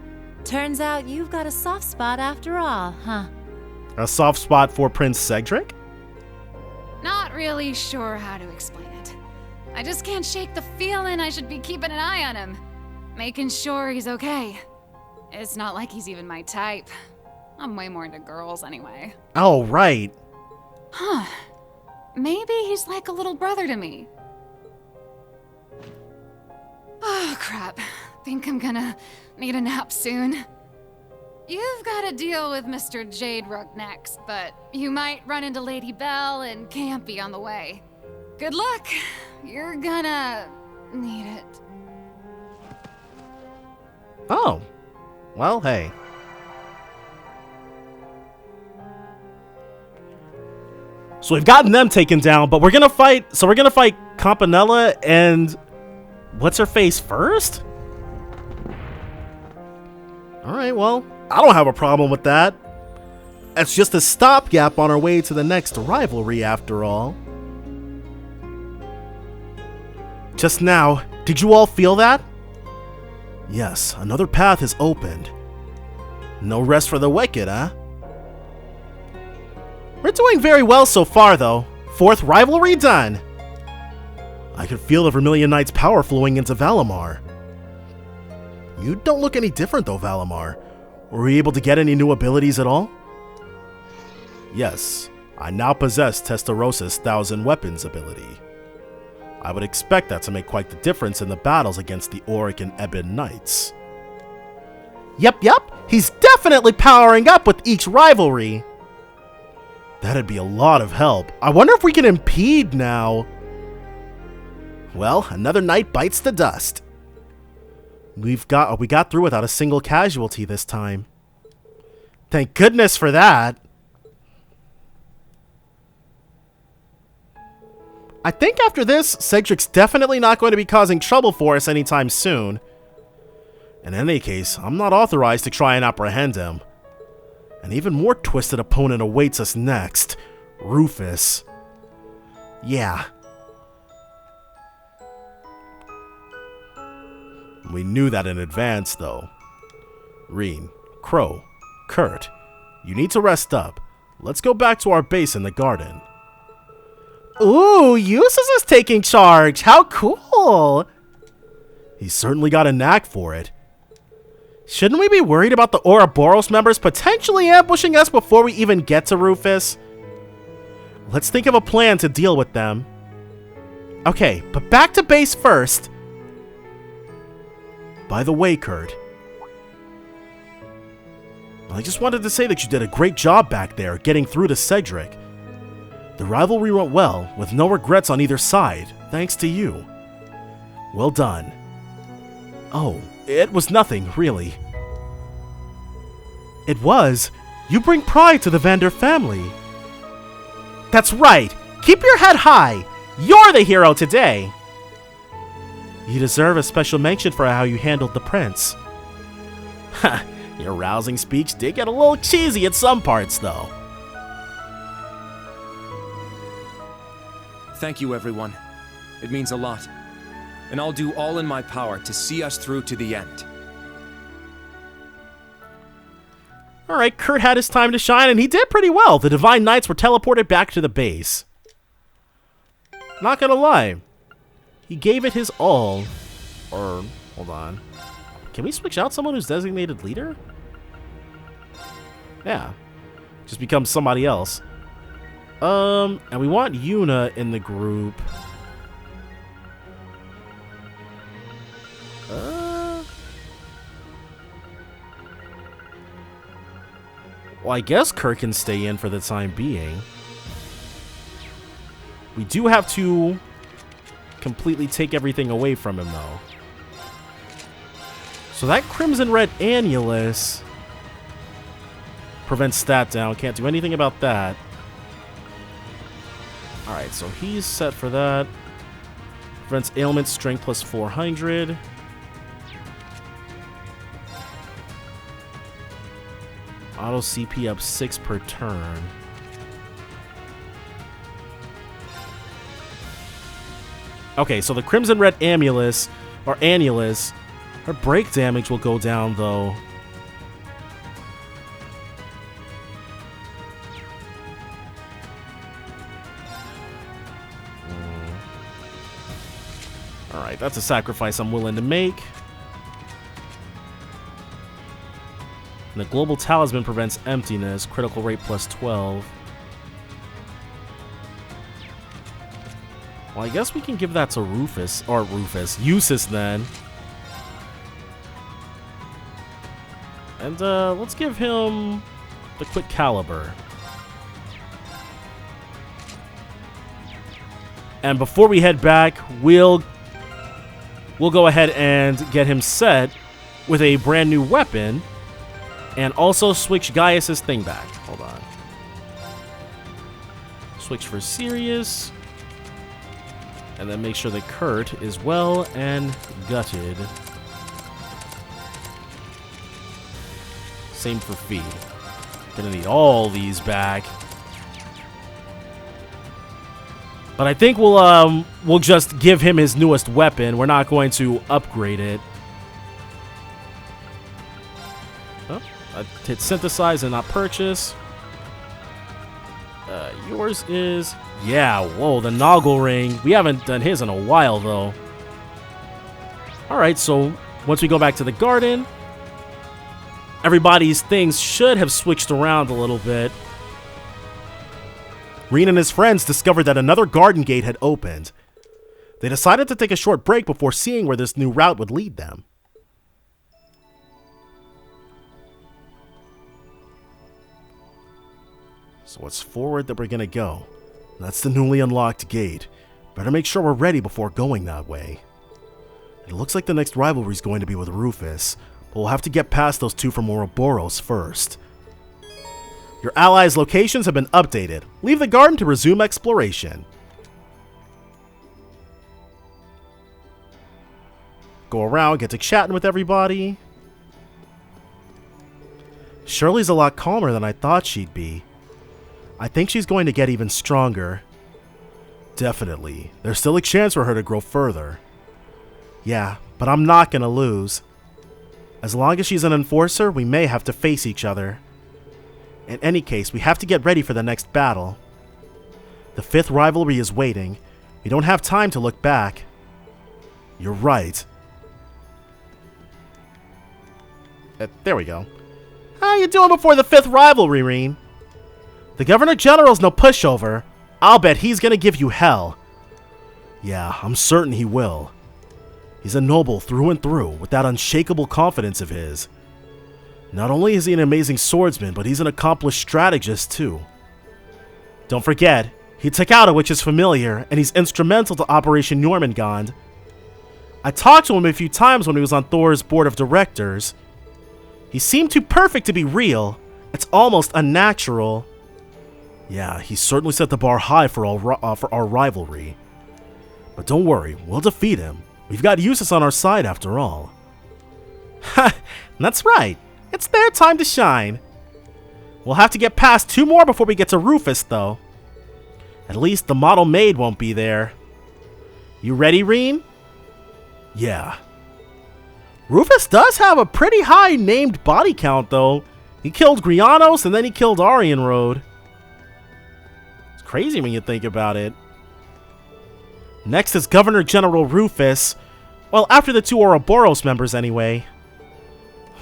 Turns out you've got a soft spot after all, huh? A soft spot for Prince Cedric? Not really sure how to explain it. I just can't shake the feeling I should be keeping an eye on him. Making sure he's okay. It's not like he's even my type. I'm way more into girls anyway. Oh, right. Huh. Maybe he's like a little brother to me. Oh, crap. Think I'm gonna need a nap soon. You've got to deal with Mr. Jade Rug next, but you might run into Lady Belle and Campy on the way. Good luck. You're gonna need it. Oh. Well, hey. So we've gotten them taken down, but we're gonna fight Campanella and what's her face first? Alright, well, I don't have a problem with that. It's just a stopgap on our way to the next rivalry after all. Just now, did you all feel that? Yes, another path is opened. No rest for the wicked, huh? We're doing very well so far, though. 4th rivalry done. I could feel the Vermilion Knight's power flowing into Valimar. You don't look any different, though, Valimar. Were you able to get any new abilities at all? Yes, I now possess Testarosa's 1,000 Weapons ability. I would expect that to make quite the difference in the battles against the Auric and Ebon Knights. Yep, he's definitely powering up with each rivalry. That'd be a lot of help. I wonder if we can impede now. Well, another night bites the dust. We got through without a single casualty this time. Thank goodness for that. I think after this, Cedric's definitely not going to be causing trouble for us anytime soon. In any case, I'm not authorized to try and apprehend him. An even more twisted opponent awaits us next. Rufus. Yeah. We knew that in advance, though. Reen, Crow, Kurt, you need to rest up. Let's go back to our base in the garden. Ooh, Eustace is taking charge. How cool. He's certainly got a knack for it. Shouldn't we be worried about the Ouroboros members potentially ambushing us before we even get to Rufus? Let's think of a plan to deal with them. Okay, but back to base first. By the way, Kurt, I just wanted to say that you did a great job back there getting through to Cedric. The rivalry went well, with no regrets on either side, thanks to you. Well done. Oh, it was nothing, really. It was. You bring pride to the Vander family. That's right. Keep your head high. You're the hero today. You deserve a special mention for how you handled the prince. Ha, your rousing speech did get a little cheesy at some parts, though. Thank you, everyone. It means a lot. And I'll do all in my power to see us through to the end. Alright, Kurt had his time to shine, and he did pretty well. The Divine Knights were teleported back to the base. Not gonna lie. He gave it his all. Or, hold on. Can we switch out someone who's designated leader? Yeah. Just become somebody else. And we want Yuna in the group. Well, I guess Kurt can stay in for the time being. We do have to completely take everything away from him, though. So that Crimson Red Annulus prevents stat down. Can't do anything about that. Alright, so he's set for that. Prevents ailment strength plus 400. Auto CP up 6 per turn. Okay, so the Crimson Red Annulus, her break damage will go down, though. Alright, that's a sacrifice I'm willing to make. And the Global Talisman prevents emptiness, critical rate plus 12. Well, I guess we can give that to Eustace then. And let's give him the Quick Caliber. And before we head back, we'll go ahead and get him set with a brand new weapon and also switch Gaius's thing back. Hold on. Switch for Sirius. And then make sure that Kurt is well and gutted. Same for Feed. Gonna need all these back. But I think we'll just give him his newest weapon. We're not going to upgrade it. Oh, I hit synthesize and not purchase. Yours is... Yeah, whoa, the Noggle Ring. We haven't done his in a while, though. Alright, so once we go back to the garden, everybody's things should have switched around a little bit. Rean and his friends discovered that another garden gate had opened. They decided to take a short break before seeing where this new route would lead them. So it's forward that we're gonna go. That's the newly unlocked gate. Better make sure we're ready before going that way. It looks like the next rivalry is going to be with Rufus, but we'll have to get past those two from Ouroboros first. Your allies' locations have been updated. Leave the garden to resume exploration. Go around, get to chatting with everybody. Shirley's a lot calmer than I thought she'd be. I think she's going to get even stronger. Definitely. There's still a chance for her to grow further. Yeah, but I'm not gonna lose. As long as she's an enforcer, we may have to face each other. In any case, we have to get ready for the next battle. The 5th rivalry is waiting. We don't have time to look back. You're right. There we go. How you doing before the 5th rivalry, Rean? The Governor General's no pushover. I'll bet he's gonna give you hell. Yeah, I'm certain he will. He's a noble through and through, with that unshakable confidence of his. Not only is he an amazing swordsman, but he's an accomplished strategist too. Don't forget, he took out a witch's familiar, and he's instrumental to Operation Jormungand. I talked to him a few times when he was on Thor's board of directors. He seemed too perfect to be real. It's almost unnatural. Yeah, he certainly set the bar high for our rivalry. But don't worry, we'll defeat him. We've got Eustace on our side after all. Ha! That's right. It's their time to shine. We'll have to get past 2 more before we get to Rufus, though. At least the model maid won't be there. You ready, Rean? Yeah. Rufus does have a pretty high named body count, though. He killed Grianos and then he killed Arianrode. It's crazy when you think about it. Next is Governor General Rufus. Well, after the 2 Ouroboros members, anyway.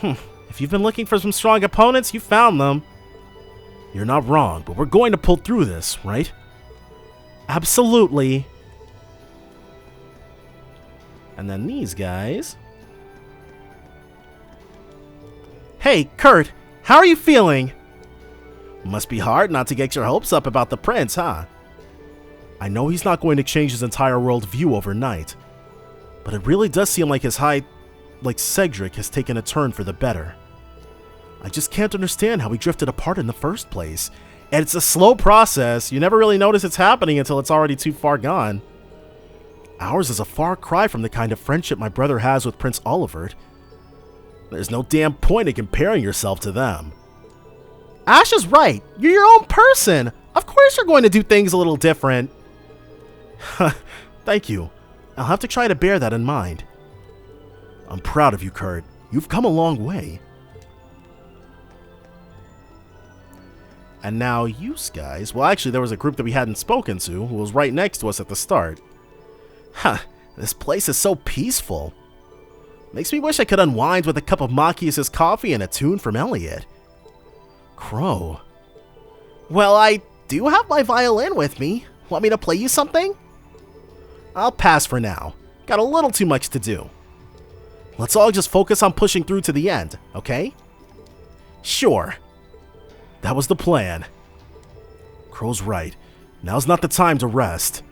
If you've been looking for some strong opponents, you found them. You're not wrong, but we're going to pull through this, right? Absolutely. And then these guys. Hey, Kurt, how are you feeling? Must be hard not to get your hopes up about the prince, huh? I know he's not going to change his entire world view overnight, but it really does seem like Cedric has taken a turn for the better. I just can't understand how he drifted apart in the first place. And it's a slow process. You never really notice it's happening until it's already too far gone. Ours is a far cry from the kind of friendship my brother has with Prince Olivert. There's no damn point in comparing yourself to them. Ash is right. You're your own person. Of course you're going to do things a little different. Thank you. I'll have to try to bear that in mind. I'm proud of you, Kurt. You've come a long way. And now you guys. Well, actually, there was a group that we hadn't spoken to who was right next to us at the start. This place is so peaceful. Makes me wish I could unwind with a cup of Machias' coffee and a tune from Elliot. Crow. Well, I do have my violin with me. Want me to play you something? I'll pass for now. Got a little too much to do. Let's all just focus on pushing through to the end, okay? Sure. That was the plan. Crow's right. Now's not the time to rest.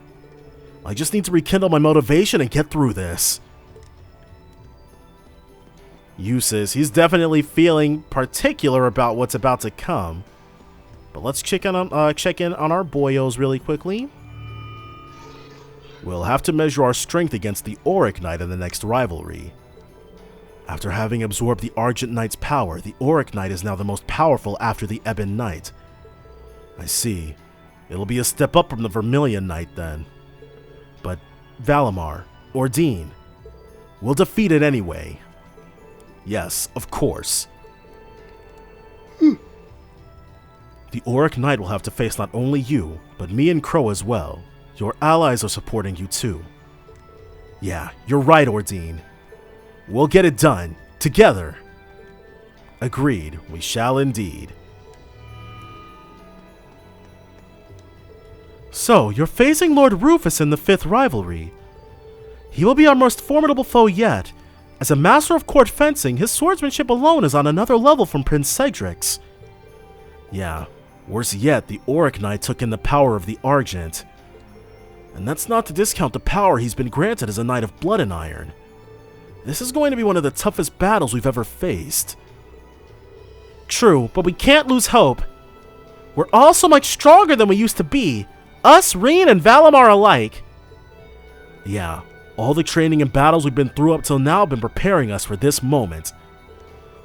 I just need to rekindle my motivation and get through this. Uses, he's definitely feeling particular about what's about to come. But let's check in on our boyos really quickly. We'll have to measure our strength against the Auric Knight in the next rivalry. After having absorbed the Argent Knight's power, the Auric Knight is now the most powerful after the Ebon Knight. I see. It'll be a step up from the Vermilion Knight then. But Valimar, or Dean, we'll defeat it anyway. Yes, of course. The Auric Knight will have to face not only you, but me and Crow as well. Your allies are supporting you too. Yeah, you're right, Ordine. We'll get it done, together. Agreed, we shall indeed. So, you're facing Lord Rufus in the 5th rivalry. He will be our most formidable foe yet. As a master of court fencing, his swordsmanship alone is on another level from Prince Cedric's. Yeah, worse yet, the Auric Knight took in the power of the Argent. And that's not to discount the power he's been granted as a Knight of Blood and Iron. This is going to be one of the toughest battles we've ever faced. True, but we can't lose hope. We're all so much stronger than we used to be. Us, Reen, and Valimar alike. Yeah, all the training and battles we've been through up till now have been preparing us for this moment.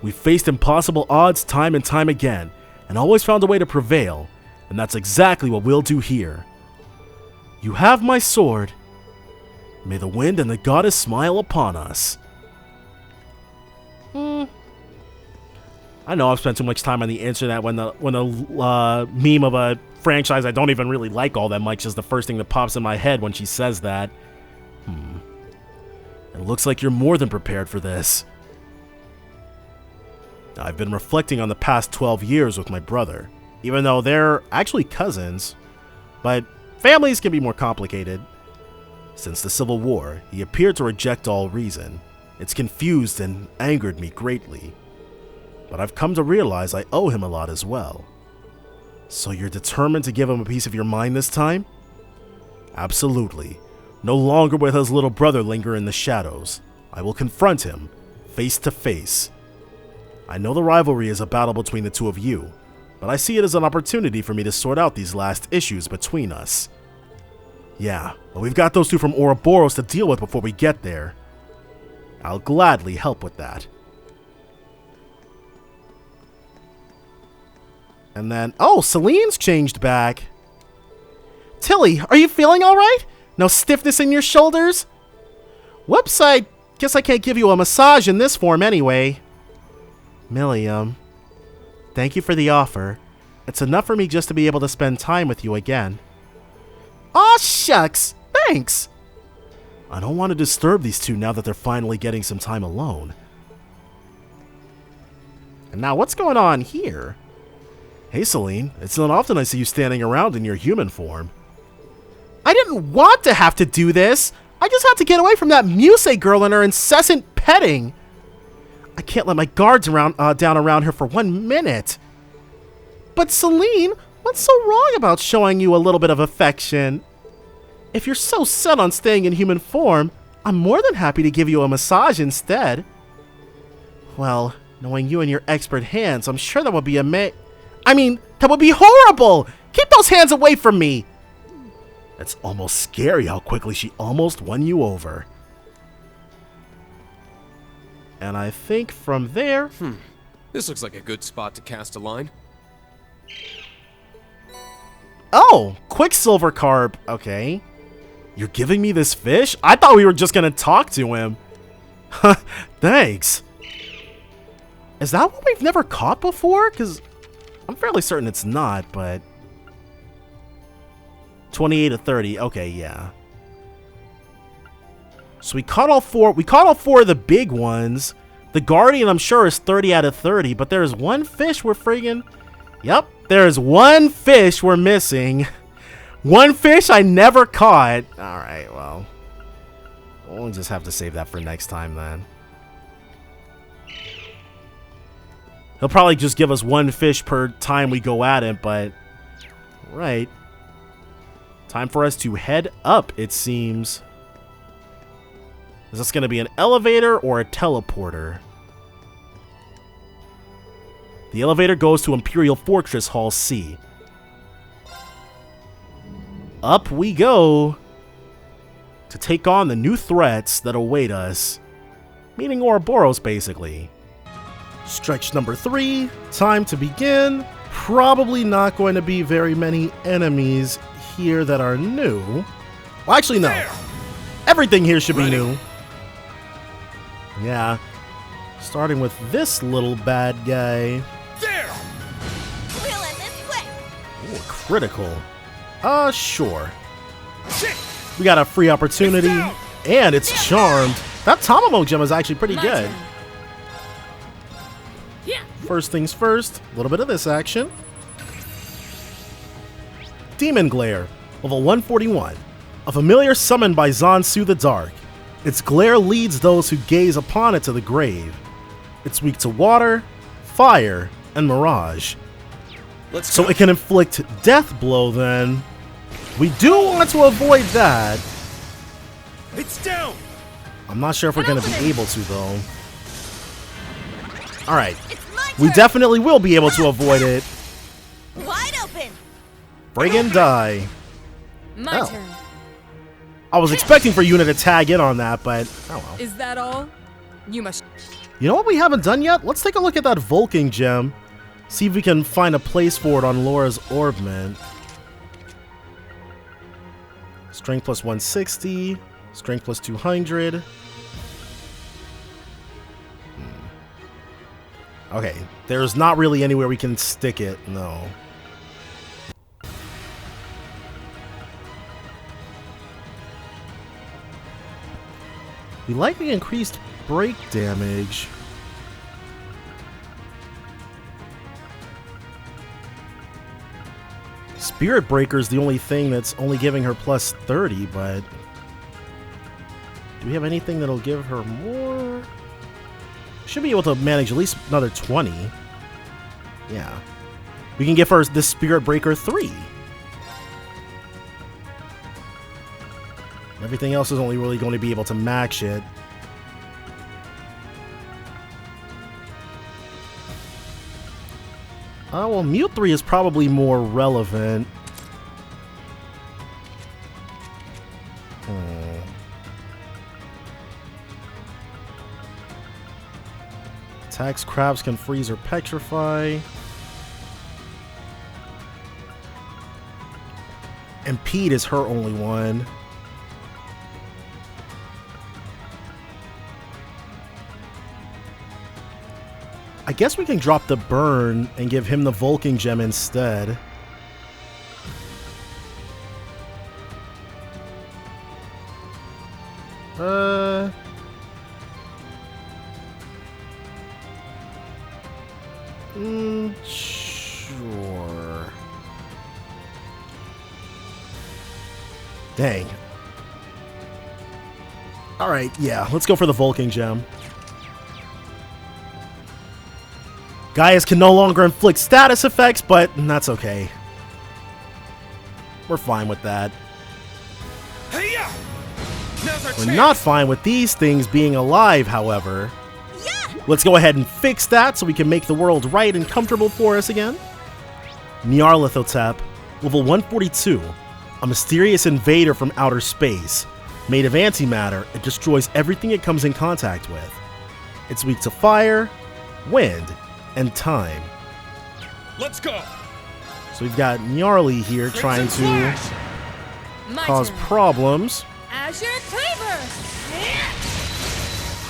We've faced impossible odds time and time again, and always found a way to prevail, and that's exactly what we'll do here. You have my sword. May the wind and the goddess smile upon us. I know I've spent too much time on the internet when the meme of a franchise I don't even really like all that much is the first thing that pops in my head when she says that. It looks like you're more than prepared for this. I've been reflecting on the past 12 years with my brother, even though they're actually cousins, but families can be more complicated. Since the Civil War, he appeared to reject all reason. It's confused and angered me greatly. But I've come to realize I owe him a lot as well. So you're determined to give him a piece of your mind this time? Absolutely. No longer will his little brother linger in the shadows. I will confront him, face to face. I know the rivalry is a battle between the two of you, but I see it as an opportunity for me to sort out these last issues between us. Yeah, but we've got those two from Ouroboros to deal with before we get there. I'll gladly help with that. And then, oh, Celine's changed back. Tilly, are you feeling alright? No stiffness in your shoulders? Whoops, I guess I can't give you a massage in this form anyway. Milliam, thank you for the offer. It's enough for me just to be able to spend time with you again. Aw, shucks, thanks. I don't want to disturb these two now that they're finally getting some time alone. And now what's going on here? Hey Celine, it's not often I see you standing around in your human form. I didn't want to have to do this. I just had to get away from that Muse girl and her incessant petting. I can't let my guards down around her for 1 minute. But Celine, what's so wrong about showing you a little bit of affection? If you're so set on staying in human form, I'm more than happy to give you a massage instead. Well, knowing you and your expert hands, I'm sure that would be that would be horrible! Keep those hands away from me! It's almost scary how quickly she almost won you over. And I think from there... This looks like a good spot to cast a line. Oh, Quicksilver Carp. Okay. You're giving me this fish? I thought we were just gonna talk to him. Thanks. Is that what we've never caught before? Because I'm fairly certain it's not, but... 28 to 30. Okay, yeah. So we caught all four. We caught all four of the big ones. The Guardian, I'm sure, is 30 out of 30, but there's one fish we're friggin'... Yep, there's one fish we're missing. One fish I never caught. Alright, well. We'll just have to save that for next time, then. He'll probably just give us one fish per time we go at it, but... Right. Time for us to head up, it seems. Is this going to be an elevator or a teleporter? The elevator goes to Imperial Fortress Hall C. Up we go to take on the new threats that await us, meaning Ouroboros basically. Stretch number 3, time to begin. Probably not going to be very many enemies here that are new. Well, actually, no. Everything here should be new. Yeah. Starting with this little bad guy. Ooh, critical. Sure. We got a free opportunity, and it's charmed. That Tamamo gem is actually pretty good. First things first, a little bit of this action. Demon Glare, level 141. A familiar summoned by Zansu the Dark. Its glare leads those who gaze upon it to the grave. It's weak to water, fire, and mirage. So it can inflict death blow then. We do want to avoid that. It's down. I'm not sure if we're going to be able to though. Alright. We definitely will be able to avoid it. Wide open. Break and die. My turn. I was expecting for Yuna to tag in on that, but oh well. Is that all? You must. You know what we haven't done yet? Let's take a look at that Vulcan gem. See if we can find a place for it on Laura's orbment. Strength plus 160. Strength plus 200. Okay, there's not really anywhere we can stick it, no. We like the increased break damage. Spirit Breaker is the only thing that's only giving her plus 30, but do we have anything that'll give her more? Should be able to manage at least another 20. Yeah. We can give her this Spirit Breaker 3. Everything else is only really going to be able to max it. Well, Mute 3 is probably more relevant. Attacks crabs can freeze or petrify. Impede is her only one. I guess we can drop the burn and give him the Vulcan gem instead. Sure. Dang. Alright, yeah, let's go for the Vulcan gem. Gaius can no longer inflict status effects, but that's okay. We're fine with that. We're not fine with these things being alive, however. Let's go ahead and fix that so we can make the world right and comfortable for us again. Nyarlathotep, level 142. A mysterious invader from outer space. Made of antimatter, it destroys everything it comes in contact with. It's weak to fire, wind, and time. Let's go. So we've got Nyarly here trying to cause problems. Azure Cleaver.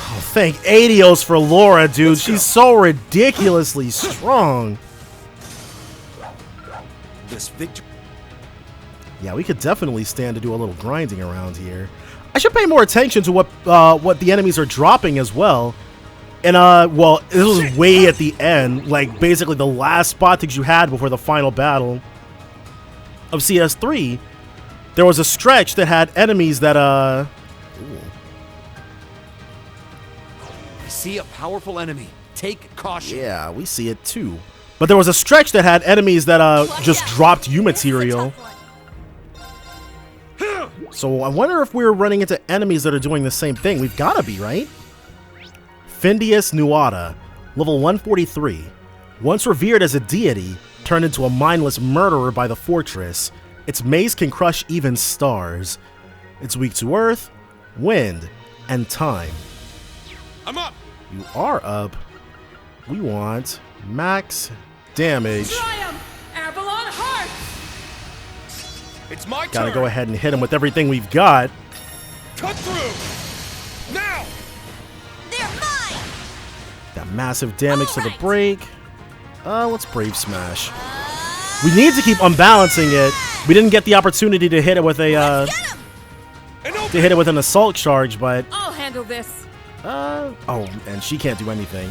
Oh, thank Adios for Laura, dude. She's so ridiculously strong. This victory. Yeah, we could definitely stand to do a little grinding around here. I should pay more attention to what the enemies are dropping as well. And, well, this was way at the end, like, basically the last spot that you had before the final battle of CS3. There was a stretch that had enemies that, I see a powerful enemy. Take caution. Yeah, we see it too. But there was a stretch that had enemies that, just dropped you material. So I wonder if we're running into enemies that are doing the same thing. We've got to be, right? Findius Nuada, level 143. Once revered as a deity, turned into a mindless murderer by the fortress, its maze can crush even stars. It's weak to earth, wind, and time. I'm up! You are up. We want max damage. Triumph! Avalon Heart! It's my Gotta turn! go ahead and hit him with everything we've got. Cut through! Now! They're mine! Got massive damage to the break. Let's Brave Smash. We need to keep unbalancing it. We didn't get the opportunity to hit it with a an assault charge, but I'll handle this. oh, and she can't do anything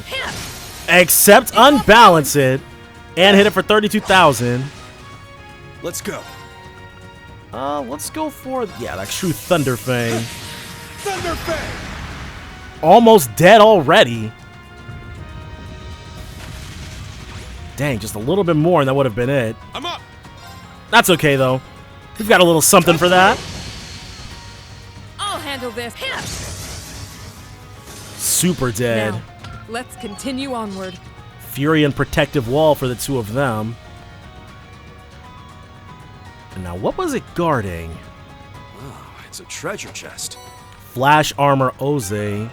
except unbalance it and hit it for 32,000. Let's go. Let's go for that true Thunder Fang. Thunder Fang! Almost dead already. Dang, just a little bit more and that would have been it. I'm up. That's okay though. We've got a little something for that. I'll handle this. Super dead. Now, let's continue onward. Fury and Protective Wall for the two of them. And now, what was it guarding? Oh, it's a treasure chest. Flash Armor Oze.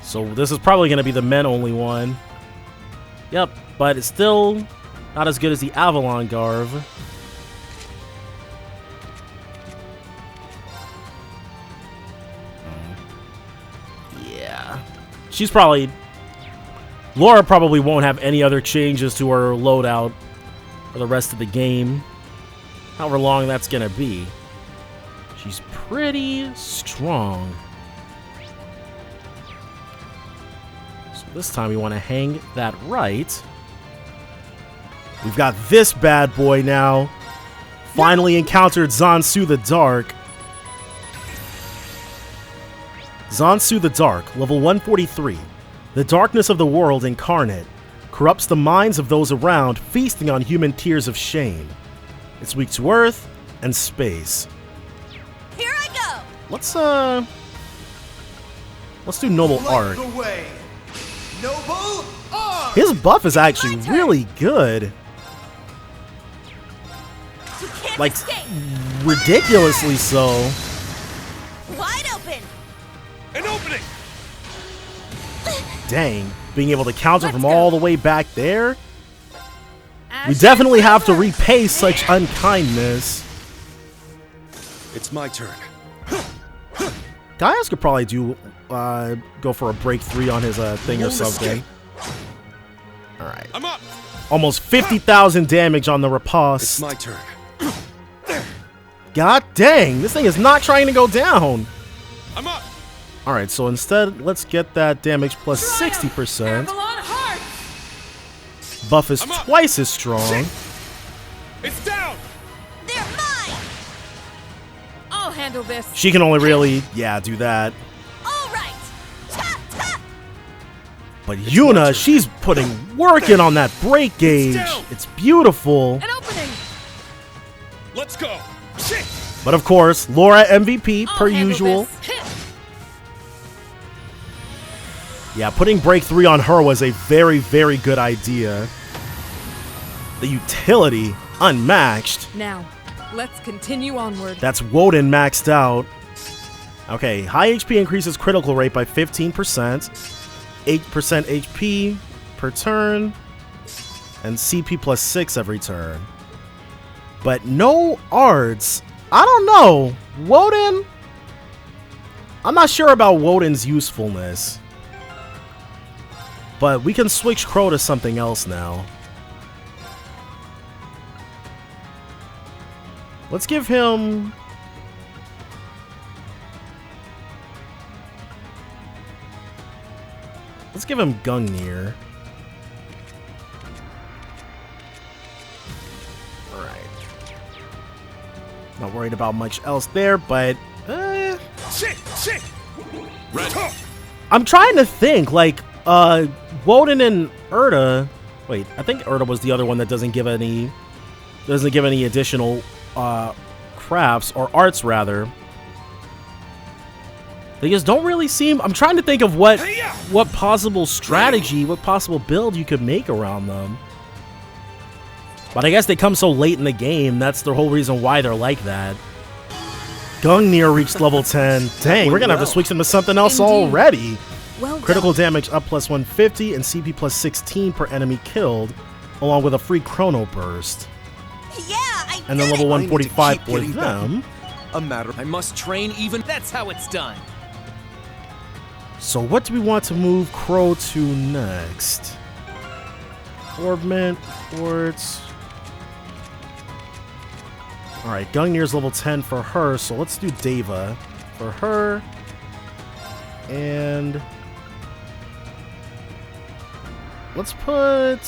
So this is probably going to be the men-only one. Yep, but it's still not as good as the Avalon Garb. Yeah. She's probably... Laura probably won't have any other changes to her loadout for the rest of the game. However long that's going to be. She's pretty strong. So this time we want to hang that right. We've got this bad boy now. Finally encountered Zansu the Dark. Zansu the Dark, level 143. The darkness of the world incarnate corrupts the minds of those around, feasting on human tears of shame. It's weak to earth and space. Here I go. Let's do Noble Arc. The way. Noble Arc! His buff is actually really good. Like, ridiculously so. Wide open. An opening. Dang, being able to counter from all the way back there. We definitely have to repay such unkindness. It's my turn. Gaius could probably do go for a break 3 on his thing or something. All right. I'm up. Almost 50,000 damage on the riposte. It's my turn. God dang, this thing is not trying to go down. I'm up. All right, so instead, let's get that damage plus 60%. Buff is twice as strong. It's down. They're mine. I'll handle this. She can only really, do that. All right. But Yuna, she's putting work in on that break gauge. It's beautiful. An opening. Let's go. But of course, Laura MVP per usual. Yeah, putting break 3 on her was a very, very good idea. The utility, unmatched. Now, let's continue onward. That's Woden maxed out. Okay, high HP increases critical rate by 15%. 8% HP per turn. And CP plus 6 every turn. But no arts. I don't know. Woden? I'm not sure about Woden's usefulness. But we can switch Crow to something else now. Let's give him... Let's give him Gungnir. Alright. Not worried about much else there, but... I'm trying to think, like... Woden and Erda. Wait, I think Erda was the other one that doesn't give any additional crafts or arts rather. They just don't really seem... I'm trying to think of what possible strategy, what possible build you could make around them. But I guess they come so late in the game, that's the whole reason why they're like that. Gungnir reached level 10. Dang, we're gonna have to switch into something else already. Well Critical damage up plus 150 and CP plus 16 per enemy killed, along with a free chrono burst. Yeah, I And then level 145 for them. A matter. I must train even. That's how it's done. So what do we want to move Crow to next? Orbment, Quartz. Alright, Gungnir's level 10 for her, so let's do Deva for her. And let's put...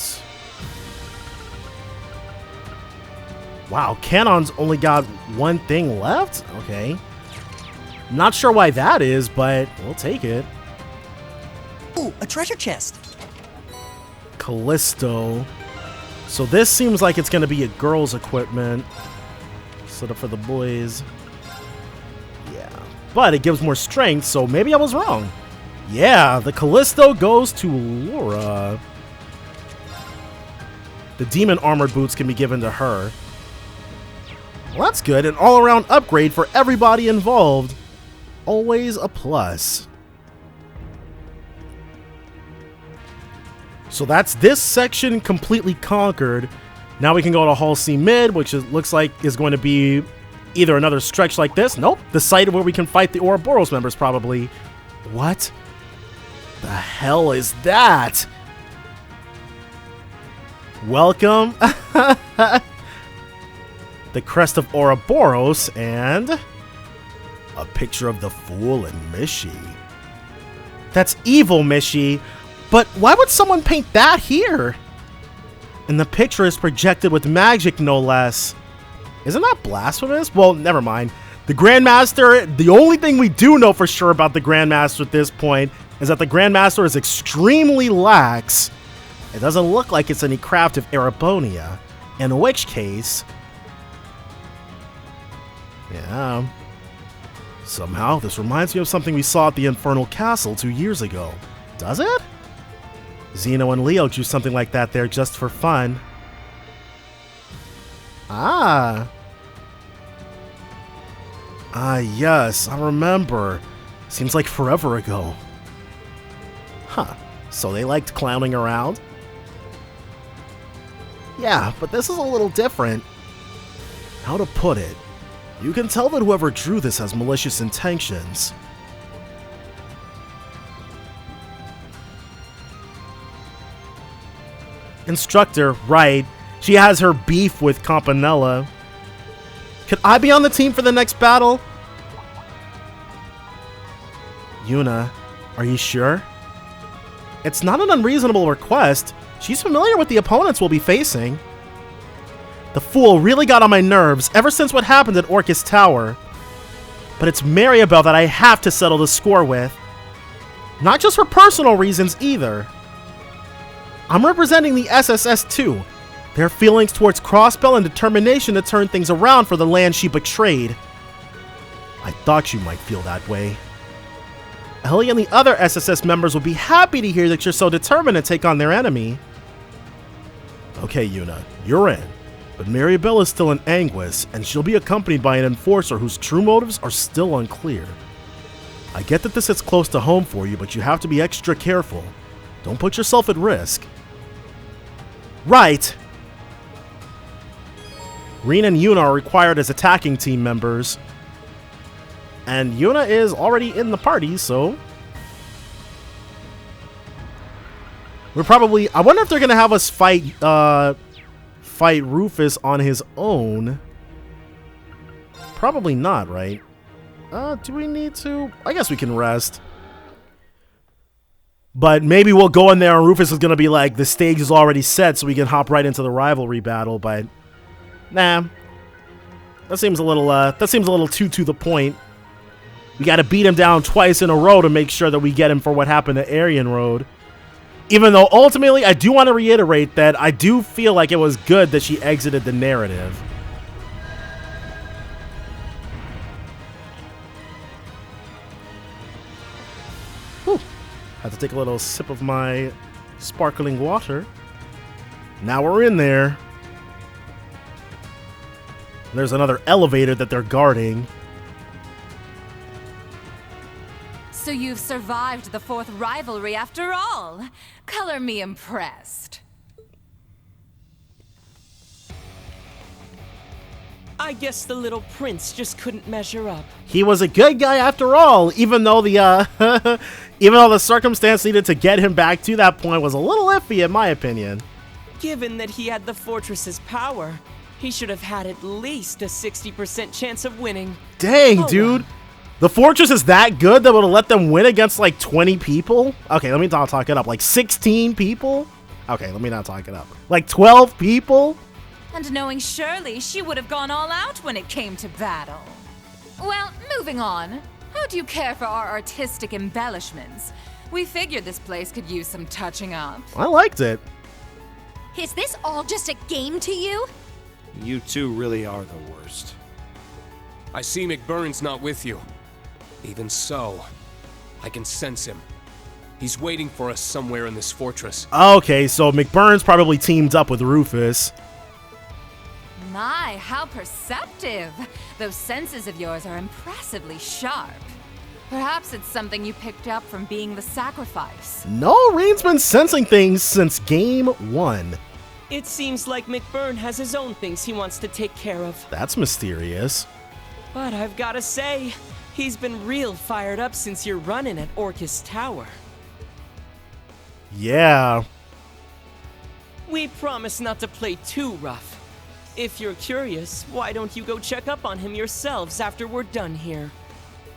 Wow, Canon's only got one thing left? Okay. Not sure why that is, but we'll take it. Ooh, a treasure chest. Callisto. So this seems like it's going to be a girl's equipment. Set up for the boys. Yeah. But it gives more strength, so maybe I was wrong. Yeah, the Callisto goes to Laura. The demon armored boots can be given to her. Well, that's good. An all-around upgrade for everybody involved. Always a plus. So that's this section completely conquered. Now we can go to Hall C Mid, which looks like is going to be either another stretch like this. Nope. The site where we can fight the Ouroboros members, probably. What the hell is that? Welcome. The crest of Ouroboros and a picture of the Fool and Mishi. That's evil, Mishi. But why would someone paint that here? And the picture is projected with magic, no less. Isn't that blasphemous? Well, never mind. The Grandmaster, the only thing we do know for sure about the Grandmaster at this point is that the Grandmaster is extremely lax. It doesn't look like it's any craft of Erebonia. In which case... Yeah. Somehow, this reminds me of something we saw at the Infernal Castle 2 years ago. Does it? Zeno and Leo drew something like that there just for fun. Ah, yes, I remember. Seems like forever ago. Huh, so they liked clowning around? Yeah, but this is a little different. How to put it? You can tell that whoever drew this has malicious intentions. Instructor, right. She has her beef with Campanella. Could I be on the team for the next battle? Yuna, are you sure? It's not an unreasonable request. She's familiar with the opponents we'll be facing. The Fool really got on my nerves ever since what happened at Orcus Tower. But it's Maribel that I have to settle the score with. Not just for personal reasons either. I'm representing the SSS too. Their feelings towards Crossbell and determination to turn things around for the land she betrayed. I thought you might feel that way. Ellie and the other SSS members will be happy to hear that you're so determined to take on their enemy. Okay, Yuna, you're in. But Maribel is still in anguish, and she'll be accompanied by an enforcer whose true motives are still unclear. I get that this hits close to home for you, but you have to be extra careful. Don't put yourself at risk. Right! Rin and Yuna are required as attacking team members. And Yuna is already in the party, so... We're probably... I wonder if they're going to have us fight Rufus on his own. Probably not, right? Do we need to? I guess we can rest. But maybe we'll go in there and Rufus is going to be like, the stage is already set so we can hop right into the rivalry battle, but... Nah. That seems a little too to the point. We got to beat him down twice in a row to make sure that we get him for what happened to Aryan Road. Even though ultimately I do want to reiterate that I do feel like it was good that she exited the narrative. Had to take a little sip of my sparkling water. Now we're in there. There's another elevator that they're guarding. So you've survived the 4th rivalry after all. Color me impressed. I guess the little prince just couldn't measure up. He was a good guy after all, even though the even though the circumstance needed to get him back to that point was a little iffy in my opinion. Given that he had the fortress's power, he should have had at least a 60% chance of winning. Dang, dude. The fortress is that good that would have let them win against like 20 people? Okay, let me not talk it up. Like 16 people? Okay, let me not talk it up. Like 12 people? And knowing Shirley, she would have gone all out when it came to battle. Well, moving on. How do you care for our artistic embellishments? We figured this place could use some touching up. I liked it. Is this all just a game to you? You two really are the worst. I see McBurn's not with you. Even so, I can sense him. He's waiting for us somewhere in this fortress. Okay, so McBurn's probably teamed up with Rufus. My, how perceptive! Those senses of yours are impressively sharp. Perhaps it's something you picked up from being the sacrifice. No, Reen's been sensing things since game 1. It seems like McBurn has his own things he wants to take care of. That's mysterious. But I've gotta say, he's been real fired up since you're running at Orcus Tower. Yeah. We promise not to play too rough. If you're curious, why don't you go check up on him yourselves after we're done here?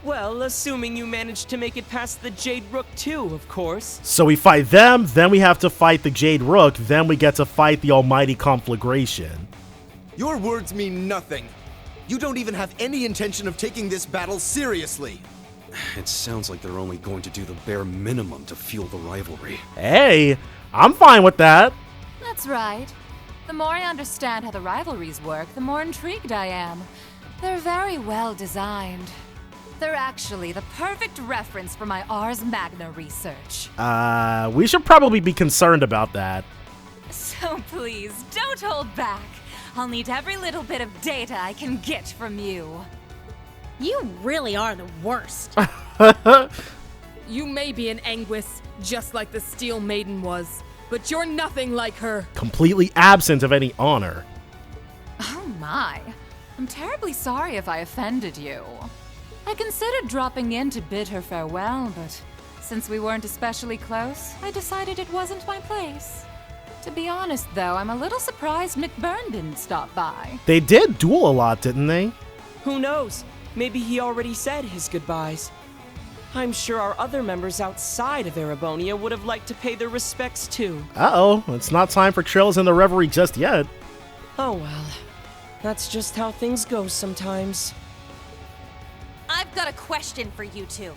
Well, assuming you managed to make it past the Jade Rook too, of course. So we fight them, then we have to fight the Jade Rook, then we get to fight the Almighty Conflagration. Your words mean nothing. You don't even have any intention of taking this battle seriously. It sounds like they're only going to do the bare minimum to fuel the rivalry. Hey, I'm fine with that. That's right. The more I understand how the rivalries work, the more intrigued I am. They're very well designed. They're actually the perfect reference for my Ars Magna research. We should probably be concerned about that. So please, don't hold back. I'll need every little bit of data I can get from you. You really are the worst. You may be an Anguis, just like the Steel Maiden was, but you're nothing like her. Completely absent of any honor. Oh my. I'm terribly sorry if I offended you. I considered dropping in to bid her farewell, but since we weren't especially close, I decided it wasn't my place. To be honest, though, I'm a little surprised McBurn didn't stop by. They did duel a lot, didn't they? Who knows? Maybe he already said his goodbyes. I'm sure our other members outside of Erebonia would have liked to pay their respects too. Uh-oh, it's not time for Trails in the Reverie just yet. Oh well, that's just how things go sometimes. I've got a question for you two.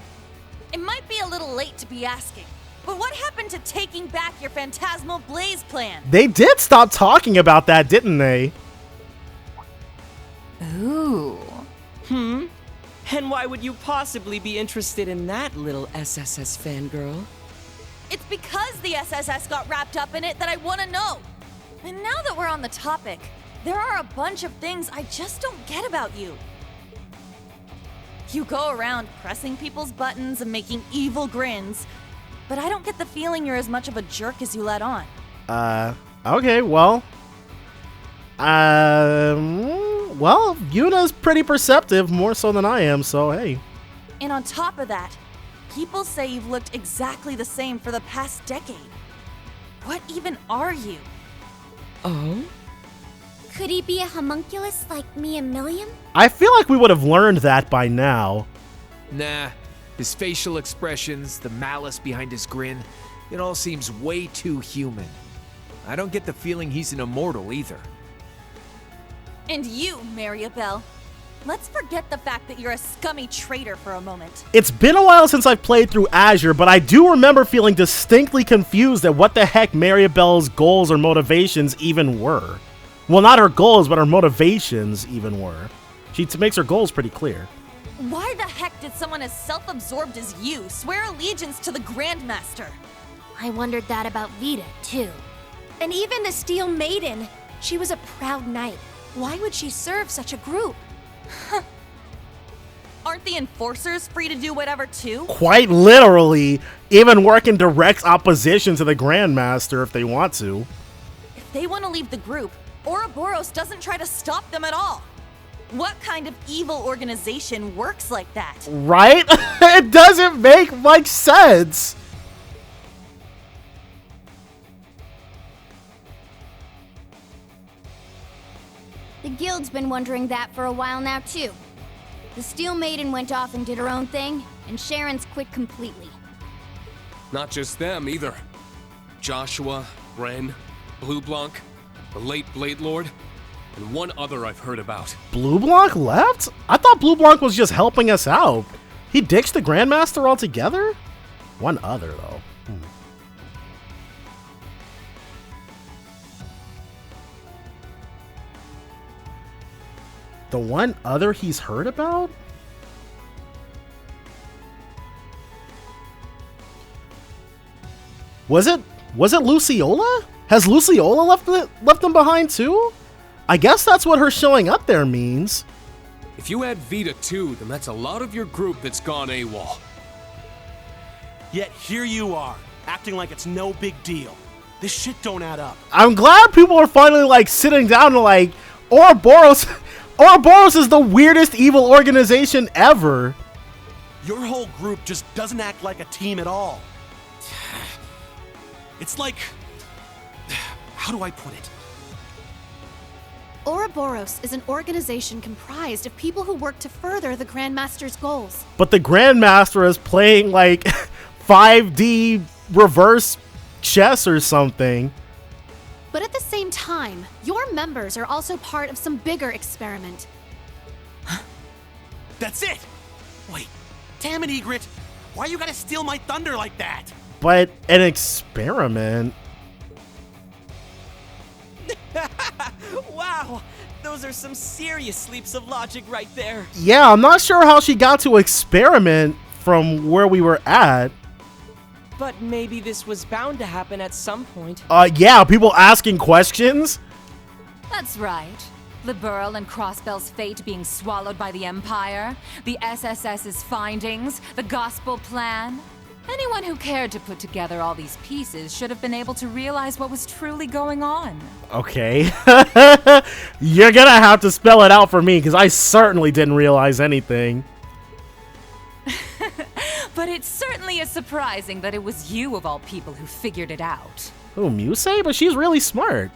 It might be a little late to be asking, but what happened to taking back your Phantasmal Blaze plan? They did stop talking about that, didn't they? Ooh. And why would you possibly be interested in that little SSS fangirl? It's because the SSS got wrapped up in it that I want to know. And now that we're on the topic, there are a bunch of things I just don't get about you. You go around pressing people's buttons and making evil grins, but I don't get the feeling you're as much of a jerk as you let on. Okay, well. Well, Yuna's pretty perceptive, more so than I am, so hey. And on top of that, people say you've looked exactly the same for the past decade. What even are you? Oh? Could he be a homunculus like me and Milliam? I feel like we would have learned that by now. Nah, his facial expressions, the malice behind his grin, it all seems way too human. I don't get the feeling he's an immortal either. And you, Mariabelle. Let's forget the fact that you're a scummy traitor for a moment. It's been a while since I've played through Azure, but I do remember feeling distinctly confused at what the heck Mariabelle's goals or motivations even were. Well, not her goals, but her motivations even were. She makes her goals pretty clear. Why the heck did someone as self-absorbed as you swear allegiance to the Grandmaster? I wondered that about Vita, too. And even the Steel Maiden. She was a proud knight. Why would she serve such a group? Aren't the Enforcers free to do whatever too? Quite literally, even work in direct opposition to the Grandmaster if they want to. If they want to leave the group, Ouroboros doesn't try to stop them at all. What kind of evil organization works like that? Right? It doesn't make much sense. The guild's been wondering that for a while now, too. The Steel Maiden went off and did her own thing, and Sharon's quit completely. Not just them, either. Joshua, Ren, Blue Blanc, the late Blade Lord, and one other I've heard about. Blue Blanc left? I thought Blue Blanc was just helping us out. He ditched the Grandmaster altogether? One other, though. The one other he's heard about? Was it Luciola? Has Luciola left them behind too? I guess that's what her showing up there means. If you add Vita too, then that's a lot of your group that's gone AWOL. Yet here you are, acting like it's no big deal. This shit don't add up. I'm glad people are finally like sitting down and like, Ouroboros is the weirdest evil organization ever. Your whole group just doesn't act like a team at all. It's like... how do I put it? Ouroboros is an organization comprised of people who work to further the Grandmaster's goals. But the Grandmaster is playing like 5D reverse chess or something. But at the same time, your members are also part of some bigger experiment. That's it! Wait, damn it, Egret! Why you gotta steal my thunder like that? But an experiment? Wow, those are some serious leaps of logic right there. Yeah, I'm not sure how she got to experiment from where we were at. But maybe this was bound to happen at some point. Yeah, people asking questions? That's right. Liberl and Crossbell's fate being swallowed by the Empire, the SSS's findings, the Gospel Plan. Anyone who cared to put together all these pieces should have been able to realize what was truly going on. Okay. You're gonna have to spell it out for me, because I certainly didn't realize anything. But it certainly is surprising that it was you of all people who figured it out. Oh, Muse? But she's really smart.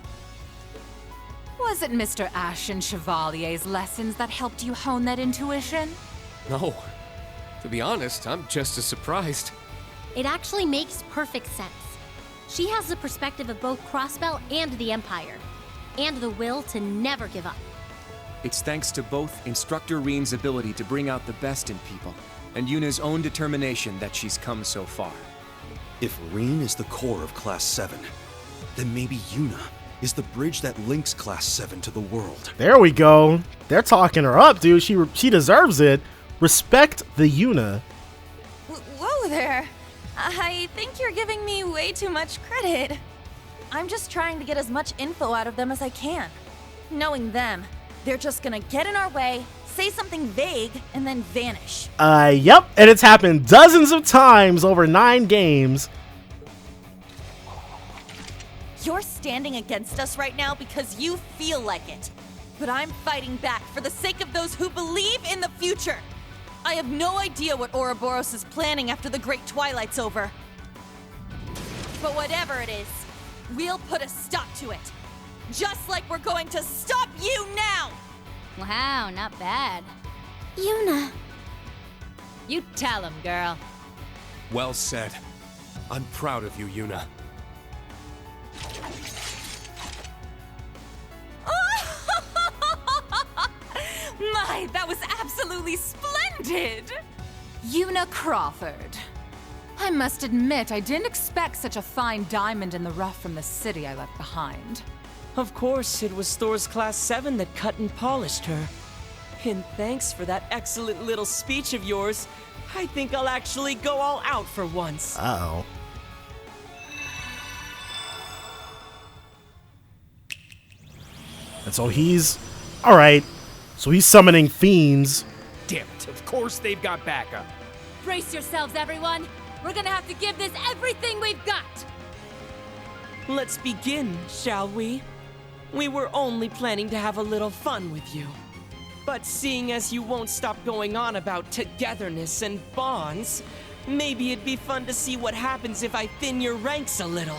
Was it Mr. Ashen Chevalier's lessons that helped you hone that intuition? No. To be honest, I'm just as surprised. It actually makes perfect sense. She has the perspective of both Crossbell and the Empire, and the will to never give up. It's thanks to both Instructor Reen's ability to bring out the best in people, and Yuna's own determination that she's come so far. If Reen is the core of Class 7, then maybe Yuna is the bridge that links Class 7 to the world. There we go. They're talking her up, dude. She deserves it. Respect the Yuna. Whoa there. I think you're giving me way too much credit. I'm just trying to get as much info out of them as I can. Knowing them, they're just gonna get in our way, say something vague, and then vanish. Yep, and it's happened dozens of times over 9 games. You're standing against us right now because you feel like it. But I'm fighting back for the sake of those who believe in the future. I have no idea what Ouroboros is planning after the Great Twilight's over. But whatever it is, we'll put a stop to it. Just like we're going to stop you now! Wow, not bad. Yuna. You tell him, girl. Well said. I'm proud of you, Yuna. My, that was absolutely splendid! Yuna Crawford. I must admit, I didn't expect such a fine diamond in the rough from the city I left behind. Of course, it was Thor's Class 7 that cut and polished her. And thanks for that excellent little speech of yours. I think I'll actually go all out for once. Uh-oh. And so he's... Alright. So he's summoning fiends. Damn it, of course they've got backup. Brace yourselves, everyone. We're gonna have to give this everything we've got. Let's begin, shall we? We were only planning to have a little fun with you. But seeing as you won't stop going on about togetherness and bonds, maybe it'd be fun to see what happens if I thin your ranks a little.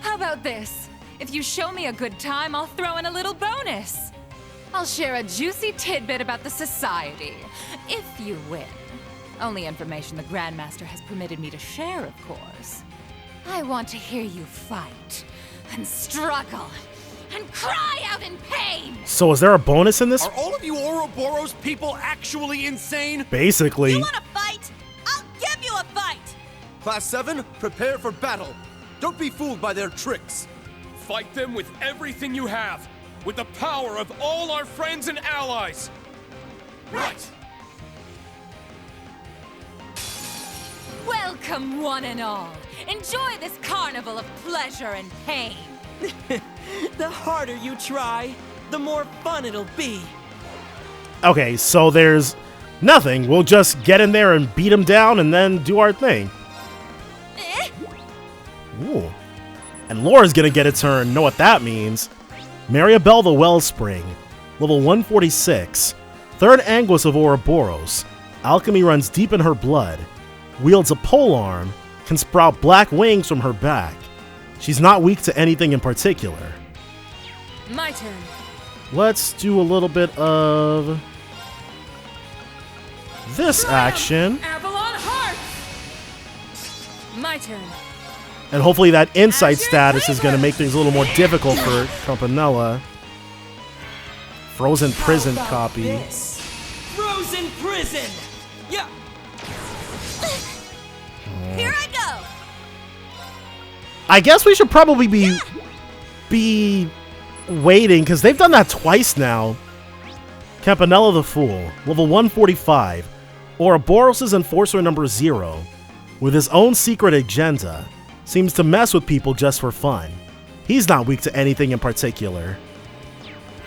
How about this? If you show me a good time, I'll throw in a little bonus. I'll share a juicy tidbit about the society, if you win. Only information the Grandmaster has permitted me to share, of course. I want to hear you fight, and struggle, and cry out in pain! So is there a bonus in this? Are all of you Ouroboros people actually insane? Basically. You wanna fight? I'll give you a fight! Class 7, prepare for battle. Don't be fooled by their tricks. Fight them with everything you have, with the power of all our friends and allies. Right. Welcome, one and all. Enjoy this carnival of pleasure and pain. The harder you try, the more fun it'll be. Okay, so there's nothing. We'll just get in there and beat them down and then do our thing. Ooh. And Laura's gonna get a turn. Know what that means. Maribel the Wellspring. Level 146. Third Anguis of Ouroboros. Alchemy runs deep in her blood. Wields a polearm. Can sprout black wings from her back. She's not weak to anything in particular. My turn. Let's do a little bit of this action. Avalon Heart! My turn. And hopefully that insight status is going to make things a little more difficult for Campanella. Frozen Prison copy. This? Frozen Prison! Yeah! Here I go! I guess we should probably be waiting, because they've done that twice now. Campanella the Fool, level 145. Ouroboros' Enforcer number 0. With his own secret agenda. Seems to mess with people just for fun. He's not weak to anything in particular.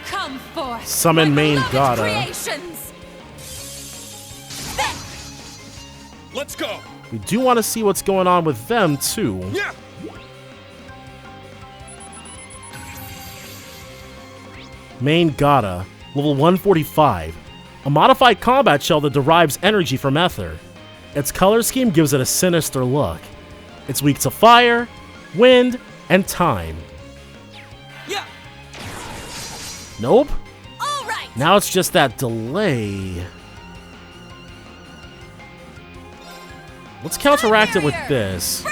Come forth, Summon main Gata. creations. Let's go. We do want to see what's going on with them too. Yeah. Main Gata, level 145. A modified combat shell that derives energy from ether. Its color scheme gives it a sinister look. It's weak to fire, wind, and time. Yeah. Nope. All right. Now it's just that delay. Let's counteract it with this.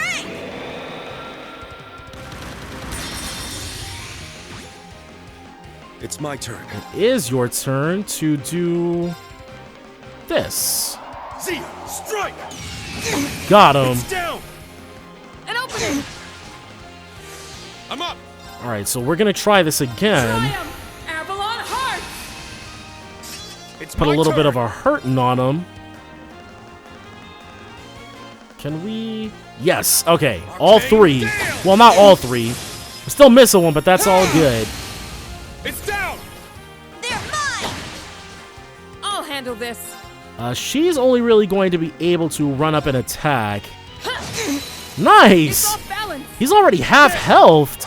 It's my turn. It is your turn to do this. Zia, strike! Got him. It's down! An opening! I'm up! Alright, so we're gonna try this again. Triumph! Avalon Heart! It's Put a my little bit turn. of a hurting on him. Can we? Yes, okay. All three. Well, not all three. We're still missing one, but that's all good. It's down! They're mine! I'll handle this. She's only really going to be able to run up and attack. Nice! Off balance. He's already half health.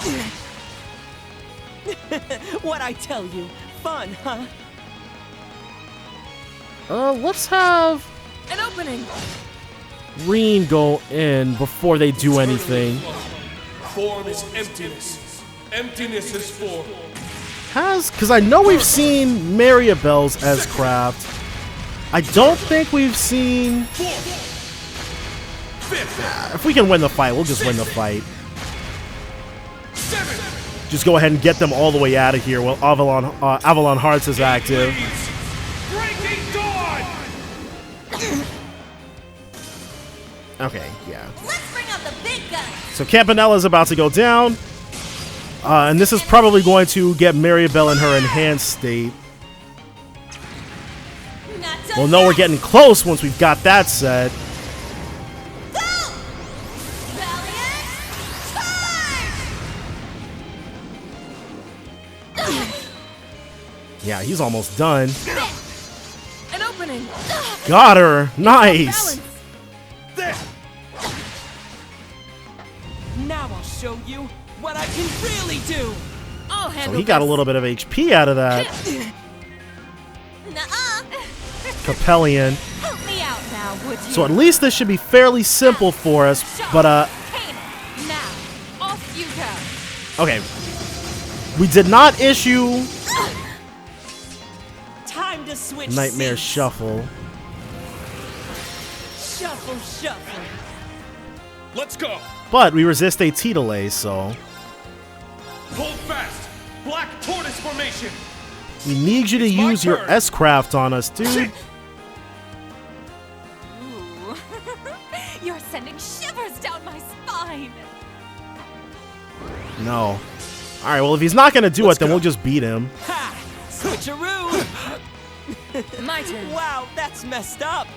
What I tell you, fun, huh? Let's have An opening! Reen go in before they do anything. Form is emptiness. Emptiness is form. Because I know we've seen Maribel's S-Craft. I don't think we've seen... If we can win the fight, we'll just win the fight. Just go ahead and get them all the way out of here while Avalon Hearts is active. Breaking dawn! Okay, yeah. Let's bring out the big guns! So Campanella's about to go down. And this is probably going to get Maribel in her enhanced state. Well, no, we're getting close once we've got that set. Yeah, he's almost done. An opening. Got her. Nice. Now I'll show you what I can really do. I'll handle So he got a little bit of HP out of that. Capellian. Help me out now, would you? So at least this should be fairly simple for us, but Now, off you go. okay. We did not issue Time to switch Nightmare seats. Shuffle. Shuffle, shuffle. Let's go. But we resist a T-delay, so Hold fast. Black tortoise formation. we need you to use your S-Craft on us, dude. Ooh. You're sending shivers down my spine. No. Alright, well if he's not gonna do it, then we'll just beat him. Ha! Switcheroo! My turn. Wow, that's messed up.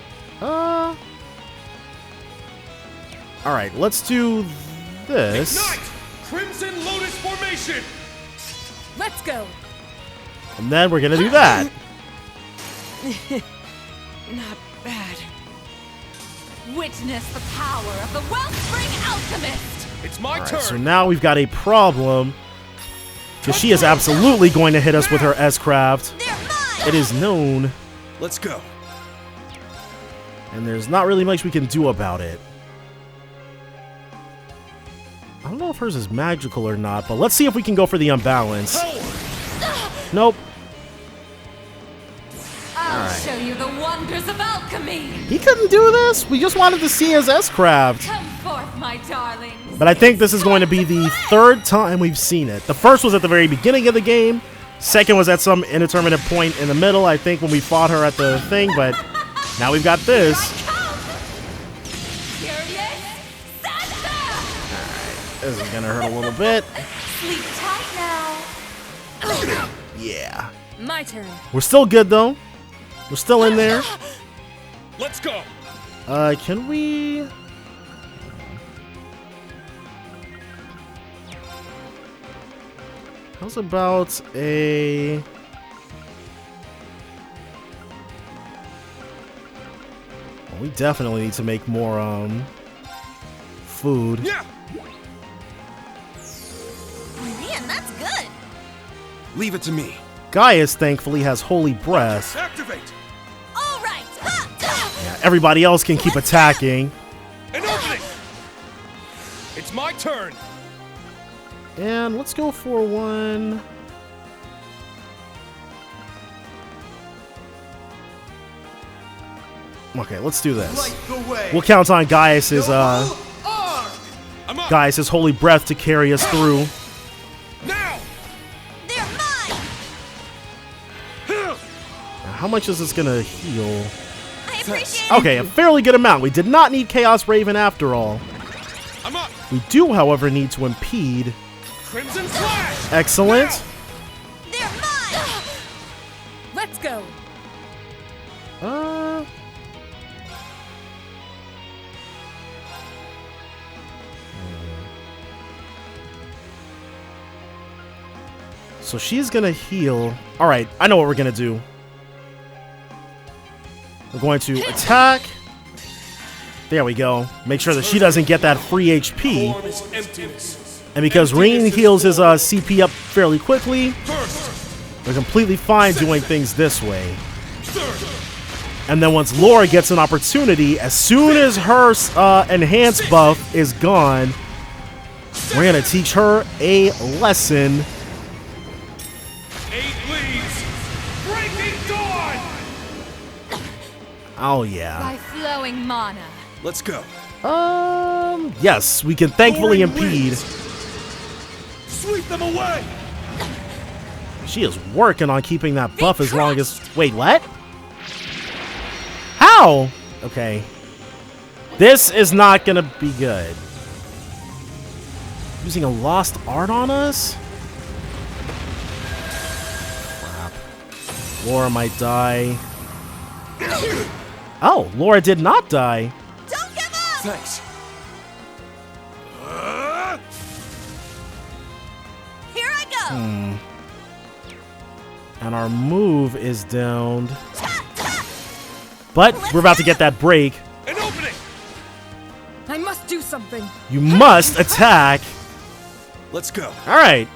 Alright, let's do this. Ignite! Crimson Lotus formation. Let's go. And then we're gonna do that. Not bad. Witness the power of the Wellspring Alchemist. It's my Alright, turn. so now we've got a problem. Because she is absolutely going to hit us with her S-Craft. It is known. Let's go. And there's not really much we can do about it. I don't know if hers is magical or not, but let's see if we can go for the unbalance. Nope. I'll show you the wonders of alchemy. He couldn't do this. We just wanted to see his S-Craft. Come forth, my darlings. But I think this is going to be the third time we've seen it. The first was at the very beginning of the game. Second was at some indeterminate point in the middle, I think, when we fought her at the thing. But now we've got this. This is going to hurt a little bit. Sleep tight now. Yeah. My turn. We're still good, though. We're still in there. Let's go. Can we... How's about a... Well, we definitely need to make more, food. Yeah. Man, that's good. Leave it to me. Gaius, thankfully, has Holy Breath. Activate. All right. Yeah, everybody else can keep attacking. An opening. It's my turn. And let's go for one... Okay, let's do this. Light the way. We'll count on Gaius's Holy Breath to carry us through. Now. They're mine. Now, how much is this gonna heal? I appreciate Okay, a fairly good amount. We did not need Chaos Raven after all. I'm up. We do, however, need to impede. Crimson Flash. Excellent. They're mine. Let's go. So she's gonna heal. Alright, I know what we're gonna do. We're going to attack. There we go. Make sure that she doesn't get that free HP. Form is emptiness. And because Rain heals his CP up fairly quickly, we're completely fine doing things this way. And then once Laura gets an opportunity, as soon as her enhanced buff is gone, we're gonna teach her a lesson. 8 leaves. Breaking dawn. Oh yeah. By flowing mana. Let's go. Yes, we can thankfully impede. Sweep them away. She is working on keeping that buff as long as... Wait, what? How? Okay. This is not gonna be good. Using a lost art on us? Laura might die. Oh, Laura did not die. Don't give up! Thanks. Here I go! And our move is downed. But we're about to get that break. An opening! I must do something. You must attack. Let's go. Alright.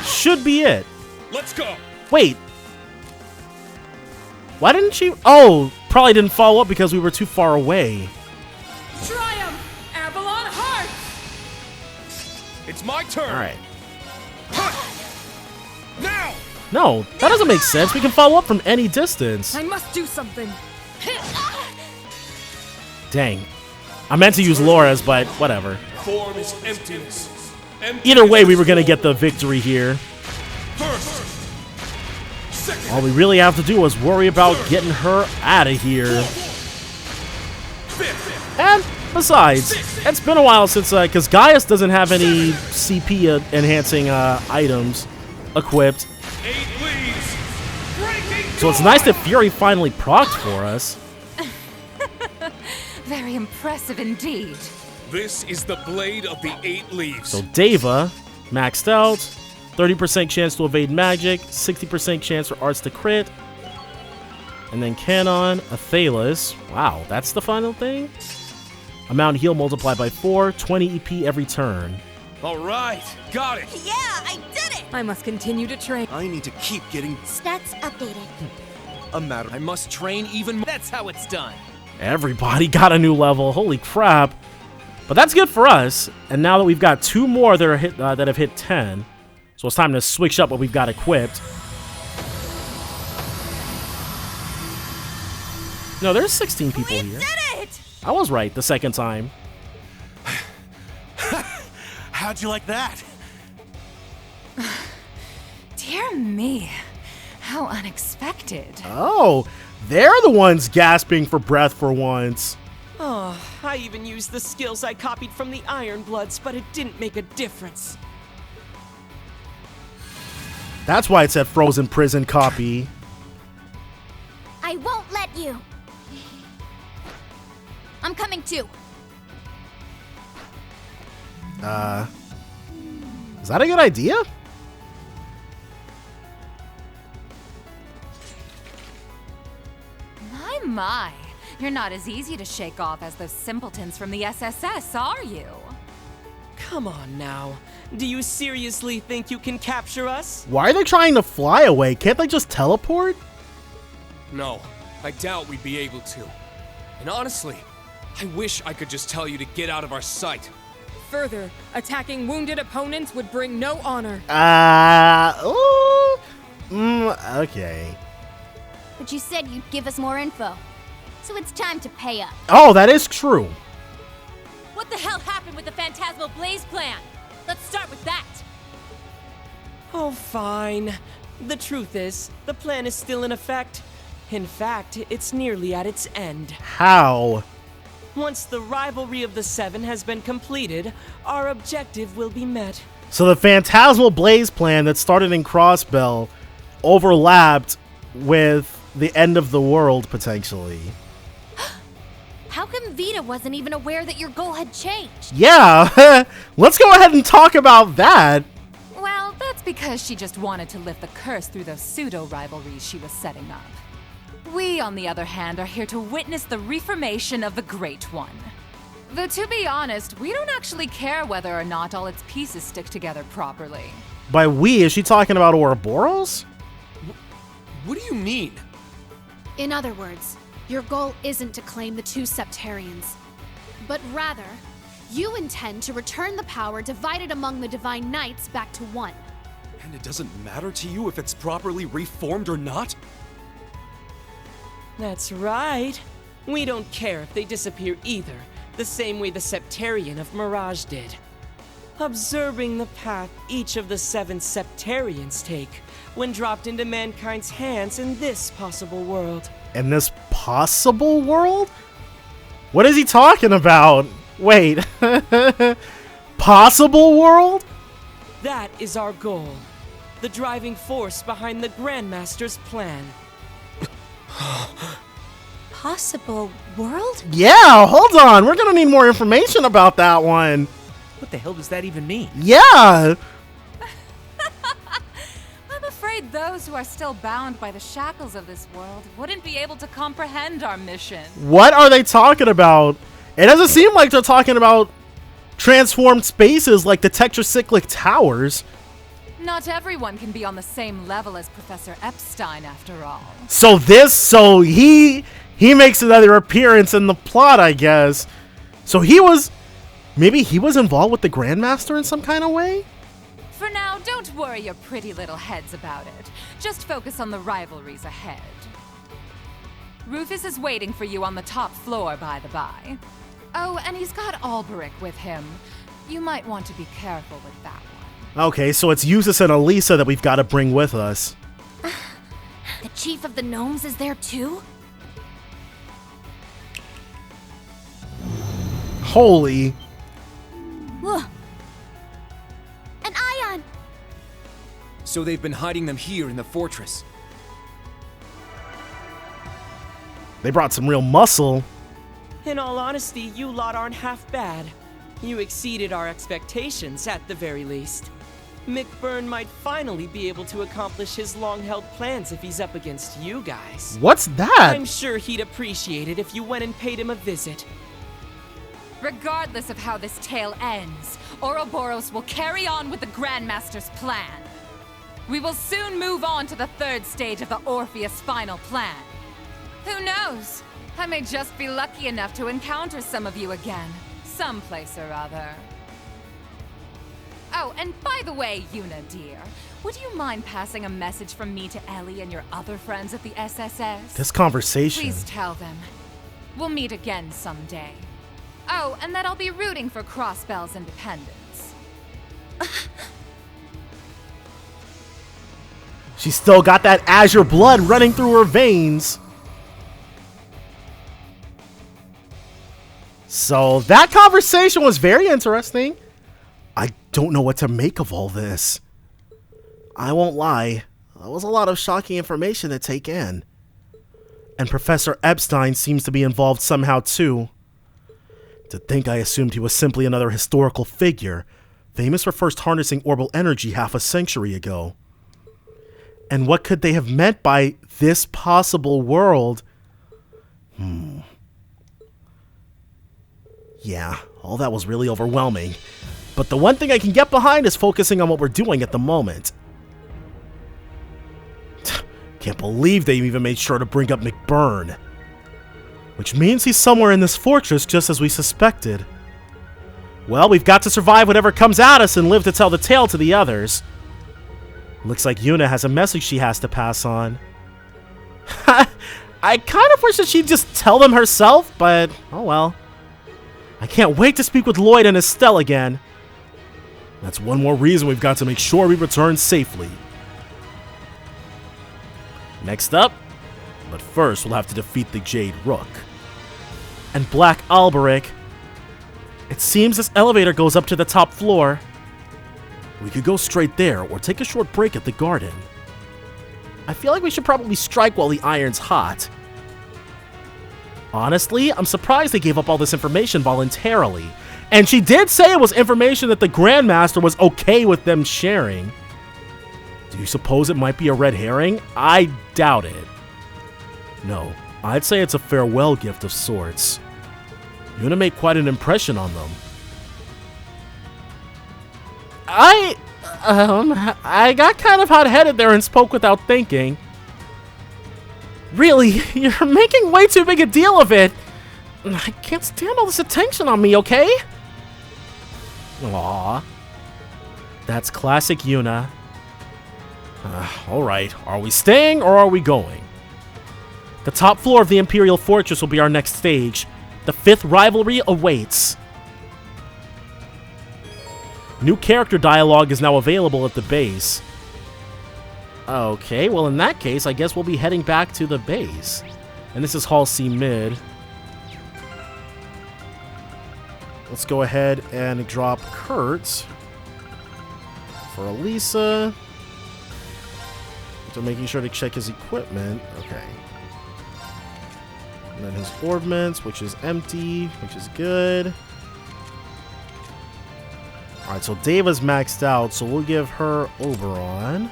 Should be it. Let's go! Wait. Why didn't she? Oh, probably didn't follow up because we were too far away. Triumph! Avalon Heart! It's my turn! Alright. Now! No, that doesn't make sense. We can follow up from any distance. I must do something. Dang. I meant to use Laura's, but whatever. Form is emptiness. Either way, we were going to get the victory here. First. Second. All we really have to do is worry about getting her out of here. And besides, it's been a while since, because Gaius doesn't have any CP enhancing items equipped. So it's nice that Fury finally procced for us. Very impressive indeed. This is the blade of the 8 leaves. So Deva, maxed out, 30% chance to evade magic, 60% chance for arts to crit. And then Canon, Athelas. Wow, that's the final thing? Amount heal multiplied by 4, 20 EP every turn. All right, got it. Yeah, I did it! I must continue to train. I need to keep getting Stats updated. a matter. I must train even more. That's how it's done. Everybody got a new level. Holy crap. But that's good for us. And now that we've got 2 more that are hit, that have hit 10, so it's time to switch up what we've got equipped. No, there's 16 people here. Did it! I was right the second time. How'd you like that? Dear me, how unexpected. Oh, they're the ones gasping for breath for once. Oh, I even used the skills I copied from the Ironbloods, but it didn't make a difference. That's why it said Frozen Prison copy. I won't let you. I'm coming too. Is that a good idea? My. You're not as easy to shake off as those simpletons from the SSS, are you? Come on now. Do you seriously think you can capture us? Why are they trying to fly away? Can't they just teleport? No, I doubt we'd be able to. And honestly, I wish I could just tell you to get out of our sight. Further, attacking wounded opponents would bring no honor. Okay. But you said you'd give us more info. So it's time to pay up. Oh, that is true. What the hell happened with the Phantasmal Blaze plan? Let's start with that. Oh, fine. The truth is, the plan is still in effect. In fact, it's nearly at its end. How? Once the Rivalry of the Seven has been completed, our objective will be met. So the Phantasmal Blaze plan that started in Crossbell overlapped with the end of the world, potentially. How come Vita wasn't even aware that your goal had changed? Yeah, let's go ahead and talk about that. Well, that's because she just wanted to lift the curse through those pseudo-rivalries she was setting up. We, on the other hand, are here to witness the reformation of the Great One. Though to be honest, we don't actually care whether or not all its pieces stick together properly. By we, is she talking about Ouroboros? What do you mean? In other words, your goal isn't to claim the 2 Septarians, but rather, you intend to return the power divided among the Divine Knights back to 1. And it doesn't matter to you if it's properly reformed or not? That's right. We don't care if they disappear either, the same way the Septarian of Mirage did. Observing the path each of the 7 Septarians take when dropped into mankind's hands in this possible world. In this possible world? What is he talking about? Wait. Possible world? That is our goal. the driving force behind the Grandmaster's plan. Possible world? Yeah, hold on. We're gonna need more information about that one. What the hell does that even mean? Yeah. I'm afraid those who are still bound by the shackles of this world wouldn't be able to comprehend our mission. What are they talking about? It doesn't seem like they're talking about transformed spaces like the tetracyclic towers. Not everyone can be on the same level as Professor Epstein, after all. So he makes another appearance in the plot, I guess. So maybe he was involved with the Grandmaster in some kind of way? For now, don't worry your pretty little heads about it. Just focus on the rivalries ahead. Rufus is waiting for you on the top floor, by the by. Oh, and he's got Alberic with him. You might want to be careful with that one. Okay, so it's Eustace and Elisa that we've got to bring with us. The chief of the gnomes is there too? Holy. Whoa. An ion! So they've been hiding them here in the fortress. They brought some real muscle. In all honesty, you lot aren't half bad. You exceeded our expectations, at the very least. McBurn might finally be able to accomplish his long-held plans if he's up against you guys. What's that? I'm sure he'd appreciate it if you went and paid him a visit. Regardless of how this tale ends, Ouroboros will carry on with the Grandmaster's plan. We will soon move on to the third stage of the Orpheus final plan. Who knows? I may just be lucky enough to encounter some of you again, someplace or other. Oh, and by the way, Yuna dear, would you mind passing a message from me to Ellie and your other friends at the SSS? This conversation. Please tell them. We'll meet again someday. Oh, and that I'll be rooting for Crossbell's independence. She's still got that Azure blood running through her veins. So that conversation was very interesting. I don't know what to make of all this. I won't lie. That was a lot of shocking information to take in. And Professor Epstein seems to be involved somehow too. To think I assumed he was simply another historical figure, famous for first harnessing orbital energy half a century ago. And what could they have meant by this possible world? Yeah, all that was really overwhelming. But the one thing I can get behind is focusing on what we're doing at the moment. Can't believe they even made sure to bring up McBurn. Which means he's somewhere in this fortress just as we suspected. Well, we've got to survive whatever comes at us and live to tell the tale to the others. Looks like Yuna has a message she has to pass on. I kind of wish that she'd just tell them herself, but oh well. I can't wait to speak with Lloyd and Estelle again. That's one more reason we've got to make sure we return safely. Next up, but first we'll have to defeat the Jade Rook. And Black Alberic. It seems this elevator goes up to the top floor. We could go straight there or take a short break at the garden. I feel like we should probably strike while the iron's hot. Honestly, I'm surprised they gave up all this information voluntarily. And she did say it was information that the Grandmaster was okay with them sharing. Do you suppose it might be a red herring? I doubt it. No, I'd say it's a farewell gift of sorts. You're gonna make quite an impression on them. I got kind of hot-headed there and spoke without thinking. Really, you're making way too big a deal of it. I can't stand all this attention on me, okay? Aww. That's classic Yuna. Alright, are we staying or are we going? The top floor of the Imperial Fortress will be our next stage. The 5th rivalry awaits. New character dialogue is now available at the base. Okay, well in that case, I guess we'll be heading back to the base. And this is Hall C Mid. Let's go ahead and drop Kurt for Elisa. Still making sure to check his equipment. Okay. And then his orbments, which is empty, which is good. Alright, so Deva's maxed out, so we'll give her Oberon.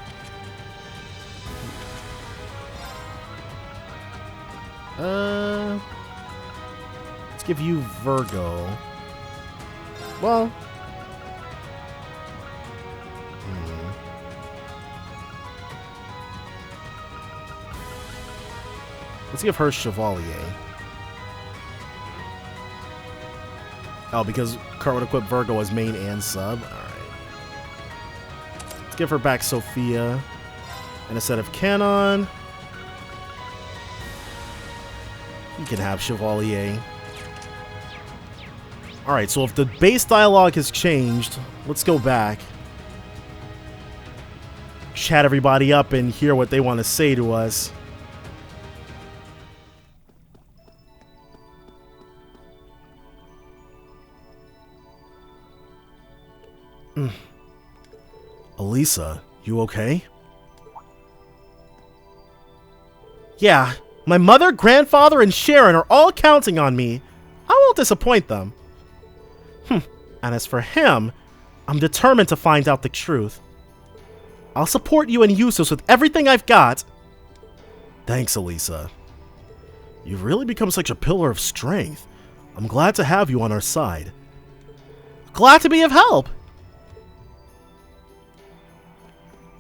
Let's give you Virgo. Well. Let's give her Chevalier. Oh, because Kurt would equip Virgo as main and sub. Alright. Let's give her back Sophia. And a set of Canon. You can have Chevalier. Alright, so if the base dialogue has changed, let's go back. Chat everybody up and hear what they want to say to us. Elisa, you okay? Yeah, my mother, grandfather, and Sharon are all counting on me. I won't disappoint them. And as for him, I'm determined to find out the truth. I'll support you and Eustace with everything I've got. Thanks, Elisa. You've really become such a pillar of strength. I'm glad to have you on our side. Glad to be of help.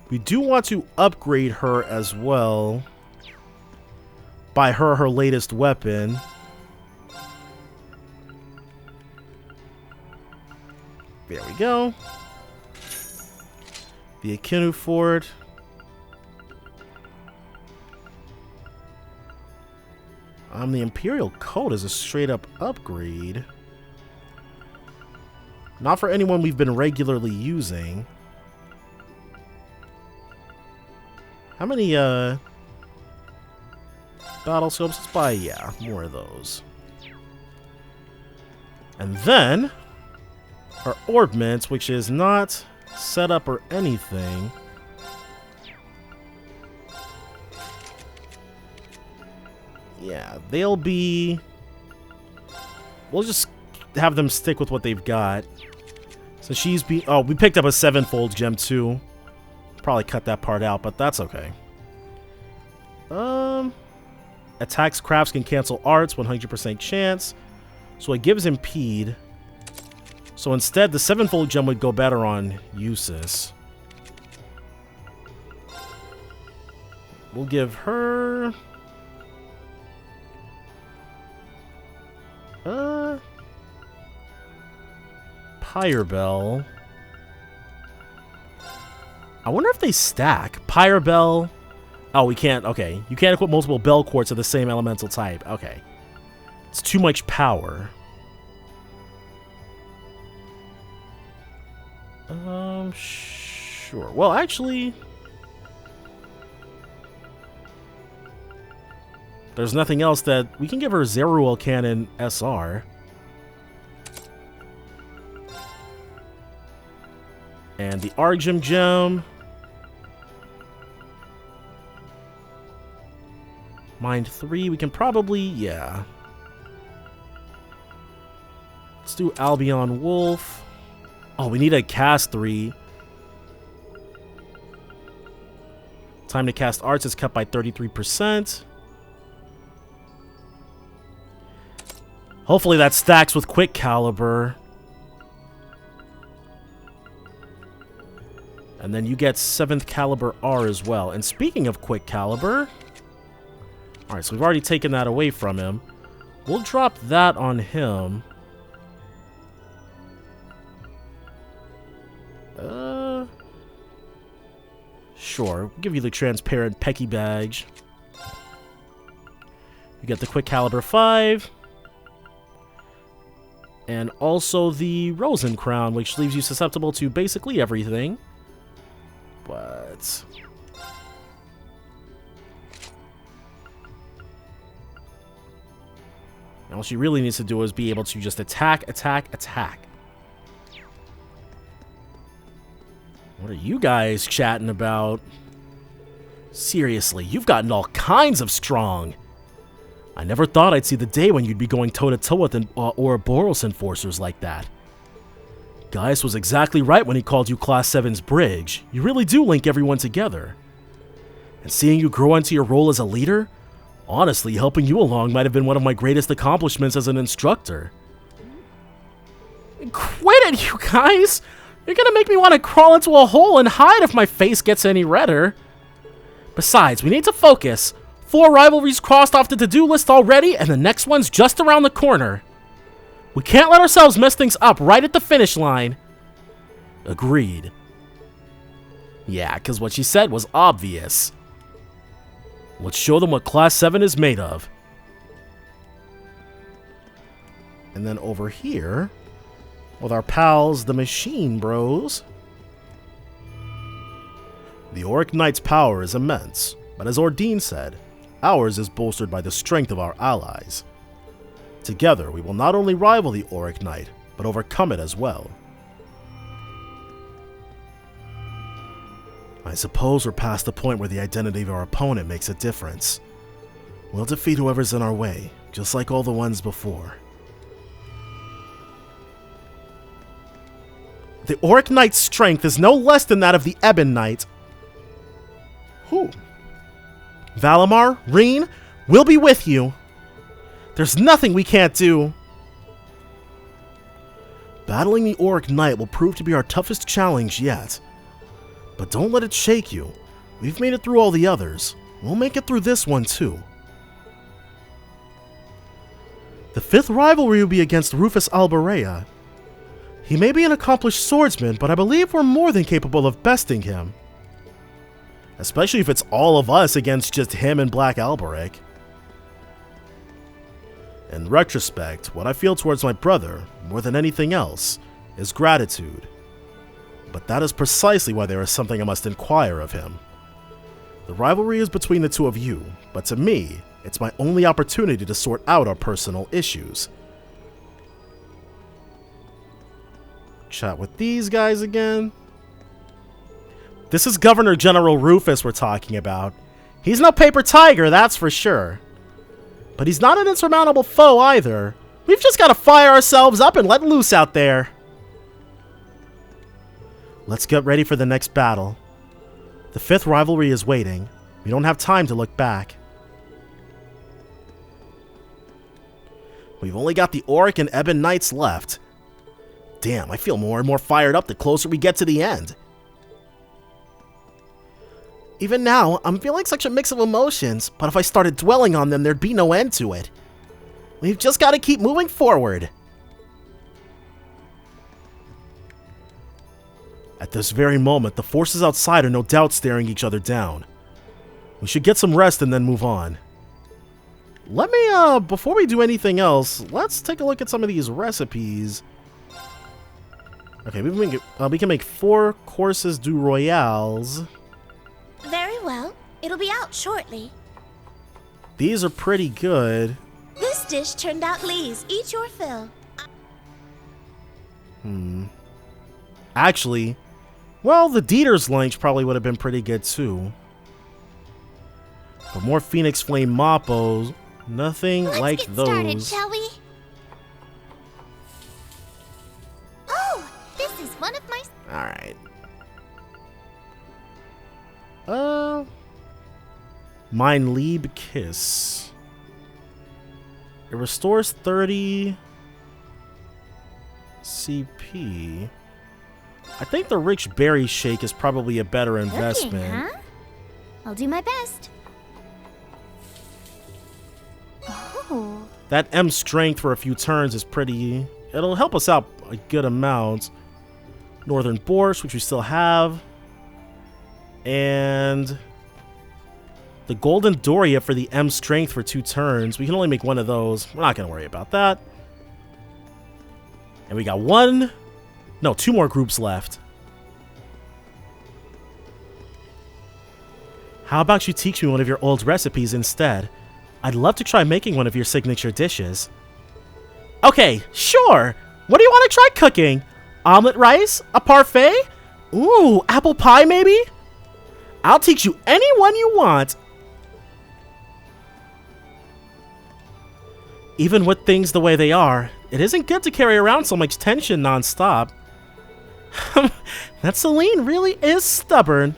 We do want to upgrade her as well. Buy her latest weapon. There we go. The Akinu Fort. The Imperial Coat is a straight up upgrade. Not for anyone we've been regularly using. How many battle scopes? Let's buy, yeah, more of those. And then our orbments, which is not set up or anything. Yeah, they'll be... We'll just have them stick with what they've got. So she's oh, we picked up a 7-fold gem too. Probably cut that part out, but that's okay. Attacks crafts can cancel arts, 100% chance. So it gives impede. So instead, the 7-fold gem would go better on Eustace. We'll give her... Pyrebell. I wonder if they stack. Pyrebell. Oh, we can't. Okay. You can't equip multiple bell quartz of the same elemental type. Okay. It's too much power. Sure. Well, actually... There's nothing else that... We can give her Zeruel Cannon SR. And the Argem Gem. Mind 3, we can probably... Yeah. Let's do Albion Wolf. Oh, we need a cast 3. Time to cast arts is cut by 33%. Hopefully that stacks with Quick Caliber. And then you get 7th Caliber R as well. And speaking of Quick Caliber... Alright, so we've already taken that away from him. We'll drop that on him. Sure. We'll give you the transparent Pecky Badge. You get the Quick Caliber 5. And also the Rosen Crown, which leaves you susceptible to basically everything. But... all she really needs to do is be able to just attack, attack, attack. What are you guys chatting about? Seriously, you've gotten all kinds of strong. I never thought I'd see the day when you'd be going toe-to-toe with Ouroboros enforcers like that. Gaius was exactly right when he called you Class 7's bridge. You really do link everyone together. And seeing you grow into your role as a leader, honestly, helping you along might have been one of my greatest accomplishments as an instructor. Quit it, you guys! You're gonna make me want to crawl into a hole and hide if my face gets any redder. Besides, we need to focus. 4 rivalries crossed off the to-do list already, and the next one's just around the corner. We can't let ourselves mess things up right at the finish line. Agreed. Yeah, because what she said was obvious. Let's show them what Class 7 is made of. And then over here, with our pals, the Machine Bros. The Auric Knight's power is immense, but as Ordine said, ours is bolstered by the strength of our allies. Together, we will not only rival the Auric Knight, but overcome it as well. I suppose we're past the point where the identity of our opponent makes a difference. We'll defeat whoever's in our way, just like all the ones before. The Auric Knight's strength is no less than that of the Ebon Knight. Who? Valimar, Reen, we'll be with you. There's nothing we can't do. Battling the Auric Knight will prove to be our toughest challenge yet. But don't let it shake you. We've made it through all the others. We'll make it through this one too. The 5th rivalry will be against Rufus Alberea. He may be an accomplished swordsman, but I believe we're more than capable of besting him. Especially if it's all of us against just him and Black Alberic. In retrospect, what I feel towards my brother, more than anything else, is gratitude. But that is precisely why there is something I must inquire of him. The rivalry is between the two of you, but to me, it's my only opportunity to sort out our personal issues. Chat with these guys again. This is Governor General Rufus we're talking about. He's no paper tiger, that's for sure. But he's not an insurmountable foe either. We've just got to fire ourselves up and let loose out there. Let's get ready for the next battle. The 5th rivalry is waiting. We don't have time to look back. We've only got the Auric and Ebon Knights left. Damn, I feel more and more fired up the closer we get to the end. Even now, I'm feeling such a mix of emotions, but if I started dwelling on them, there'd be no end to it. We've just got to keep moving forward. At this very moment, the forces outside are no doubt staring each other down. We should get some rest and then move on. Let me, before we do anything else, let's take a look at some of these recipes. Okay, we can make 4 courses du royales. Very well. It'll be out shortly. These are pretty good. This dish turned out please. Eat your fill. Actually, well, the Dieter's lunch probably would have been pretty good too. But more Phoenix Flame Mappos, nothing like those. Let's get started, shall we? Oh, this is one of my... Alright. Mein Lieb Kiss. It restores 30 CP. I think the Rich Berry Shake is probably a better investment. Cooking, huh? I'll do my best. Oh. That M strength for a few turns is pretty... It'll help us out a good amount. Northern Borscht, which we still have. And the Golden Doria for the M strength for 2 turns. We can only make 1 of those. We're not going to worry about that. And we got 2 more groups left. How about you teach me one of your old recipes instead? I'd love to try making one of your signature dishes. Okay, sure. What do you want to try cooking? Omelet rice? A parfait? Ooh, apple pie maybe? I'll teach you anyone you want. Even with things the way they are, it isn't good to carry around so much tension non-stop. That Celine really is stubborn.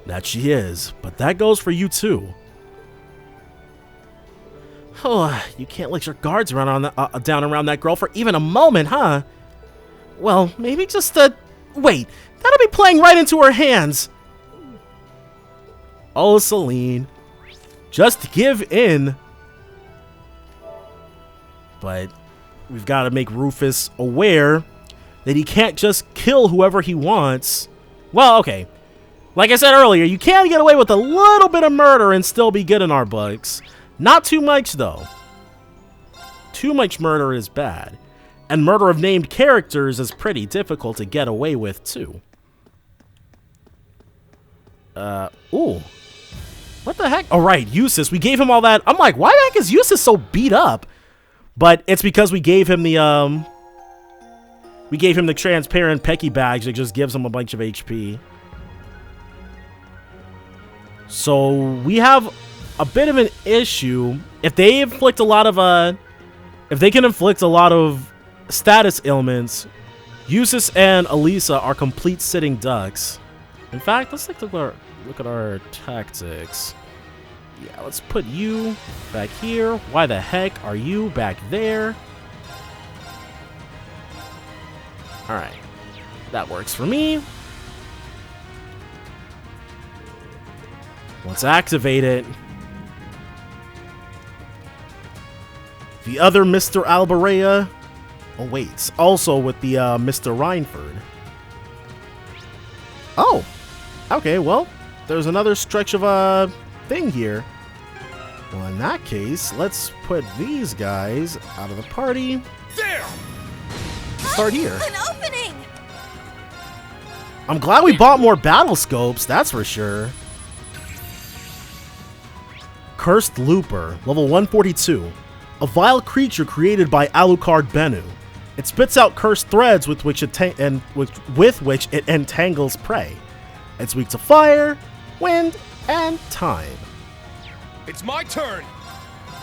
That she is, but that goes for you too. Oh, you can't let your guards run on the, down around that girl for even a moment, huh? Well, maybe just a... Wait, that'll be playing right into her hands. Oh, Celine. Just give in. But we've got to make Rufus aware that he can't just kill whoever he wants. Well, okay. Like I said earlier, you can get away with a little bit of murder and still be good in our books. Not too much, though. Too much murder is bad. And murder of named characters is pretty difficult to get away with, too. Ooh. What the heck? Oh, right, Eustace. We gave him all that. I'm like, why the heck is Eustace so beat up? But it's because we gave him the, transparent Pecky badge that just gives him a bunch of HP. So we have a bit of an issue. If they inflict a lot of, if they can inflict a lot of status ailments, Eustace and Elisa are complete sitting ducks. In fact, let's look at our tactics. Yeah, let's put you back here. Why the heck are you back there? Alright. That works for me. Let's activate it. The other Mr. Alberea awaits. Also with the Mr. Rhineford. Oh. Okay, well, there's another stretch of thing here. Well, in that case, let's put these guys out of the party. There! Start here. An opening! I'm glad we bought more battle scopes, that's for sure. Cursed Looper, level 142. A vile creature created by Alucard Bennu. It spits out cursed threads with which it entangles prey. It's weak to fire, wind, and time. It's my turn.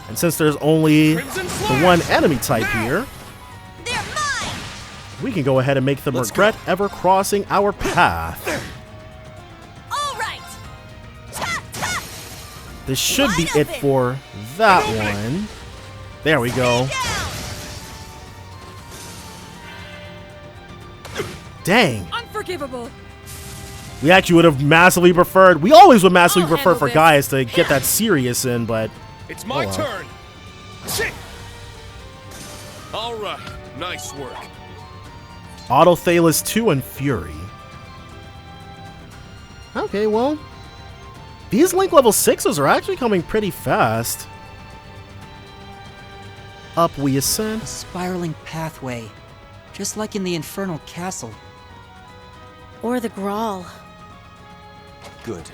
And since there's only the one enemy type here, we can go ahead and make them regret ever crossing our path. All right. This should be it for that one. There we go. Dang. Unforgivable. We actually would have massively preferred. We always would massively prefer for guys to get that serious in, but it's my turn. All right, nice work. Autothalus 2 and Fury. Okay, well, these Link level 6s are actually coming pretty fast. Up we ascend. A spiraling pathway, just like in the Infernal Castle. Or the Grawl. Good.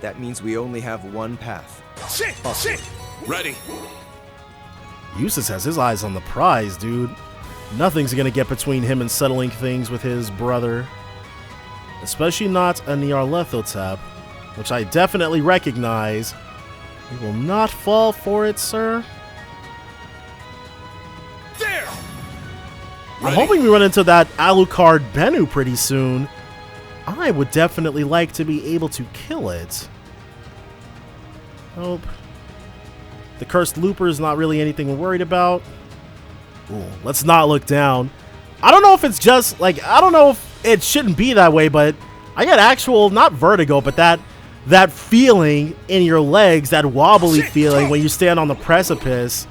That means we only have one path. Shit! Ready. Eustace has his eyes on the prize, dude. Nothing's gonna get between him and settling things with his brother. Especially not a Nyarlathotep, which I definitely recognize. He will not fall for it, sir. There! I'm hoping we run into that Alucard Bennu pretty soon. I would definitely like to be able to kill it. Nope. The Cursed Looper is not really anything we're worried about. Ooh, let's not look down. I don't know if it's just, like, I don't know if it shouldn't be that way, but I get actual, not vertigo, but that feeling in your legs, that wobbly feeling when you stand on the precipice.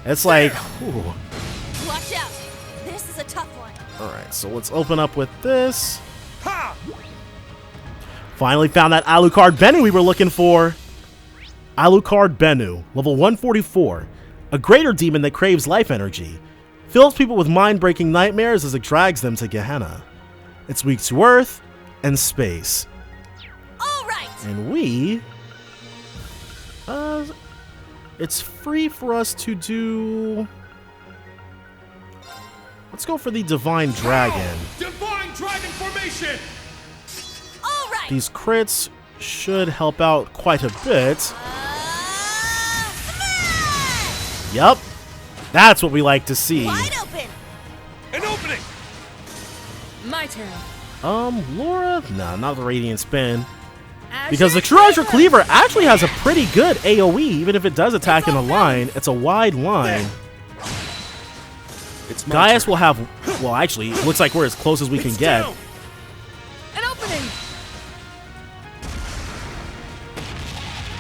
It's like, ooh. Watch out. This is a tough one. Alright, so let's open up with this. Finally found that Alucard Bennu we were looking for. Alucard Bennu, level 144. A greater demon that craves life energy. Fills people with mind-breaking nightmares as it drags them to Gehenna. It's weak to earth and space. All right. And we... it's free for us to do... Let's go for the Divine Dragon. Divine Dragon formation! These crits should help out quite a bit. Yup. That's what we like to see. Wide open. An opening. My turn. Laura? Nah, not the Radiant Spin. Because the Treasure Cleaver actually has a pretty good AoE, even if it does attack in a line. It's a wide line. Gaius will have... Well, actually, it looks like we're as close as we can get. An opening.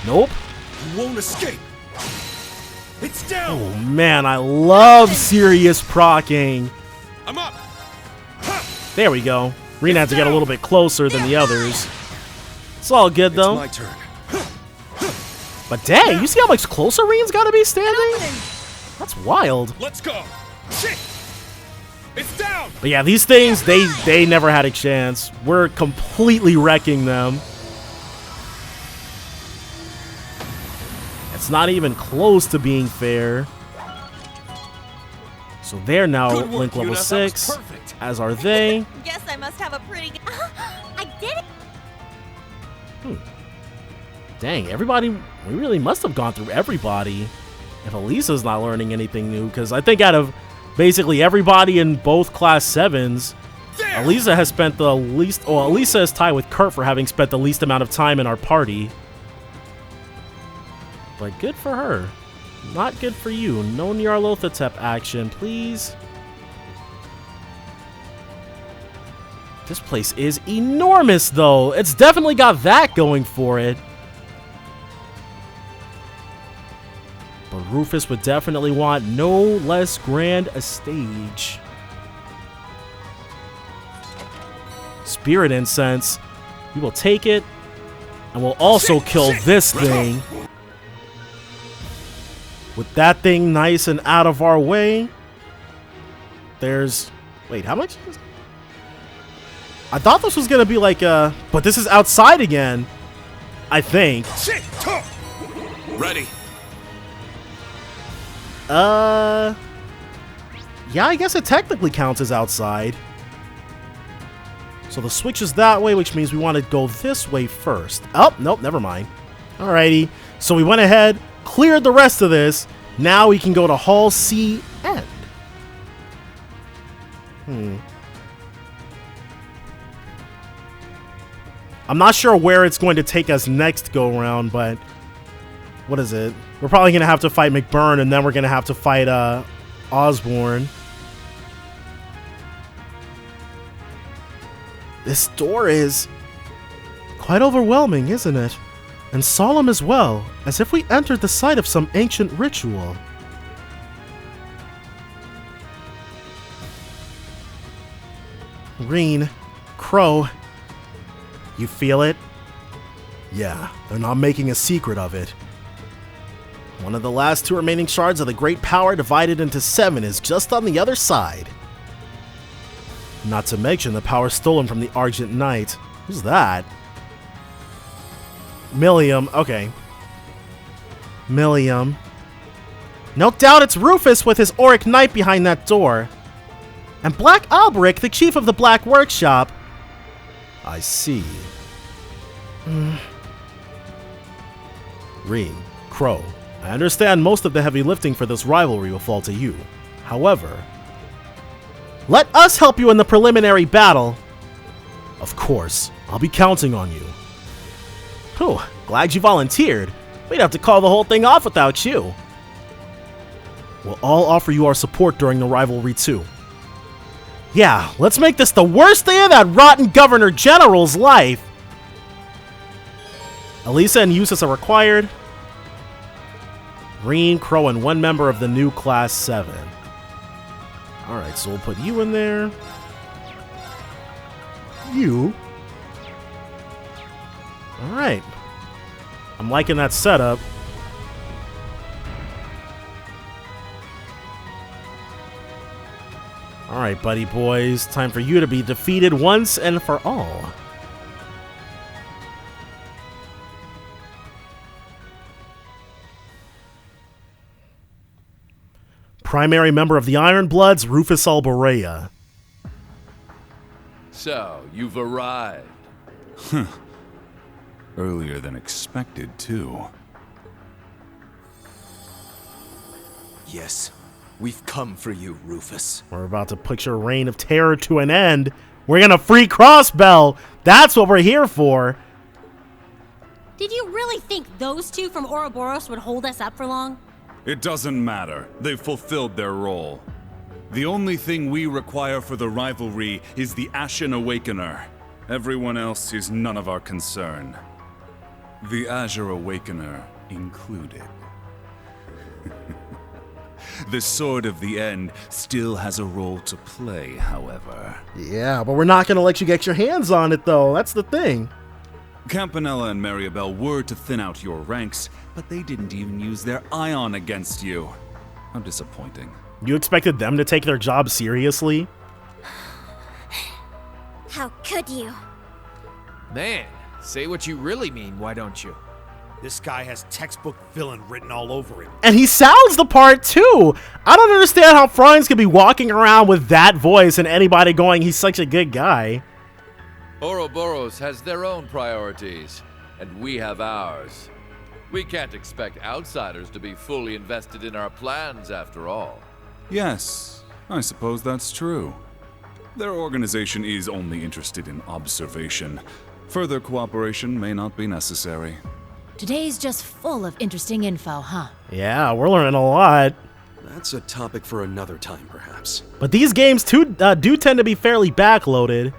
Nope. You won't escape. It's down. Oh, man, I love serious procking. I'm up. There we go. Reen had to get a little bit closer than the others. It's all good, though. It's my turn. But dang, you see how much closer Reen's got to be standing? That's wild. Let's go. Shit. It's down. But yeah, these things, they never had a chance. We're completely wrecking them. It's not even close to being fair. So they're now Link level 6, as are they. Guess I must have a pretty good... I did it! Dang, everybody, we really must have gone through everybody. If Elisa's not learning anything new, because I think out of basically everybody in both Class 7s, Elisa has spent the least, well, Elisa is tied with Kurt for having spent the least amount of time in our party. But good for her. Not good for you. No Nyarlathotep action, please. This place is enormous, though. It's definitely got that going for it. But Rufus would definitely want no less grand a stage. Spirit Incense. We will take it. And we'll also kill this thing. With that thing nice and out of our way. There's... Wait, how much? I thought this was going to be like a... But this is outside again. I think. Ready. Yeah, I guess it technically counts as outside. So the switch is that way, which means we want to go this way first. Oh, nope, never mind. Alrighty. So we went ahead, cleared the rest of this. Now we can go to Hall C End. I'm not sure where it's going to take us next go around, but what is it? We're probably going to have to fight McBurn, and then we're going to have to fight Osborne. This door is quite overwhelming, isn't it? And solemn as well, as if we entered the site of some ancient ritual. Reen, Crow, you feel it? Yeah, they're not making a secret of it. One of the last two remaining shards of the Great Power divided into 7 is just on the other side. Not to mention the power stolen from the Argent Knight. Who's that? Millium, okay. Millium. No doubt it's Rufus with his Auric Knight behind that door. And Black Alberic, the chief of the Black Workshop. I see. Reen, Crow, I understand most of the heavy lifting for this rivalry will fall to you. However, let us help you in the preliminary battle. Of course, I'll be counting on you. Oh, glad you volunteered. We'd have to call the whole thing off without you. We'll all offer you our support during the rivalry too. Yeah, let's make this the worst day of that rotten Governor General's life. Elisa and Eustace are required. Reen, Crow, and 1 member of the new Class 7. Alright, so we'll put you in there. You. Alright. I'm liking that setup. Alright, buddy boys. Time for you to be defeated once and for all. Primary member of the Iron Bloods, Rufus Alborea. So, you've arrived. Earlier than expected, too. Yes, we've come for you, Rufus. We're about to put your reign of terror to an end. We're gonna free Crossbell. That's what we're here for. Did you really think those two from Ouroboros would hold us up for long? It doesn't matter. They've fulfilled their role. The only thing we require for the rivalry is the Ashen Awakener. Everyone else is none of our concern. The Azure Awakener included. The Sword of the End still has a role to play, however. Yeah, but we're not gonna let you get your hands on it, though. That's the thing. Campanella and Maribel were to thin out your ranks, but they didn't even use their ion against you. How disappointing. You expected them to take their job seriously? How could you? Man, say what you really mean, why don't you? This guy has textbook villain written all over him. And he sounds the part, too. I don't understand how Franz could be walking around with that voice and anybody going, he's such a good guy. Ouroboros has their own priorities, and we have ours. We can't expect outsiders to be fully invested in our plans, after all. Yes, I suppose that's true. Their organization is only interested in observation. Further cooperation may not be necessary. Today's just full of interesting info, huh? Yeah, we're learning a lot. That's a topic for another time, perhaps. But these games, too, do tend to be fairly backloaded.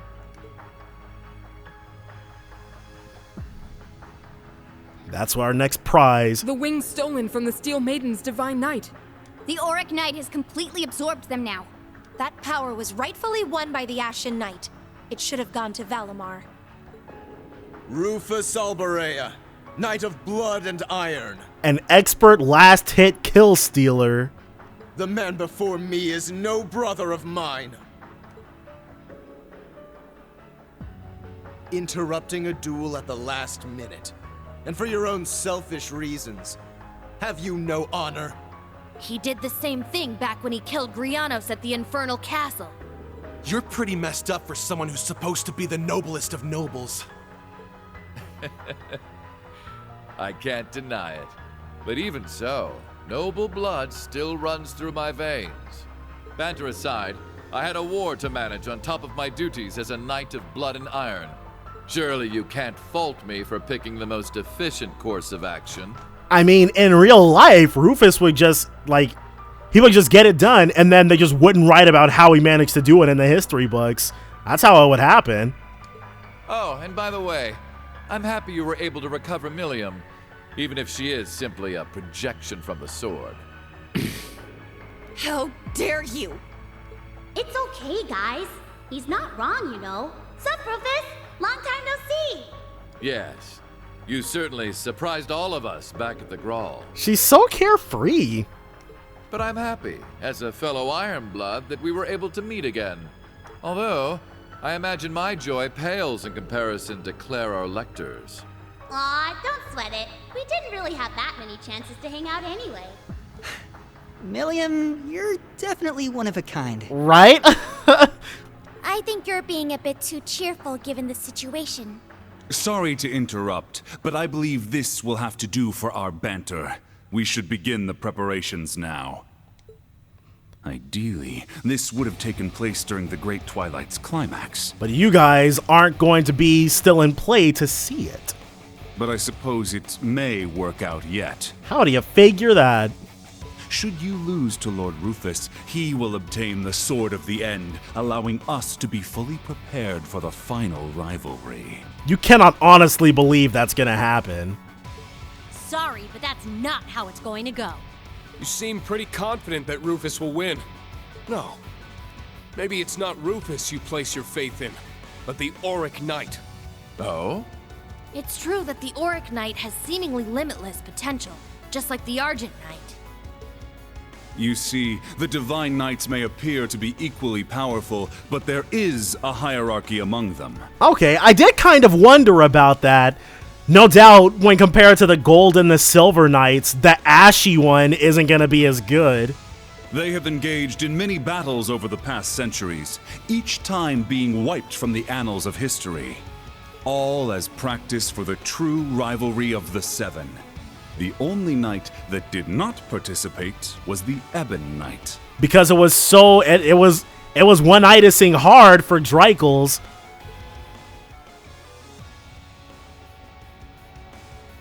That's our next prize. The wings stolen from the Steel Maiden's Divine Knight. The Auric Knight has completely absorbed them now. That power was rightfully won by the Ashen Knight. It should have gone to Valimar. Rufus Albarea, Knight of Blood and Iron. An expert last-hit kill stealer. The man before me is no brother of mine. Interrupting a duel at the last minute. And for your own selfish reasons. Have you no honor? He did the same thing back when he killed Grianos at the Infernal Castle. You're pretty messed up for someone who's supposed to be the noblest of nobles. I can't deny it. But even so, noble blood still runs through my veins. Banter aside, I had a war to manage on top of my duties as a Knight of Blood and Iron. Surely you can't fault me for picking the most efficient course of action. I mean, in real life, Rufus would just, he would just get it done, and then they just wouldn't write about how he managed to do it in the history books. That's how it would happen. Oh, and by the way, I'm happy you were able to recover Milliam, even if she is simply a projection from the sword. How dare you! It's okay, guys. He's not wrong, you know. Sup, Rufus? Long time no see! Yes, you certainly surprised all of us back at the Grawl. She's so carefree. But I'm happy, as a fellow Ironblood, that we were able to meet again. Although, I imagine my joy pales in comparison to Clara Lecter's. Aw, don't sweat it. We didn't really have that many chances to hang out anyway. Milliam, you're definitely one of a kind. Right? I think you're being a bit too cheerful given the situation. Sorry to interrupt, but I believe this will have to do for our banter. We should begin the preparations now. Ideally, this would have taken place during the Great Twilight's climax. But you guys aren't going to be still in play to see it. But I suppose it may work out yet. How do you figure that? Should you lose to Lord Rufus, he will obtain the Sword of the End, allowing us to be fully prepared for the final rivalry. You cannot honestly believe that's gonna happen. Sorry, but that's not how it's going to go. You seem pretty confident that Rufus will win. No. Maybe it's not Rufus you place your faith in, but the Auric Knight. Oh? It's true that the Auric Knight has seemingly limitless potential, just like the Argent Knight. You see, the Divine Knights may appear to be equally powerful, but there is a hierarchy among them. Okay, I did kind of wonder about that. No doubt, when compared to the Gold and the Silver Knights, the Ashy one isn't gonna be as good. They have engaged in many battles over the past centuries, each time being wiped from the annals of history. all as practice for the true rivalry of the Seven. The only knight that did not participate was the Ebon Knight. Because it was so it was one-itising hard for Dreichel's.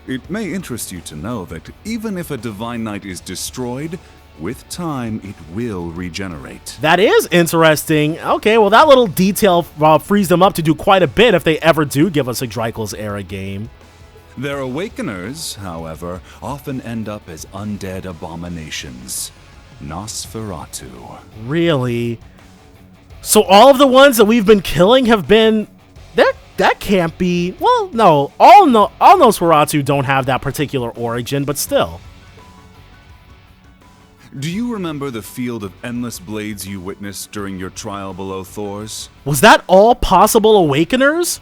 It may interest you to know that even if a Divine Knight is destroyed, with time it will regenerate. That is interesting. Okay, well that little detail frees them up to do quite a bit if they ever do give us a Dreichel's era game. Their awakeners, however, often end up as undead abominations. Nosferatu. Really? So all of the ones that we've been killing have been... That can't be... Well, no. All Nosferatu don't have that particular origin, but still. Do you remember the field of endless blades you witnessed during your trial below Thor's? Was that all possible awakeners?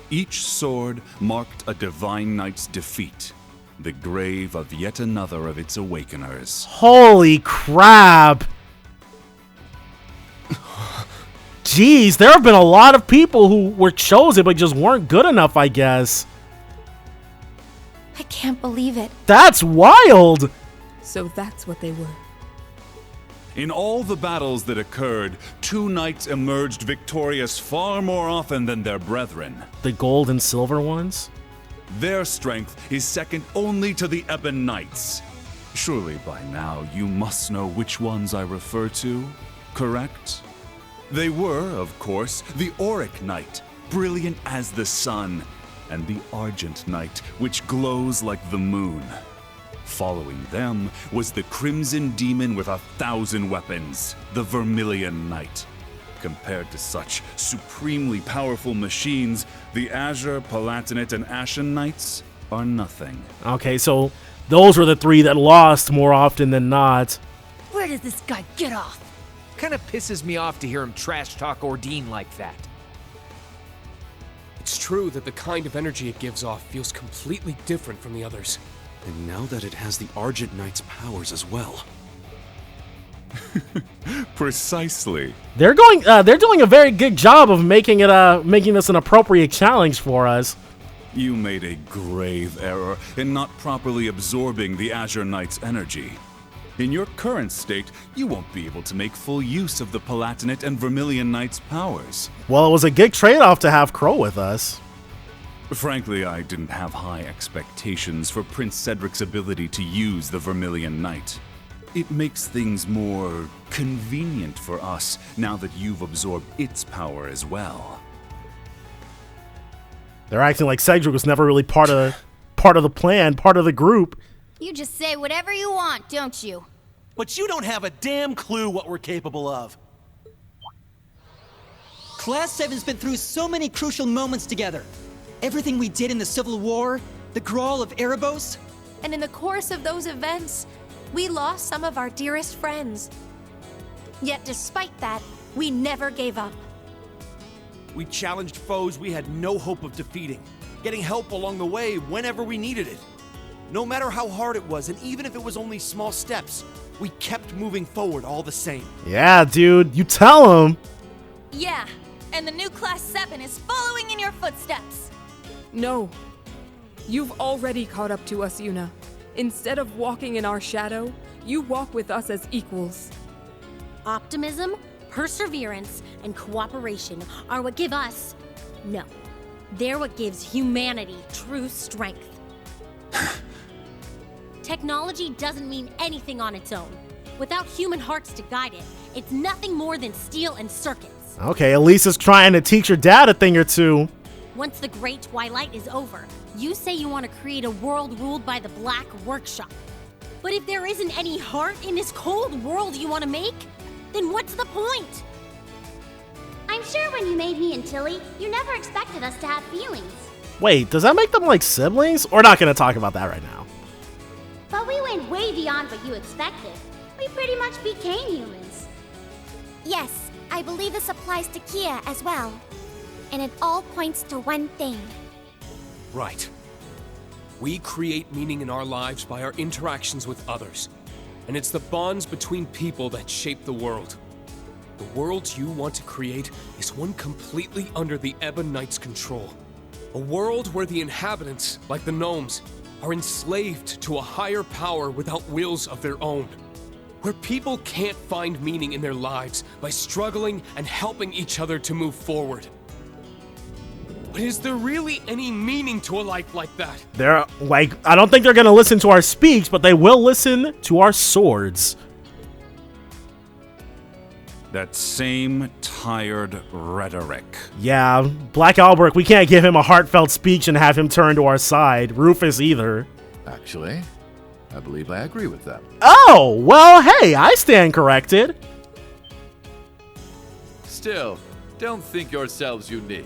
Each sword marked a Divine Knight's defeat, the grave of yet another of its awakeners. Holy crap! Jeez, there have been a lot of people who were chosen but just weren't good enough, I guess. I can't believe it. That's wild! So that's what they were. In all the battles that occurred, two knights emerged victorious far more often than their brethren. The gold and silver ones? Their strength is second only to the Ebon Knights. Surely by now you must know which ones I refer to, correct? They were, of course, the Auric Knight, brilliant as the sun, and the Argent Knight, which glows like the moon. Following them was the Crimson Demon with 1,000 weapons, the Vermilion Knight. Compared to such supremely powerful machines, the Azure, Palatinate, and Ashen Knights are nothing. Okay, so those were the three that lost more often than not. Where does this guy get off? Kinda pisses me off to hear him trash talk Ordine like that. It's true that the kind of energy it gives off feels completely different from the others. And now that it has the Argent Knight's powers as well. Precisely. They're doing a very good job of making this an appropriate challenge for us. You made a grave error in not properly absorbing the Azure Knight's energy. In your current state, you won't be able to make full use of the Palatinate and Vermilion Knight's powers. Well, it was a good trade-off to have Crow with us. Frankly, I didn't have high expectations for Prince Cedric's ability to use the Vermilion Knight. It makes things more convenient for us now that you've absorbed its power as well. They're acting like Cedric was never really part of the plan, part of the group. You just say whatever you want, don't you? But you don't have a damn clue what we're capable of. Class 7's been through so many crucial moments together. Everything we did in the Civil War, the Grawl of Erebos. And in the course of those events, we lost some of our dearest friends. Yet despite that, we never gave up. We challenged foes we had no hope of defeating, getting help along the way whenever we needed it. No matter how hard it was, and even if it was only small steps, we kept moving forward all the same. Yeah, dude, you tell him. Yeah, and the new Class 7 is following in your footsteps. No. You've already caught up to us, Yuna. Instead of walking in our shadow, you walk with us as equals. Optimism, perseverance, and cooperation are what give us... No. They're what gives humanity true strength. Technology doesn't mean anything on its own. Without human hearts to guide it, it's nothing more than steel and circuits. Okay, Elisa's trying to teach your dad a thing or two. Once the Great Twilight is over, you say you want to create a world ruled by the Black Workshop. But if there isn't any heart in this cold world you want to make, then what's the point? I'm sure when you made me and Tilly, you never expected us to have feelings. Wait, does that make them like siblings? We're not going to talk about that right now. But we went way beyond what you expected. We pretty much became humans. Yes, I believe this applies to Kia as well. And it all points to one thing. Right. We create meaning in our lives by our interactions with others. And it's the bonds between people that shape the world. The world you want to create is one completely under the Ebon Knight's control. A world where the inhabitants, like the gnomes, are enslaved to a higher power without wills of their own. Where people can't find meaning in their lives by struggling and helping each other to move forward. But is there really any meaning to a life like that? They're like, I don't think they're gonna listen to our speech, but they will listen to our swords. That same tired rhetoric. Yeah, Black Albrecht, we can't give him a heartfelt speech and have him turn to our side. Rufus either. Actually, I believe I agree with them. Oh, well, hey, I stand corrected. Still, don't think yourselves unique.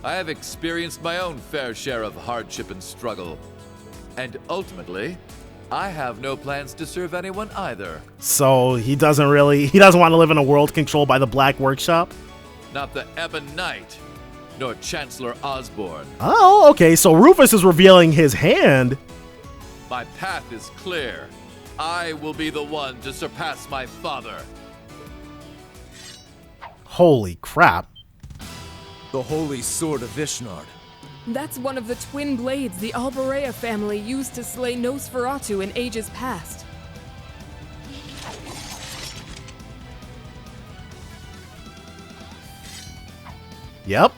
I have experienced my own fair share of hardship and struggle. And ultimately, I have no plans to serve anyone either. So he doesn't want to live in a world controlled by the Black Workshop? Not the Ebon Knight, nor Chancellor Osborne. Oh, okay, so Rufus is revealing his hand. My path is clear. I will be the one to surpass my father. Holy crap. The Holy Sword of Ishnard. That's one of the twin blades the Alborea family used to slay Nosferatu in ages past. Yep.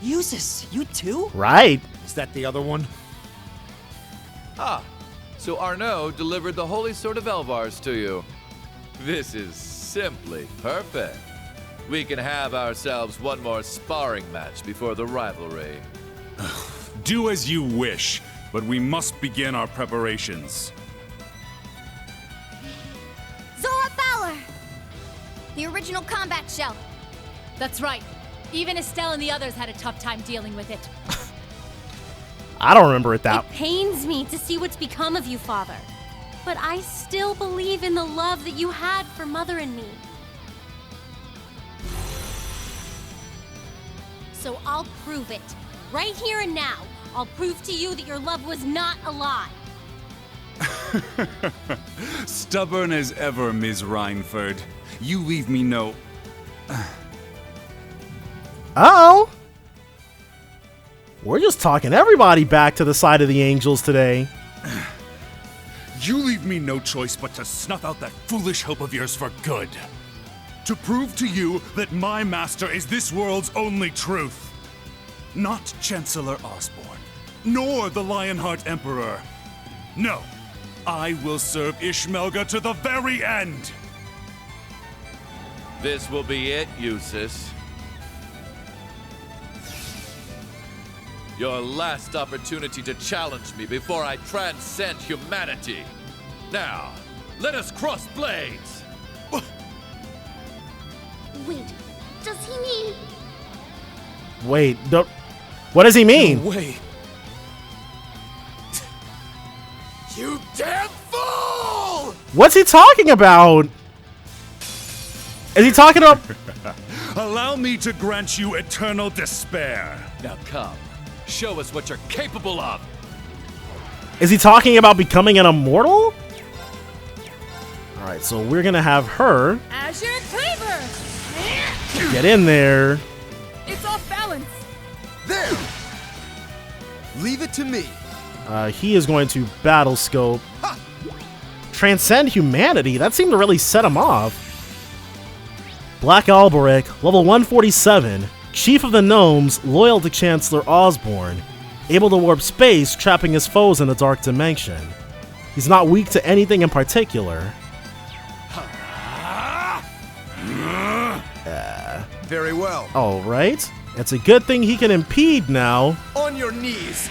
Usus, you too? Right. Is that the other one? Ah, so Arnaud delivered the Holy Sword of Elvars to you. This is simply perfect. We can have ourselves one more sparring match before the rivalry. Do as you wish, but we must begin our preparations. Zora Fowler! The original combat shell. That's right. Even Estelle and the others had a tough time dealing with it. I don't remember it that. It pains me to see what's become of you, Father. But I still believe in the love that you had for Mother and me. So I'll prove it. Right here and now, I'll prove to you that your love was not a lie. Stubborn as ever, Ms. Reinford. You leave me no... Uh-oh. We're just talking everybody back to the side of the angels today. You leave me no choice but to snuff out that foolish hope of yours for good. To prove to you that my master is this world's only truth. Not Chancellor Osborne, nor the Lionheart Emperor. No, I will serve Ishmelga to the very end. This will be it, Usus. Your last opportunity to challenge me before I transcend humanity. Now, let us cross blades! Wait, does he mean... Wait, what does he mean? No way. You damn fool! What's he talking about? Is he talking about... Allow me to grant you eternal despair. Now come, show us what you're capable of. Is he talking about becoming an immortal? Alright, so we're gonna have her Azure Cleaver! get in there. It's off balance. There! Leave it to me. He is going to battle scope. Transcend humanity? That seemed to really set him off. Black Alberic, level 147. Chief of the Gnomes, loyal to Chancellor Osborne. Able to warp space, trapping his foes in the Dark Dimension. He's not weak to anything in particular. Very well. Alright. It's a good thing he can impede now. On your knees.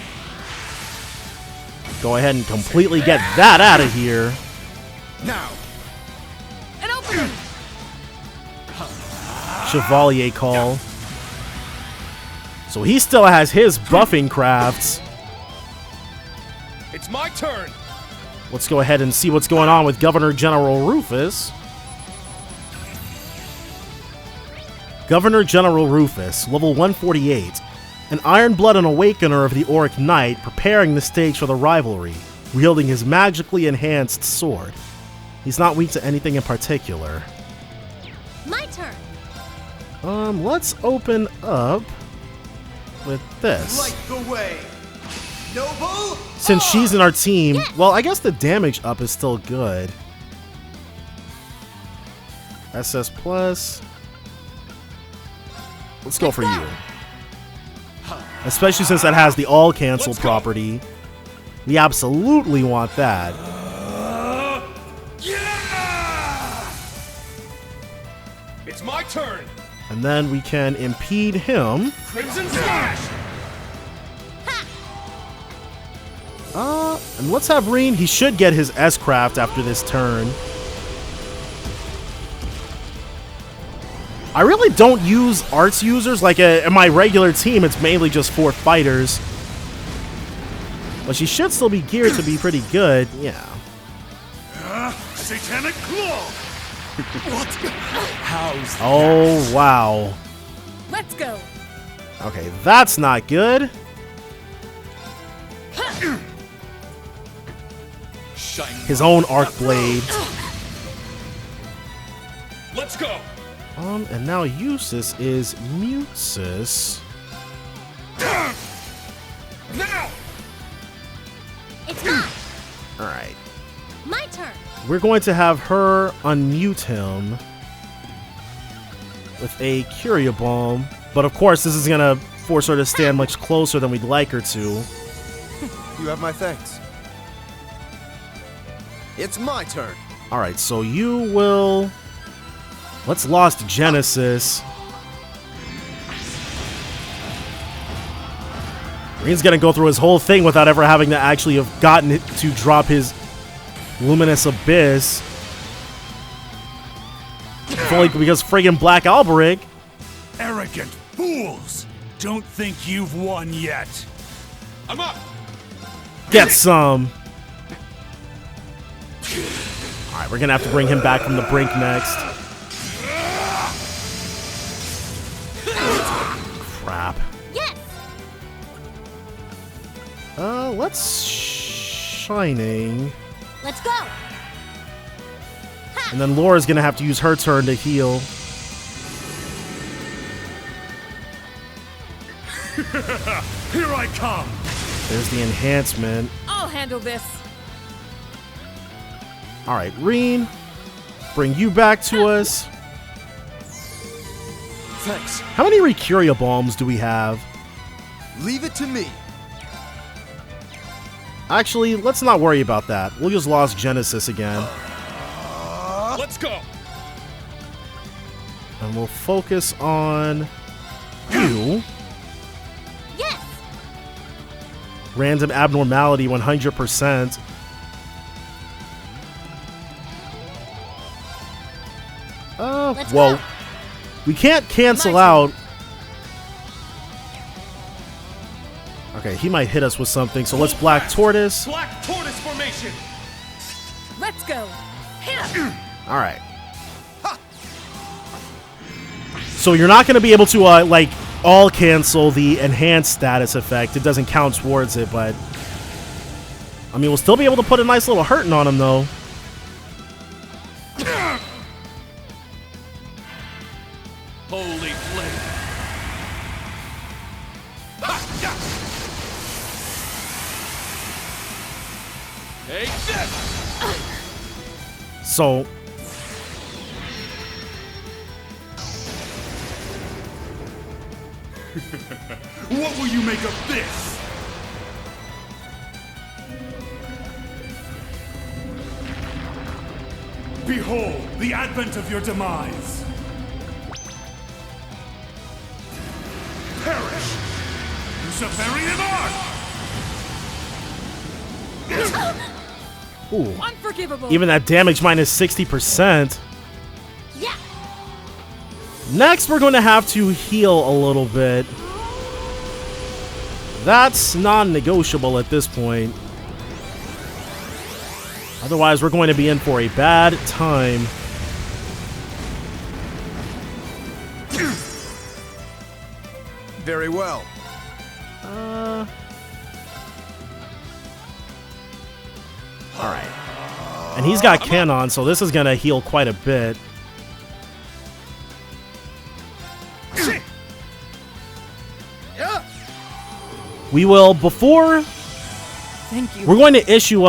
Go ahead and completely get that out of here. Now. An opening! Chevalier call. So he still has his buffing crafts. It's my turn. Let's go ahead and see what's going on with Governor General Rufus. Governor General Rufus, level 148. An Iron Blood and Awakener of the Auric Knight, preparing the stage for the rivalry, wielding his magically enhanced sword. He's not weak to anything in particular. My turn. Let's open up with this. Light the way. Noble. Since she's in our team, well, I guess the damage up is still good. SS plus. Let's go for you. Especially since that has the all cancel property. We absolutely want that. It's my turn. And then we can impede him. Crimson Slash. And let's have Reen. He should get his S-Craft after this turn. I really don't use arts users. Like in my regular team, it's mainly just 4 fighters. But she should still be geared to be pretty good. Yeah. Satanic Claw! What? How's Oh, wow. Let's go. Okay, that's not good. His own Arc Blade. Let's go. And now Eustace is Mutus. Now. It's mine. All right. My turn. We're going to have her unmute him with a Curia Bomb. But of course, this is going to force her to stand much closer than we'd like her to. You have my thanks. It's my turn. All right, so you will... Let's Lost Genesis. Reen's going to go through his whole thing without ever having to actually have gotten it to drop his Luminous Abyss. If only because friggin' Black Alberic. Arrogant fools! Don't think you've won yet. I'm up. Get some. Alright, we're gonna have to bring him back from the brink next. Crap. Yes. Let's Shining. Let's go. And then Laura's gonna have to use her turn to heal. Here I come. There's the enhancement. I'll handle this. Alright, Reen. Bring you back to us. Thanks. How many Recuria Bombs do we have? Leave it to me. Actually, let's not worry about that. We'll use Lost Genesis again. Let's go. And we'll focus on you. Yes. Random Abnormality 100%. Whoa. We can't cancel out. Okay, he might hit us with something, so let's Black Tortoise. Black Tortoise formation. Let's go. Alright. So you're not going to be able to, like, all cancel the enhanced status effect. It doesn't count towards it, but... I mean, we'll still be able to put a nice little hurting on him, though. Holy flame. Take this. So... What will you make of this? Behold the advent of your demise. Perish, Luciferian Arc! Ooh. Unforgivable. Even that damage minus 60%. Yeah. Next, we're going to have to heal a little bit. That's non-negotiable at this point. Otherwise, we're going to be in for a bad time. Very well. Alright. And he's got Canon, so this is going to heal quite a bit. We will, before... Thank you. We're going to issue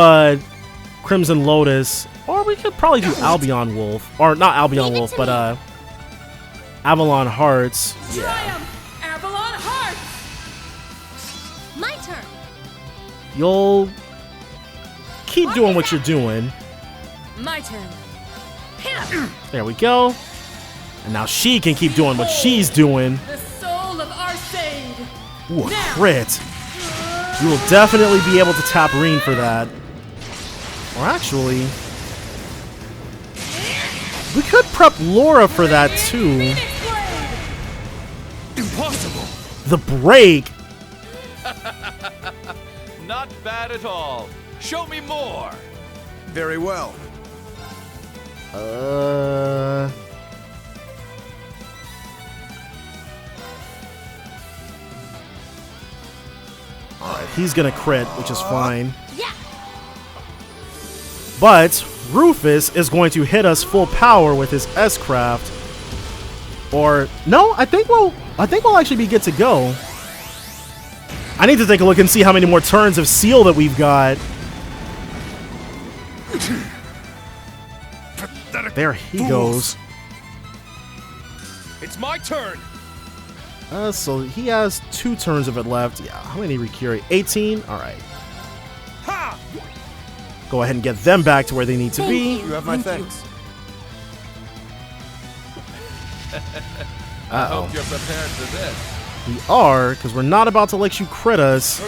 Crimson Lotus, or we could probably do Albion Wolf. Or not Albion Wolf, but Avalon Hearts. Triumph! Avalon Hearts! My turn. You'll keep doing what you're doing. My turn. There we go. And now she can keep doing what she's doing. The soul of Arcade. Ooh, a crit. We will definitely be able to tap Reen for that. Or actually, we could prep Laura for that too. Impossible. The break. Not bad at all. Show me more. Very well. Alright, he's gonna crit, which is fine. But Rufus is going to hit us full power with his S-Craft. Or no, I think we'll actually be good to go. I need to take a look and see how many more turns of seal that we've got. There he goes. It's my turn. So he has 2 turns of it left. Yeah, how many Rikiri? 18? Alright. Go ahead and get them back to where they need to be. You have my thanks. I hope you're prepared for this. We are, because we're not about to let you crit us.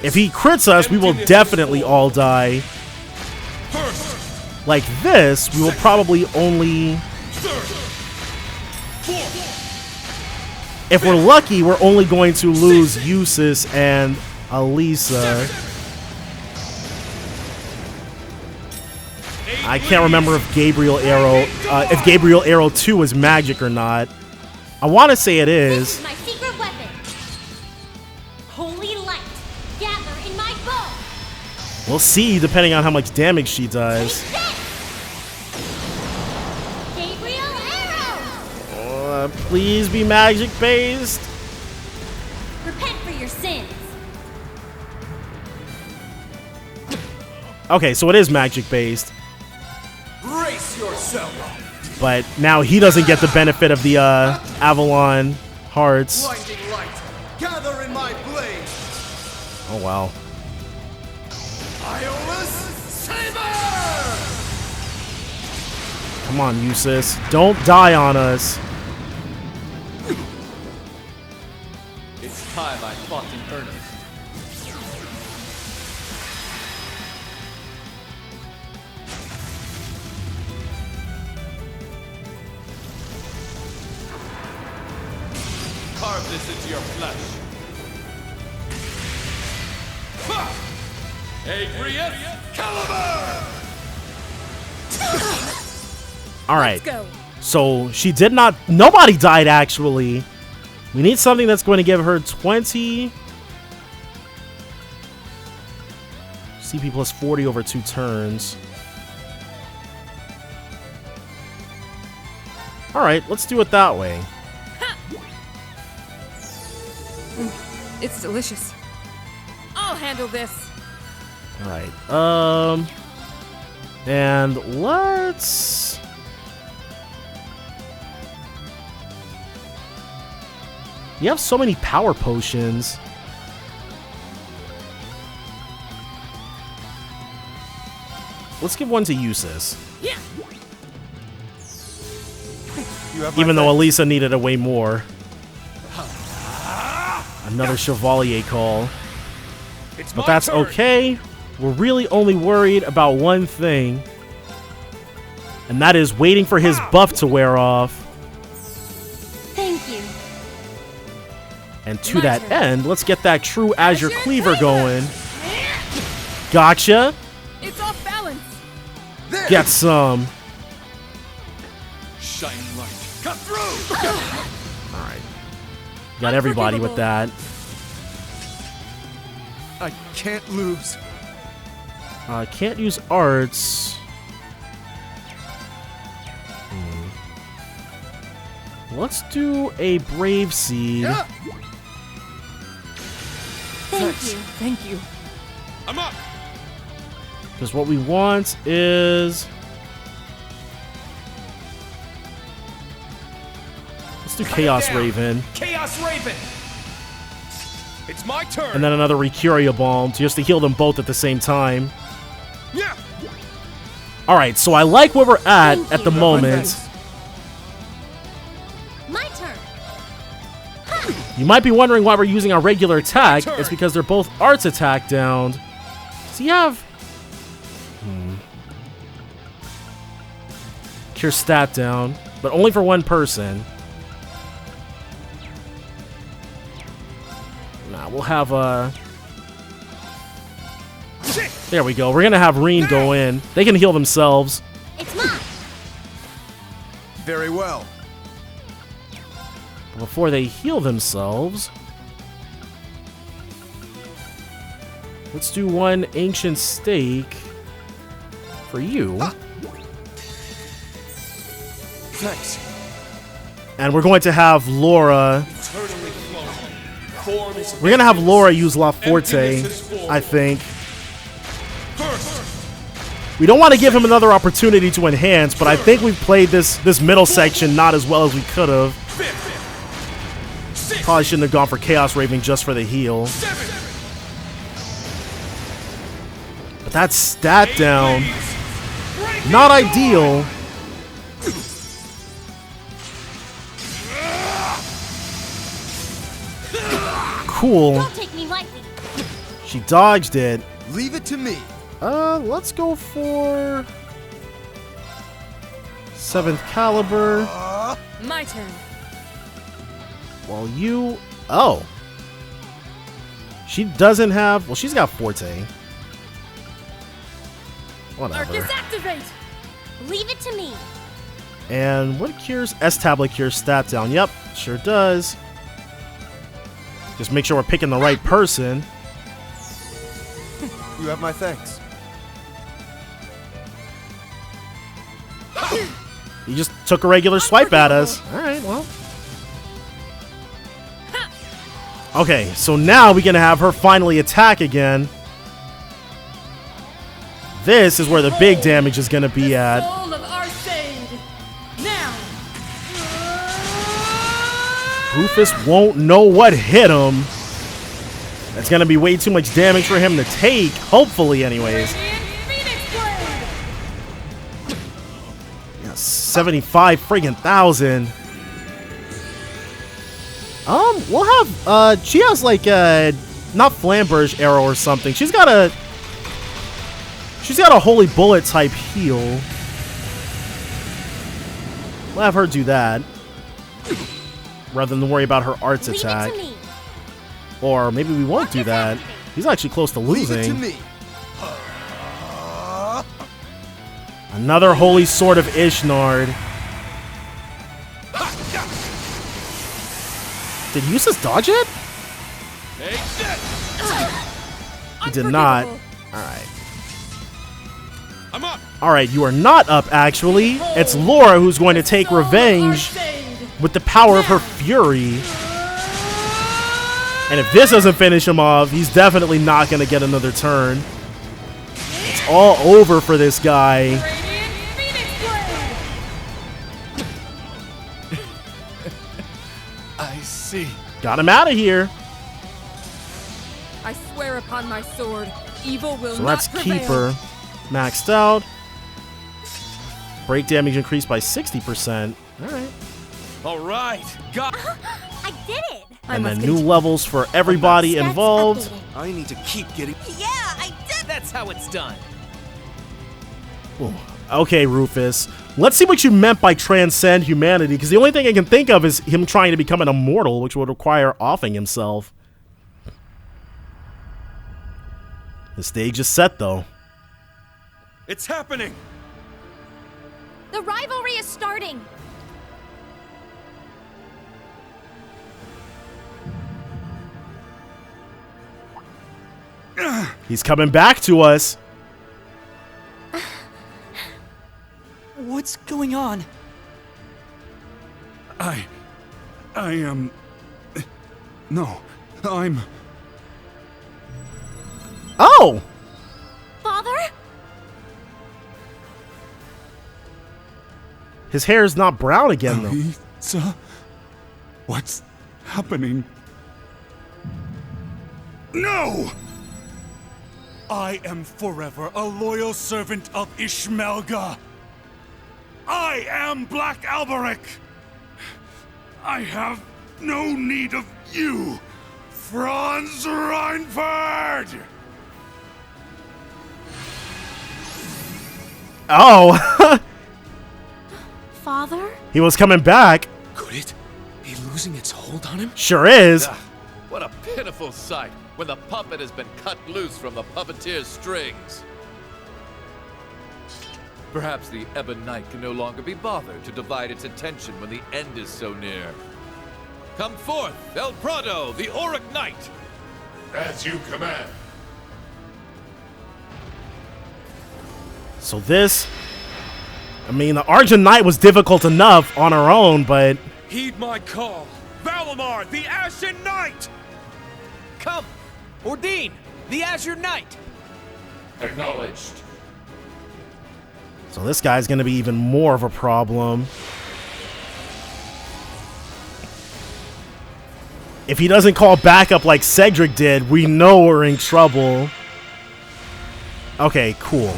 If he crits us, we will definitely all die. Like this, we will probably only... If we're lucky, we're only going to lose Eustace and Alisa. I can't remember if Gabriel Arrow 2 is magic or not. I want to say it is. This is my secret weapon. Holy light, gather in my bow. We'll see, depending on how much damage she does. Gabriel Arrow. Please be magic based. Repent for your sins. Okay, so it is magic based. Brace yourself. But now he doesn't get the benefit of the Avalon Hearts. Blinding light, gather in my blade. Oh wow. Iola's Saber! Come on, Eustace. Don't die on us. It's time I fought in earnest. Carve this into your flesh. Agrius Caliber! Alright. So she did not... Nobody died, actually. We need something that's going to give her 20... CP plus 40 over 2 turns. Alright, let's do it that way. It's delicious. I'll handle this. Alright, and let's... You have so many power potions. Let's give one to Eustace. Yeah. Even though Alisa needed it way more. Another Chevalier call. But that's okay. We're really only worried about one thing. And that is waiting for his buff to wear off. Thank you. And to that end, let's get that true Azure Cleaver going. Gotcha. It's off balance. Get some. Shining light, cut through! Alright. Got everybody with that. I can't lose. Can't use arts. Let's do a Brave Seed. Thank you. I'm up. Because what we want is... let's do Chaos Raven. Chaos Raven. It's my turn. And then another Recuria Balm just to heal them both at the same time. Yeah. Alright, so I like where we're at the moment. My turn. You might be wondering why we're using our regular attack. It's because they're both arts attack down. So you have... Cure stat down, but only for one person. Nah, we'll have there we go. We're gonna have Reen go in. They can heal themselves. It's mine. Very well. Before they heal themselves, let's do one ancient stake for you. Thanks. And we're going to have Laura. We're going to have Laura use La Forte, I think. We don't want to give him another opportunity to enhance, but I think we've played this middle section not as well as we could have. Probably shouldn't have gone for Chaos Raven just for the heal. But that stat down, not ideal. Cool. Don't take me lightly. She dodged it. Leave it to me. Let's go for 7th caliber. My turn. While you... oh. She doesn't have... well, she's got Forte. Whatever. Arcus activate. Leave it to me. And what cures? S-Tablet cures stat down. Yep, sure does. Just make sure we're picking the right person. You have my thanks. You just took a regular swipe at us. Alright, well. Okay, so now we're going to have her finally attack again. This is where the big damage is going to be at. Soul of Arcade. Now. Rufus won't know what hit him. That's going to be way too much damage for him to take. Hopefully, anyways. Yeah, 75 friggin' thousand. We'll have, she has like not Flamberge arrow or something. She's got a Holy Bullet type heal. We'll have her do that. Rather than worry about her arts attack. Or maybe we won't do that. He's actually close to losing. Leave it to me. Another Holy Sword of Ishnard. Did Eustace dodge it? He did not. Alright. I'm up. Alright, you are not up, actually. It's Laura who's going to take revenge with the power of her fury. And if this doesn't finish him off, he's definitely not going to get another turn. It's all over for this guy. I see. Got him out of here. I swear upon my sword, evil will So not let's prevail. keep her maxed out. Break damage increased by 60%. Alright. All right. Got. I did it. And then new levels for everybody involved. I need to keep getting... Yeah, I did. That's how it's done. Ooh. Okay, Rufus. Let's see what you meant by transcend humanity, because the only thing I can think of is him trying to become an immortal, which would require offing himself. The stage is set, though. It's happening. The rivalry is starting. He's coming back to us. What's going on? I am... No, I'm... Oh! Father? His hair is not brown again, though. Lisa? What's happening? No! I am forever a loyal servant of Ishmelga. I am Black Alberic. I have no need of you, Franz Reinfeld! Oh! Father? He was coming back. Could it be losing its hold on him? Sure is. Ah, what a pitiful sight when the puppet has been cut loose from the puppeteer's strings. Perhaps the Ebon Knight can no longer be bothered to divide its attention when the end is so near. Come forth, El Prado, the Auric Knight! As you command. So this... I mean, the Argent Knight was difficult enough on her own, but... Heed my call! Valimar, the Ashen Knight! Come! Ordine, the Azure Knight! Acknowledged. So this guy's gonna be even more of a problem. If he doesn't call backup like Cedric did, we know we're in trouble. Okay, cool.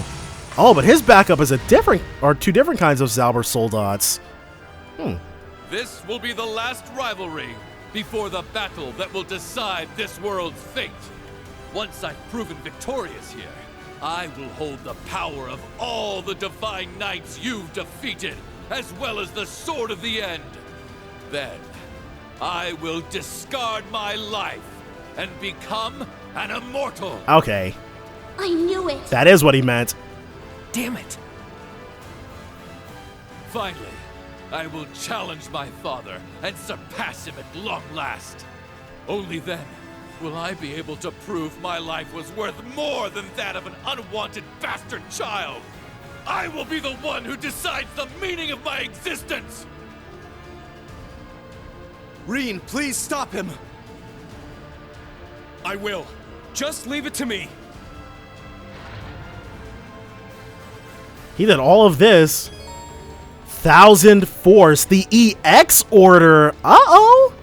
Oh, but his backup is two different kinds of Zalber Soldats. This will be the last rivalry before the battle that will decide this world's fate. Once I've proven victorious here, I will hold the power of all the divine knights you've defeated, as well as the Sword of the End. Then, I will discard my life and become an immortal. Okay. I knew it. That is what he meant. Damn it. Finally, I will challenge my father and surpass him at long last. Only then will I be able to prove my life was worth more than that of an unwanted bastard child. I will be the one who decides the meaning of my existence. Reen, please stop him! I will. Just leave it to me. He did all of this. 1000 Force, the EX order. Uh-oh.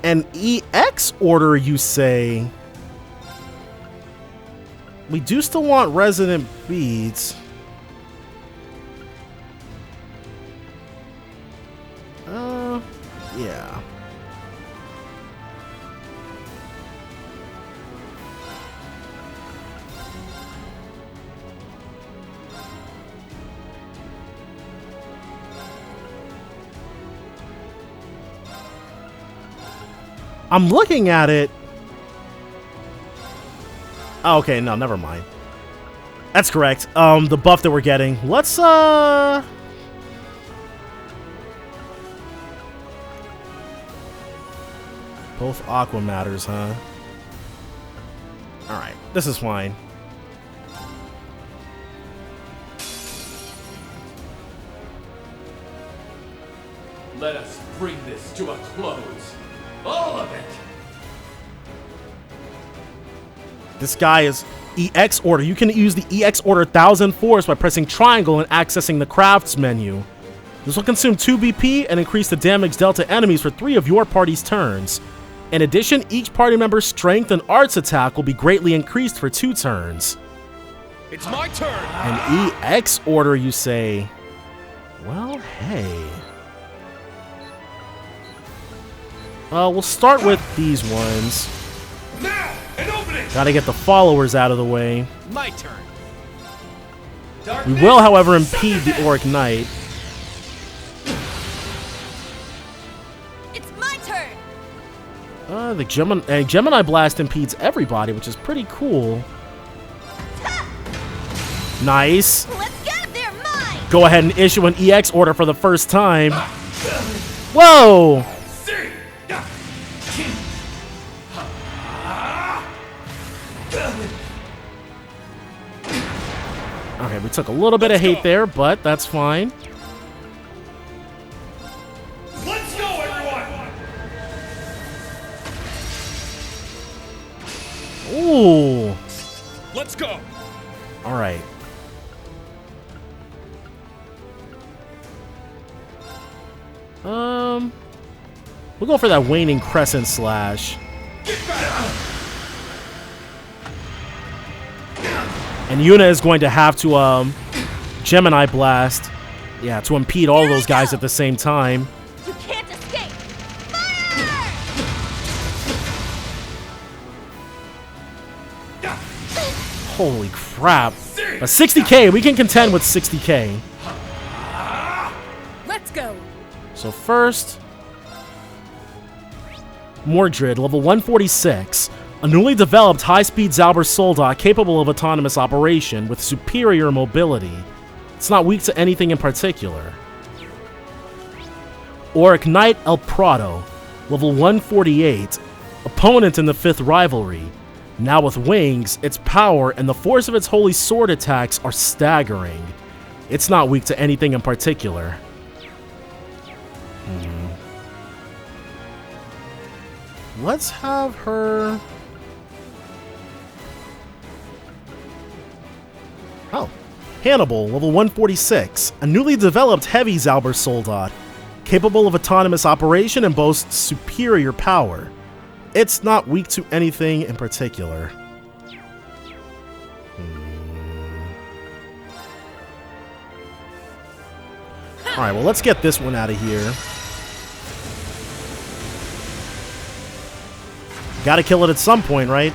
An EX order, you say? We do still want Resident Beads. Yeah. I'm looking at it. Oh, okay, no, never mind. That's correct. The buff that we're getting. Let's both Aqua matters, huh? Alright, this is fine. Let us bring this to a close. All of it! This guy is EX order. You can use the EX order 1000 Force by pressing triangle and accessing the crafts menu. This will consume 2 BP and increase the damage dealt to enemies for 3 of your party's turns. In addition, each party member's strength and arts attack will be greatly increased for 2 turns. It's my turn! An EX order, you say? Well, hey. We'll start with these ones. Now, an opening! Gotta get the followers out of the way. My turn. We will, however, impede the Auric Knight. It's my turn! The Gemini Blast impedes everybody, which is pretty cool. Nice. Let's get there, mine! Go ahead and issue an EX order for the first time. Whoa! Okay, we took a little bit of hate there, but that's fine. Let's go, everyone! Ooh. Let's go. All right. We'll go for that waning crescent slash. And Yuna is going to have to Gemini blast. Yeah, to impede all those guys at the same time. You can't escape. Holy crap. 60k, we can contend with 60k. Let's go. So first, Mordred, level 146. A newly developed high-speed Zauber Soldat capable of autonomous operation with superior mobility. It's not weak to anything in particular. Auric Knight El Prado, level 148. Opponent in the 5th Rivalry. Now with wings, its power and the force of its holy sword attacks are staggering. It's not weak to anything in particular. Let's have her... Oh. Hannibal, level 146. A newly developed heavy Zauber Soldat, capable of autonomous operation and boasts superior power. It's not weak to anything in particular. Alright, well, let's get this one out of here. Gotta kill it at some point, right?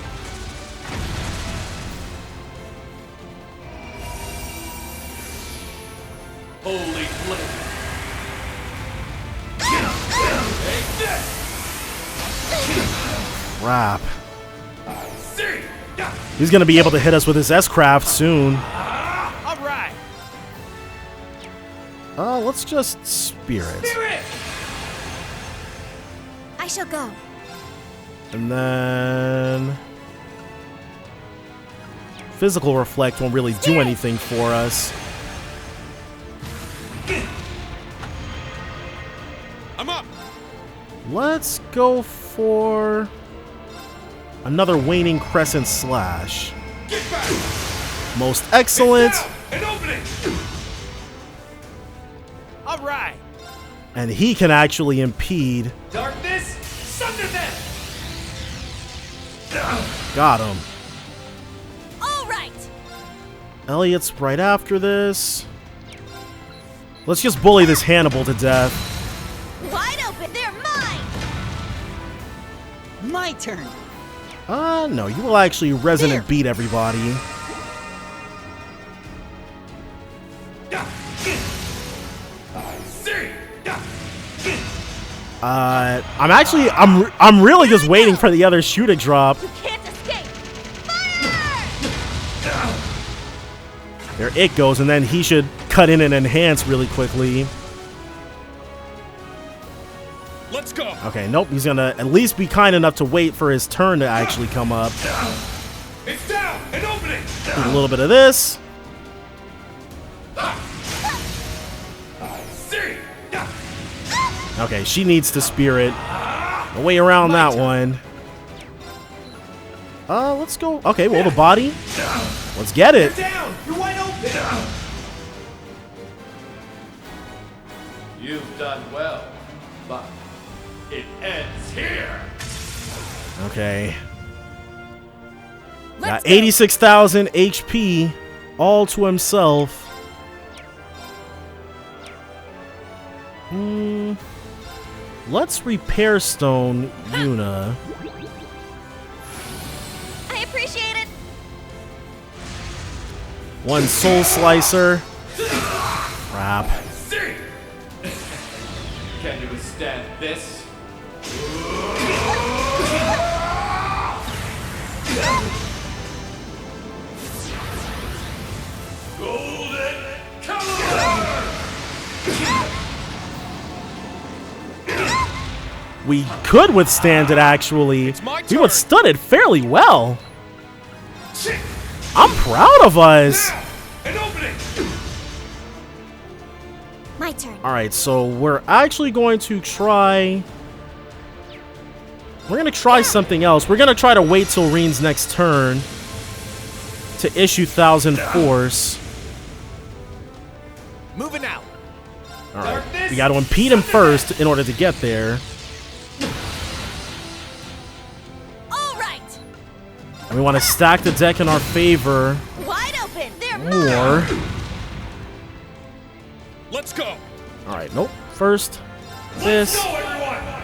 Holy flame. Crap. He's gonna be able to hit us with his S-Craft soon. Alright. Let's just Spirit. I shall go. And then... Physical Reflect won't really do anything for us. I'm up. Let's go for... another Waning Crescent Slash. Most excellent. Alright. And he can actually impede. Darkness, sunder them. Got him. All right. Elliot's right after this. Let's just bully this Hannibal to death. Wide open. They're mine. My turn. No, you will actually resonant beat everybody. I'm really just waiting for the other shoe to drop. You can't escape. There it goes, and then he should cut in and enhance really quickly. Let's go. Okay, nope, he's gonna at least be kind enough to wait for his turn to actually come up. It's down and opening. Do a little bit of this. Okay, she needs to Spirit. No way around that one. Let's go. Okay, well, the body. Let's get it. Down. You're wide open. You've done well, but it ends here. Okay. Got 86,000 HP all to himself. Let's Repair Stone Yuna. I appreciate it. One Soul Slicer. Crap. Can you withstand this? Golden color. We could withstand it, actually. We withstood it fairly well. I'm proud of us. My turn. Alright, so we're actually going to try... We're going to try something else. We're going to try to wait till Reen's next turn. to issue 1,000 force. Moving out. All right, we got to impede him first in order to get there. All right. And we want to stack the deck in our favor. Wide open. Or let's go. All right, nope. First, this. Let's go, everyone.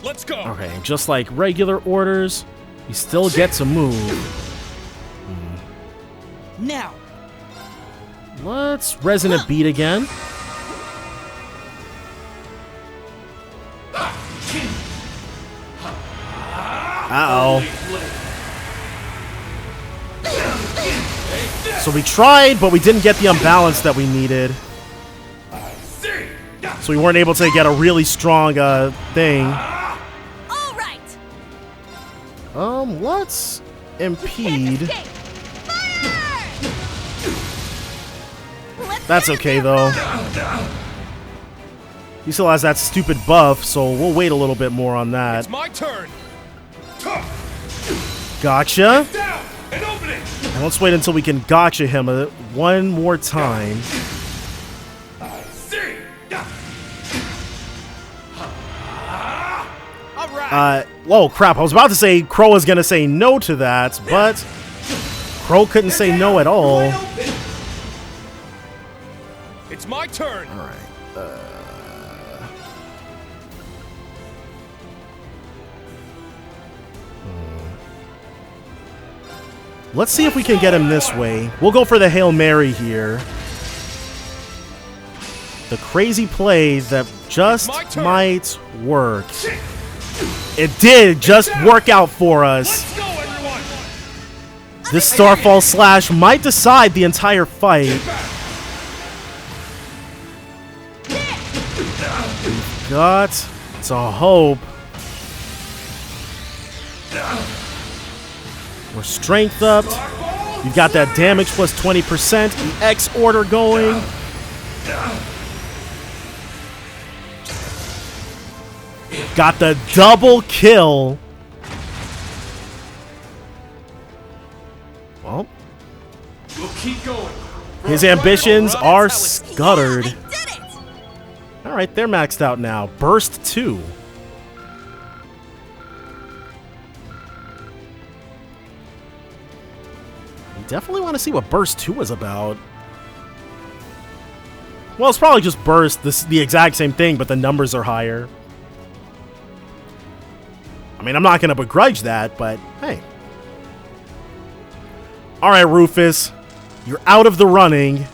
Let's go. Okay, just like regular orders, he still gets a move. Now. Let's resonant beat again. Uh-oh. So we tried, but we didn't get the unbalance that we needed. So we weren't able to get a really strong thing. All right. Let's impede. That's okay though. He still has that stupid buff, so we'll wait a little bit more on that. It's my turn. Gotcha. And open it. And let's wait until we can gotcha him one more time. Whoa, crap. I was about to say Crow was going to say no to that, but Crow couldn't say no at all. It's my turn. All right. Let's see if we can get him this way. We'll go for the Hail Mary here. The crazy play that just might work. It did just work out for us. This Starfall Slash might decide the entire fight. We've got to hope. We're strength up. You've got that damage plus 20%. The X order going. Got the double kill. Well, we'll keep going. His ambitions are scuttered. All right, they're maxed out now. Burst 2. Definitely want to see what Burst 2 is about. Well, it's probably just Burst, the exact same thing, but the numbers are higher. I mean, I'm not going to begrudge that, but hey. All right, Rufus. You're out of the running.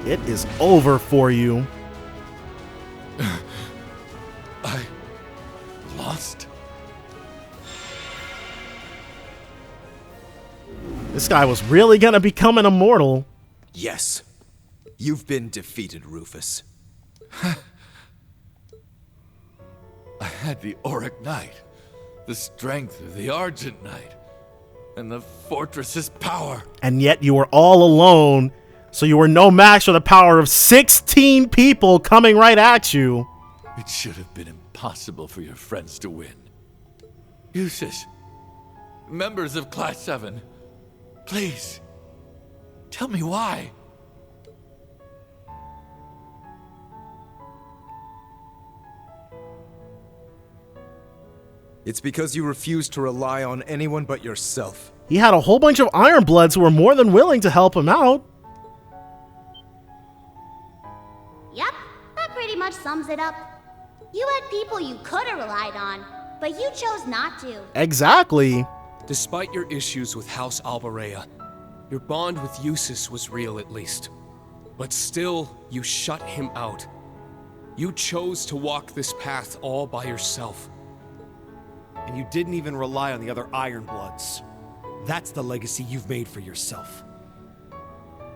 It is over for you. I lost. This guy was really going to become an immortal. Yes. You've been defeated, Rufus. I had the Auric Knight, the strength of the Argent Knight, and the fortress's power. And yet you were all alone, so you were no match for the power of 16 people coming right at you. It should have been impossible for your friends to win. Usus, members of Class 7, please, tell me why. It's because you refuse to rely on anyone but yourself. He had a whole bunch of Ironbloods who were more than willing to help him out. Yep, that pretty much sums it up. You had people you could have relied on, but you chose not to. Exactly. Despite your issues with House Albarea, your bond with Usus was real at least. But still, you shut him out. You chose to walk this path all by yourself. And you didn't even rely on the other Ironbloods. That's the legacy you've made for yourself.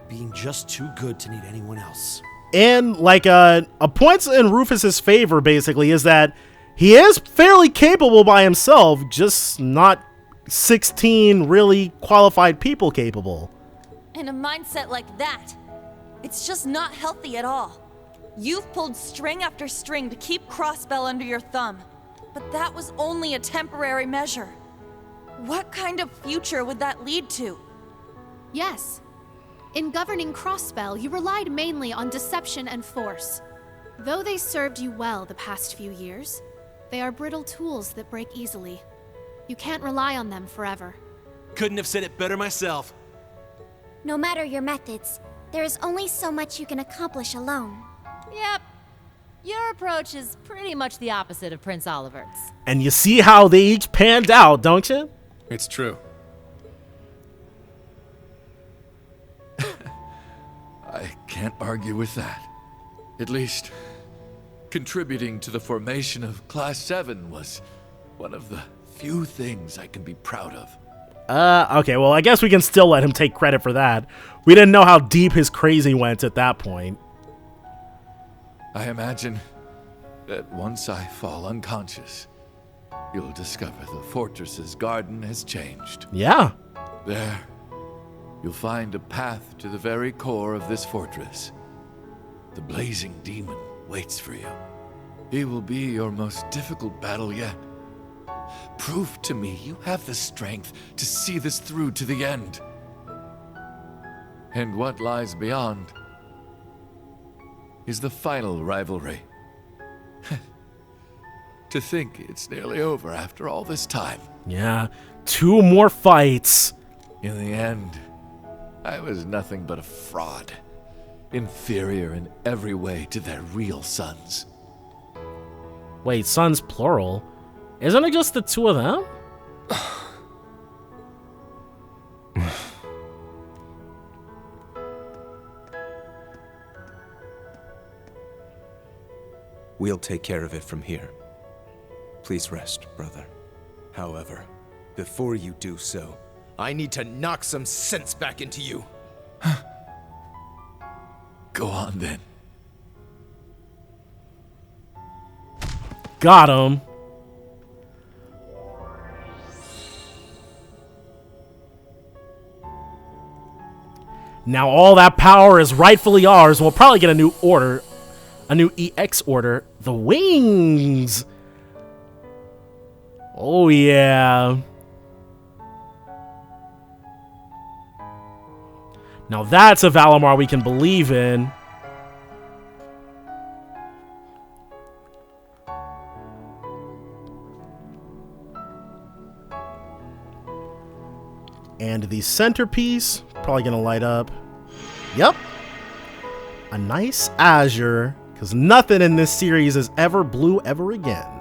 Being just too good to need anyone else. And like a point in Rufus's favor basically is that he is fairly capable by himself, just not 16 really qualified people capable. And a mindset like that, it's just not healthy at all. You've pulled string after string to keep Crossbell under your thumb, but that was only a temporary measure. What kind of future would that lead to? Yes. In governing Crossbell, you relied mainly on deception and force. Though they served you well the past few years, they are brittle tools that break easily. You can't rely on them forever. Couldn't have said it better myself. No matter your methods, there is only so much you can accomplish alone. Yep. Your approach is pretty much the opposite of Prince Oliver's. And you see how they each panned out, don't you? It's true. I can't argue with that. At least, contributing to the formation of Class 7 was one of the few things I can be proud of. Okay, well, I guess we can still let him take credit for that. We didn't know how deep his crazy went at that point. I imagine that once I fall unconscious, you'll discover the fortress's garden has changed. Yeah. There, you'll find a path to the very core of this fortress. The blazing demon waits for you. He will be your most difficult battle yet. Prove to me you have the strength to see this through to the end. And what lies beyond is the final rivalry. To think it's nearly over after all this time. Yeah, 2 more fights. In the end, I was nothing but a fraud. Inferior in every way to their real sons. Wait, sons plural? Isn't it just the 2 of them? We'll take care of it from here. Please rest, brother. However, before you do so, I need to knock some sense back into you. Go on then. Got him. Now all that power is rightfully ours. We'll probably get a new order. A new EX order. The wings. Oh, yeah. Now that's a Valimar we can believe in. And the centerpiece, probably gonna light up. Yep. A nice azure, because nothing in this series is ever blue ever again.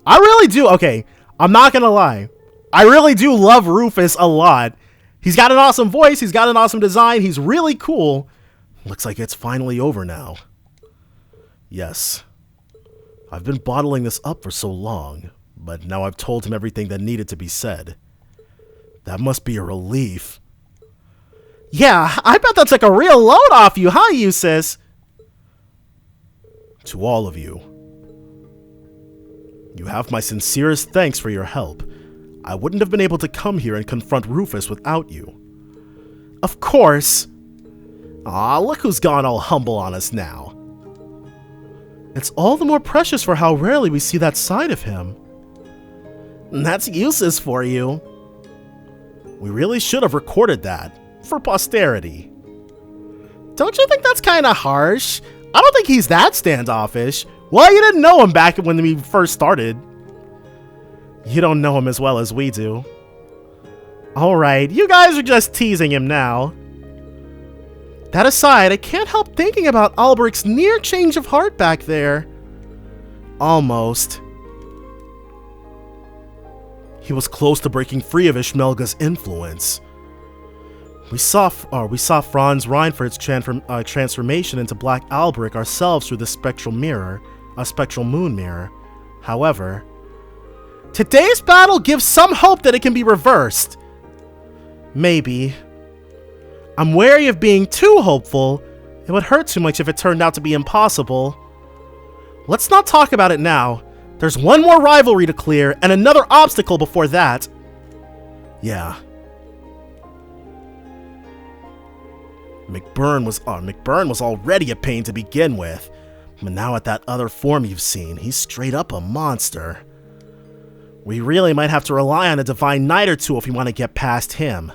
I really do. Okay, I'm not gonna lie. I really do love Rufus a lot. He's got an awesome voice. He's got an awesome design. He's really cool. Looks like it's finally over now. Yes. I've been bottling this up for so long, but now I've told him everything that needed to be said. That must be a relief. Yeah, I bet that took a real load off you, huh, you sis? To all of you. You have my sincerest thanks for your help. I wouldn't have been able to come here and confront Rufus without you. Of course. Aw, look who's gone all humble on us now. It's all the more precious for how rarely we see that side of him. And that's useless for you. We really should have recorded that, for posterity. Don't you think that's kinda harsh? I don't think he's that standoffish. Well, you didn't know him back when we first started. You don't know him as well as we do. Alright, you guys are just teasing him now. That aside, I can't help thinking about Alberic's near change of heart back there. Almost. He was close to breaking free of Ishmelga's influence. We saw Franz Reinford's transformation into Black Alberic ourselves through the spectral moon mirror. However, today's battle gives some hope that it can be reversed. Maybe. I'm wary of being too hopeful. It would hurt too much if it turned out to be impossible. Let's not talk about it now. There's one more rivalry to clear and another obstacle before that. Yeah. McBurn was already a pain to begin with. But now at that other form you've seen, he's straight up a monster. We really might have to rely on a Divine Knight or two if we want to get past him.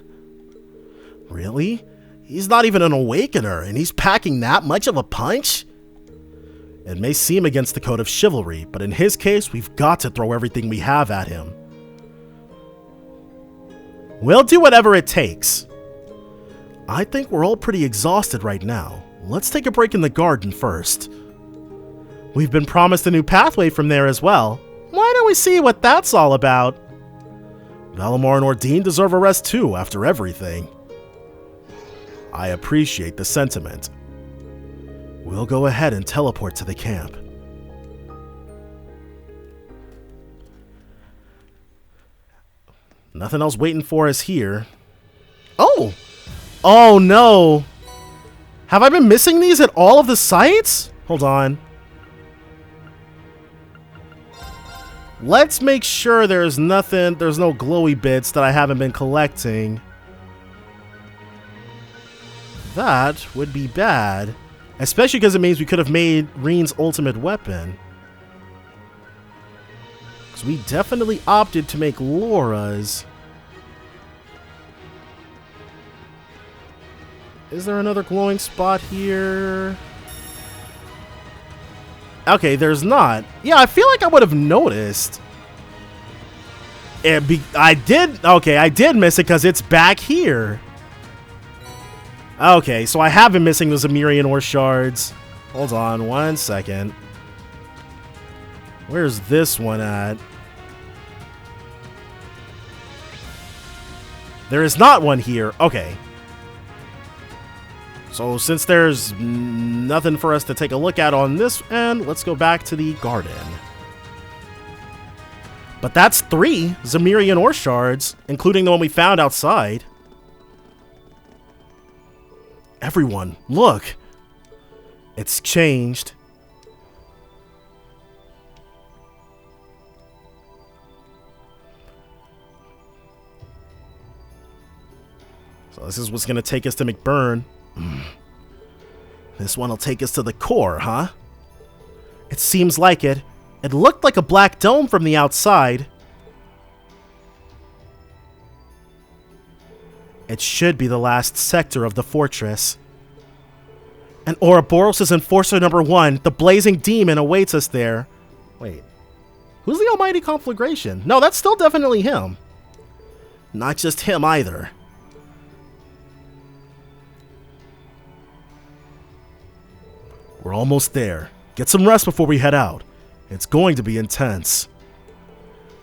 Really? He's not even an Awakener, and he's packing that much of a punch? It may seem against the code of chivalry, but in his case, we've got to throw everything we have at him. We'll do whatever it takes. I think we're all pretty exhausted right now. Let's take a break in the garden first. We've been promised a new pathway from there as well. Why don't we see what that's all about? Valimar and Ordine deserve a rest too, after everything. I appreciate the sentiment. We'll go ahead and teleport to the camp. Nothing else waiting for us here. Oh! Oh no! Have I been missing these at all of the sites? Hold on. Let's make sure there's no glowy bits that I haven't been collecting. That would be bad. Especially because it means we could have made Reen's ultimate weapon. Because we definitely opted to make Laura's. Is there another glowing spot here? Okay, there's not. Yeah, I feel like I would have noticed. I did miss it because it's back here. Okay, so I have been missing those Amirian ore shards. Hold on 1 second. Where's this one at? There is not one here. Okay. So since there's nothing for us to take a look at on this end, let's go back to the garden. But that's 3 Zamirian ore shards, including the one we found outside. Everyone, look! It's changed. So this is what's going to take us to McBurn. This one will take us to the core, huh? It seems like it. It looked like a black dome from the outside. It should be the last sector of the fortress. And Ouroboros' Enforcer number 1, the Blazing Demon, awaits us there. Wait. Who's the Almighty Conflagration? No, that's still definitely him. Not just him either. We're almost there. Get some rest before we head out. It's going to be intense.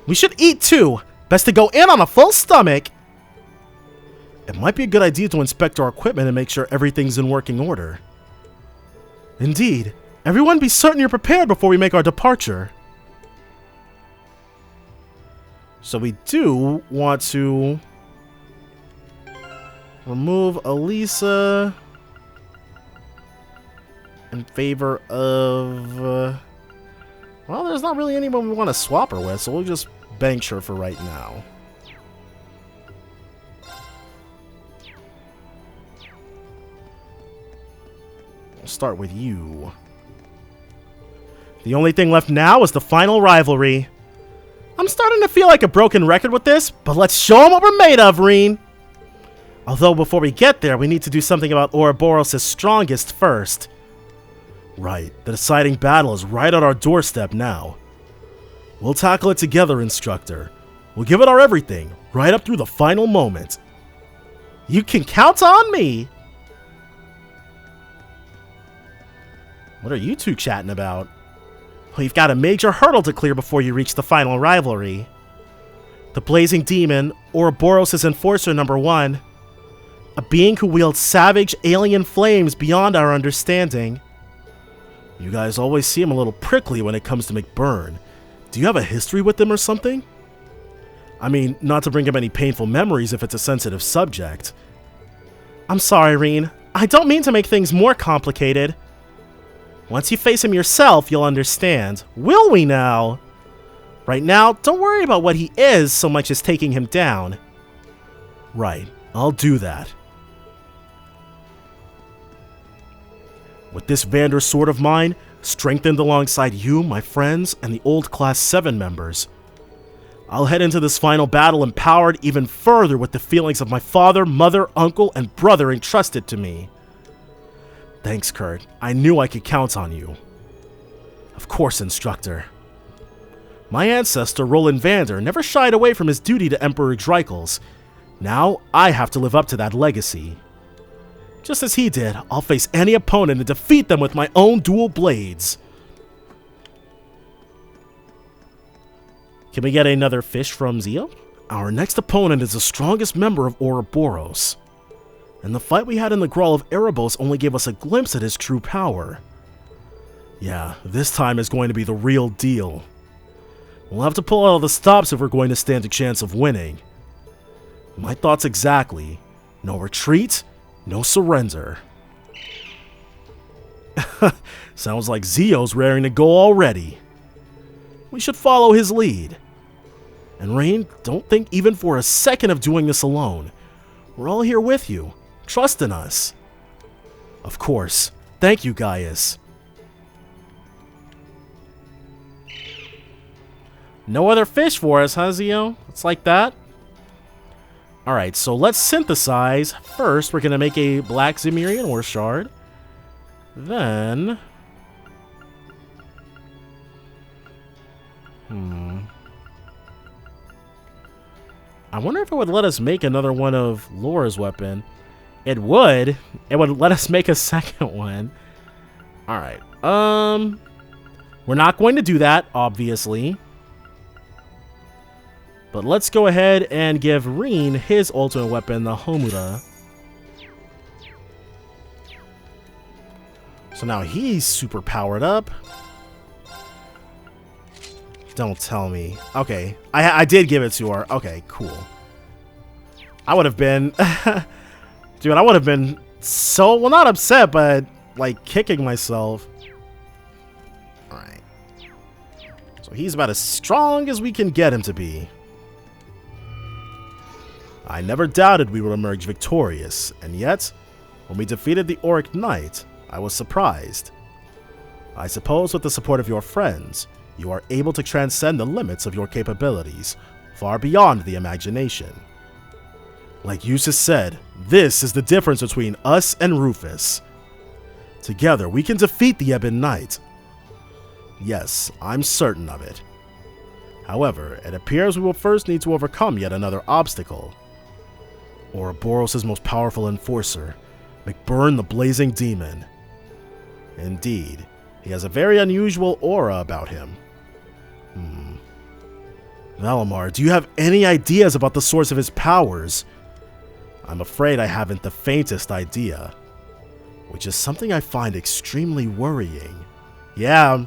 We should eat too. Best to go in on a full stomach. It might be a good idea to inspect our equipment and make sure everything's in working order. Indeed. Everyone be certain you're prepared before we make our departure. So we do want to remove Elisa in favor of... well, there's not really anyone we want to swap her with, so we'll just bench her for right now. We'll start with you. The only thing left now is the final rivalry. I'm starting to feel like a broken record with this, but let's show them what we're made of, Reen. Although before we get there, we need to do something about Ouroboros' strongest first. Right, the deciding battle is right on our doorstep now. We'll tackle it together, Instructor. We'll give it our everything, right up through the final moment. You can count on me! What are you two chatting about? Well, you've got a major hurdle to clear before you reach the final rivalry. The Blazing Demon, Ouroboros' Enforcer number 1. A being who wields savage alien flames beyond our understanding. You guys always seem a little prickly when it comes to McBurn. Do you have a history with them or something? I mean, not to bring up any painful memories if it's a sensitive subject. I'm sorry, Reen. I don't mean to make things more complicated. Once you face him yourself, you'll understand. Will we now? Right now, don't worry about what he is so much as taking him down. Right, I'll do that. With this Vander sword of mine, strengthened alongside you, my friends, and the old Class 7 members, I'll head into this final battle empowered even further with the feelings of my father, mother, uncle, and brother entrusted to me. Thanks, Kurt. I knew I could count on you. Of course, Instructor. My ancestor, Roland Vander, never shied away from his duty to Emperor Dreikels. Now, I have to live up to that legacy. Just as he did, I'll face any opponent and defeat them with my own dual blades. Can we get another fish from Zio? Our next opponent is the strongest member of Ouroboros. And the fight we had in the Grawl of Erebos only gave us a glimpse at his true power. Yeah, this time is going to be the real deal. We'll have to pull out all the stops if we're going to stand a chance of winning. My thoughts exactly. No retreat, no surrender. Sounds like Zio's raring to go already. We should follow his lead. And Rain, don't think even for a second of doing this alone. We're all here with you. Trust in us. Of course. Thank you, Gaius. No other fish for us, huh, Zio? It's like that? Alright, so let's synthesize. First, we're going to make a black Zemirian ore shard. Then... I wonder if it would let us make another one of Laura's weapon. It would. It would let us make a second one. Alright. We're not going to do that, obviously. But let's go ahead and give Reen his ultimate weapon, the Homura. So now he's super powered up. Don't tell me. Okay, I did give it to her. Okay, cool. I would have been... Dude, I would have been so... Well, not upset, but, like, kicking myself. Alright. So he's about as strong as we can get him to be. I never doubted we would emerge victorious, and yet, when we defeated the Auric Knight, I was surprised. I suppose with the support of your friends, you are able to transcend the limits of your capabilities, far beyond the imagination. Like Eustace said, this is the difference between us and Rufus. Together, we can defeat the Ebon Knight. Yes, I'm certain of it. However, it appears we will first need to overcome yet another obstacle. Ouroboros' most powerful enforcer, McBurn the Blazing Demon. Indeed, he has a very unusual aura about him. Valimar, do you have any ideas about the source of his powers? I'm afraid I haven't the faintest idea. Which is something I find extremely worrying. Yeah,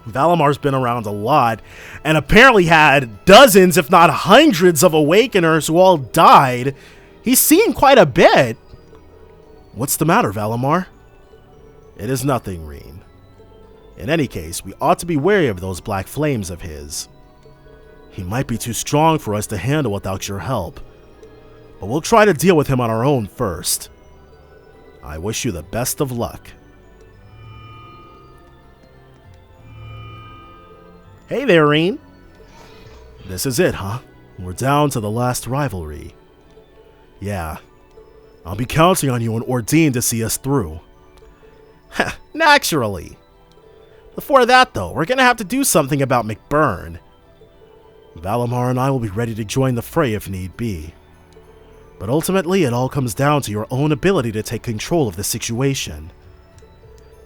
Valimar's been around a lot, and apparently had dozens, if not hundreds, of Awakeners who all died. He's seen quite a bit. What's the matter, Valimar? It is nothing, Reen. In any case, we ought to be wary of those black flames of his. He might be too strong for us to handle without your help, but we'll try to deal with him on our own first. I wish you the best of luck. Hey there, Reen. This is it, huh? We're down to the last rivalry. Yeah. I'll be counting on you and Ordine to see us through. Naturally. Before that, though, we're gonna have to do something about McBurn. Valimar and I will be ready to join the fray if need be. But ultimately, it all comes down to your own ability to take control of the situation.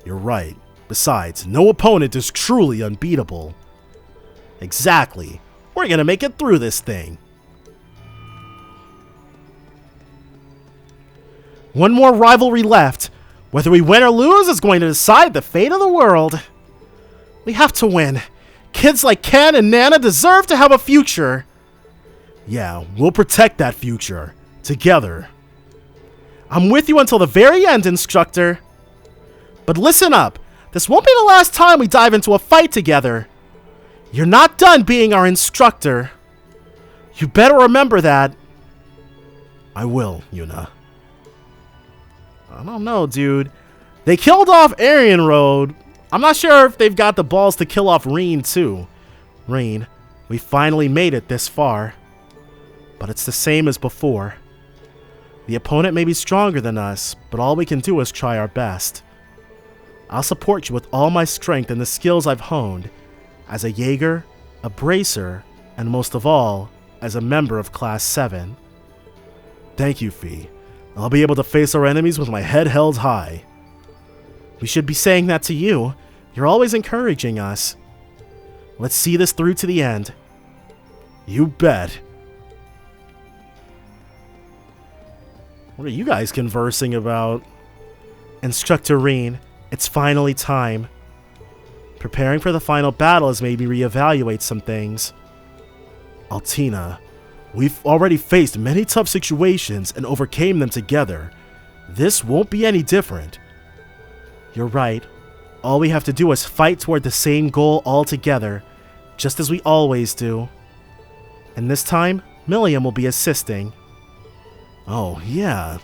You're right. Besides, no opponent is truly unbeatable. Exactly. We're gonna make it through this thing. One more rivalry left. Whether we win or lose is going to decide the fate of the world. We have to win. Kids like Ken and Nana deserve to have a future. Yeah, we'll protect that future. Together. I'm with you until the very end, Instructor. But listen up. This won't be the last time we dive into a fight together. You're not done being our instructor. You better remember that. I will, Yuna. I don't know, dude. They killed off Aryan Road. I'm not sure if they've got the balls to kill off Rean, too. Rean, we finally made it this far. But it's the same as before. The opponent may be stronger than us, but all we can do is try our best. I'll support you with all my strength and the skills I've honed, as a Jaeger, a Bracer, and most of all, as a member of Class 7. Thank you, Fee. I'll be able to face our enemies with my head held high. We should be saying that to you. You're always encouraging us. Let's see this through to the end. You bet. What are you guys conversing about? Instructor Rean, it's finally time. Preparing for the final battle has made me reevaluate some things. Altina, we've already faced many tough situations and overcame them together. This won't be any different. You're right. All we have to do is fight toward the same goal all together, just as we always do. And this time, Milliam will be assisting. Oh, yeah.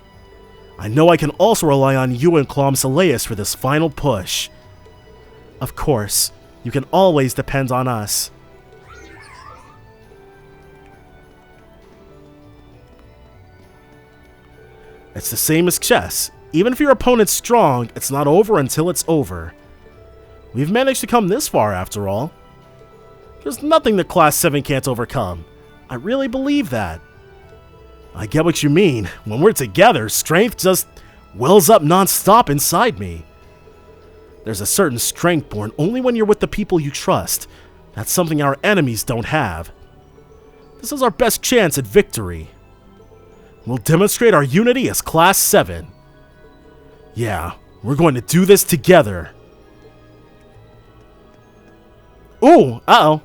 I know I can also rely on you and Clom Saleus for this final push. Of course, you can always depend on us. It's the same as chess. Even if your opponent's strong, it's not over until it's over. We've managed to come this far after all. There's nothing that Class 7 can't overcome. I really believe that. I get what you mean. When we're together, strength just wells up non-stop inside me. There's a certain strength born only when you're with the people you trust. That's something our enemies don't have. This is our best chance at victory. We'll demonstrate our unity as Class 7. Yeah, we're going to do this together. Ooh, uh-oh.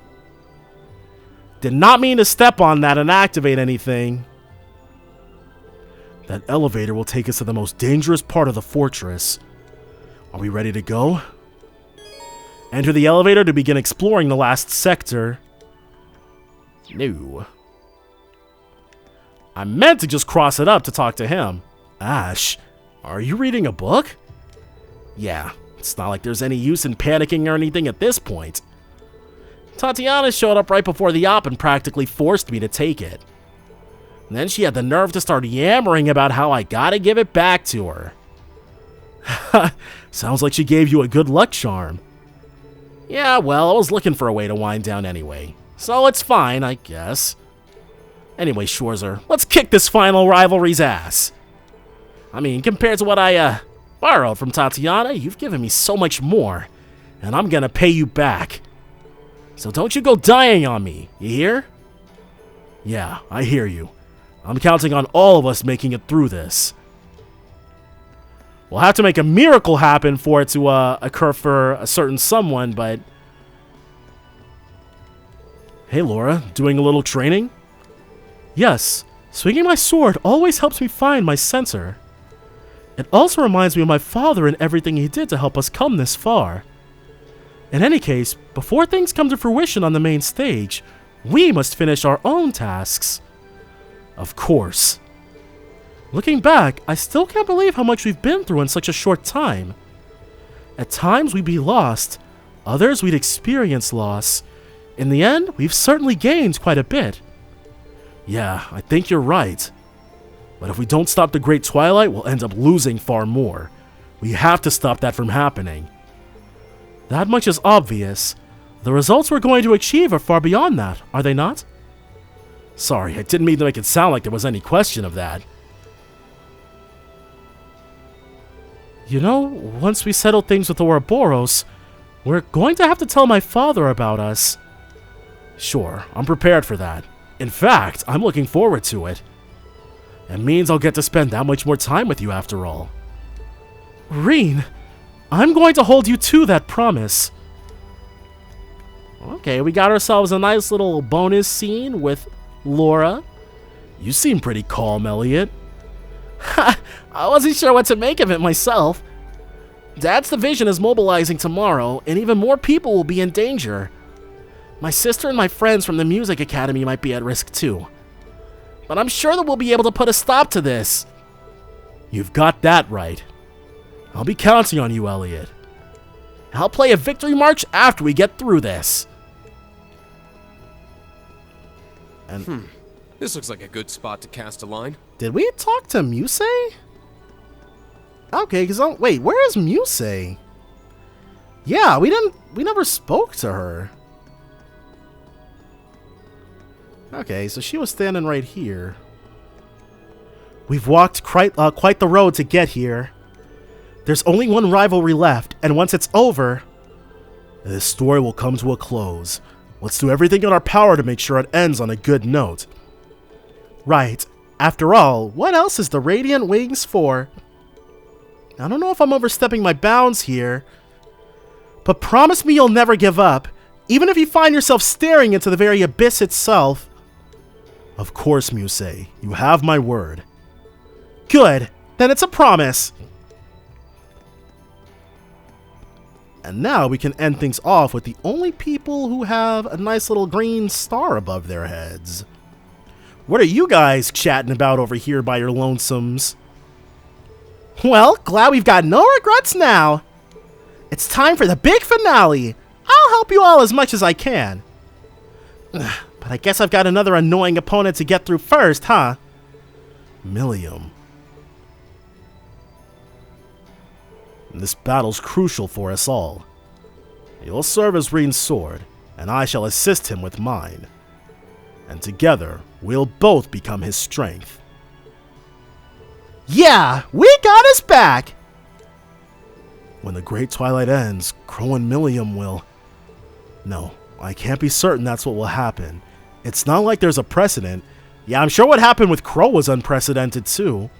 Did not mean to step on that and activate anything. That elevator will take us to the most dangerous part of the fortress. Are we ready to go? Enter the elevator to begin exploring the last sector. No. I meant to just cross it up to talk to him. Ash, are you reading a book? Yeah, it's not like there's any use in panicking or anything at this point. Tatiana showed up right before the op and practically forced me to take it. And then she had the nerve to start yammering about how I gotta give it back to her. Sounds like she gave you a good luck charm. Yeah, well, I was looking for a way to wind down anyway. So it's fine, I guess. Anyway, Schwarzer, let's kick this final rivalry's ass. I mean, compared to what I, borrowed from Tatiana, you've given me so much more. And I'm gonna pay you back. So don't you go dying on me, you hear? Yeah, I hear you. I'm counting on all of us making it through this. We'll have to make a miracle happen for it to occur for a certain someone, but... Hey, Laura, doing a little training? Yes, swinging my sword always helps me find my center. It also reminds me of my father and everything he did to help us come this far. In any case, before things come to fruition on the main stage, we must finish our own tasks. Of course. Looking back, I still can't believe how much we've been through in such a short time. At times we'd be lost, others we'd experience loss. In the end, we've certainly gained quite a bit. Yeah, I think you're right. But if we don't stop the Great Twilight, we'll end up losing far more. We have to stop that from happening. That much is obvious. The results we're going to achieve are far beyond that, are they not? Sorry, I didn't mean to make it sound like there was any question of that. You know, once we settle things with Ouroboros, we're going to have to tell my father about us. Sure, I'm prepared for that. In fact, I'm looking forward to it. It means I'll get to spend that much more time with you after all. Rean, I'm going to hold you to that promise. Okay, we got ourselves a nice little bonus scene with Laura. You seem pretty calm, Elliot. Ha! I wasn't sure what to make of it myself. Dad's division is mobilizing tomorrow, and even more people will be in danger. My sister and my friends from the music academy might be at risk too. but I'm sure that we'll be able to put a stop to this. You've got that right. I'll be counting on you, Elliot. I'll play a victory march after we get through this. And This looks like a good spot to cast a line. did we talk to Muse? Okay, because wait, where is Muse? Yeah, we never spoke to her. Okay, so she was standing right here. We've walked quite the road to get here. There's only one rivalry left, and once it's over, this story will come to a close. Let's do everything in our power to make sure it ends on a good note. Right. After all, what else is the Radiant Wings for? I don't know if I'm overstepping my bounds here, but promise me you'll never give up, even if you find yourself staring into the very abyss itself. Of course, Muse. You have my word. Good. Then it's a promise. And now we can end things off with the only people who have a nice little green star above their heads. What are you guys chatting about over here by your lonesomes? Well, glad we've got no regrets now. It's time for the big finale. I'll help you all as much as I can. But I guess I've got another annoying opponent to get through first, huh? Millium. This battle's crucial for us all. You'll serve as Reen's sword, and I shall assist him with mine. And together, we'll both become his strength. Yeah, we got his back! When the Great Twilight ends, Crow and Millium will... No, I can't be certain that's what will happen. It's not like there's a precedent. Yeah, I'm sure what happened with Crow was unprecedented too.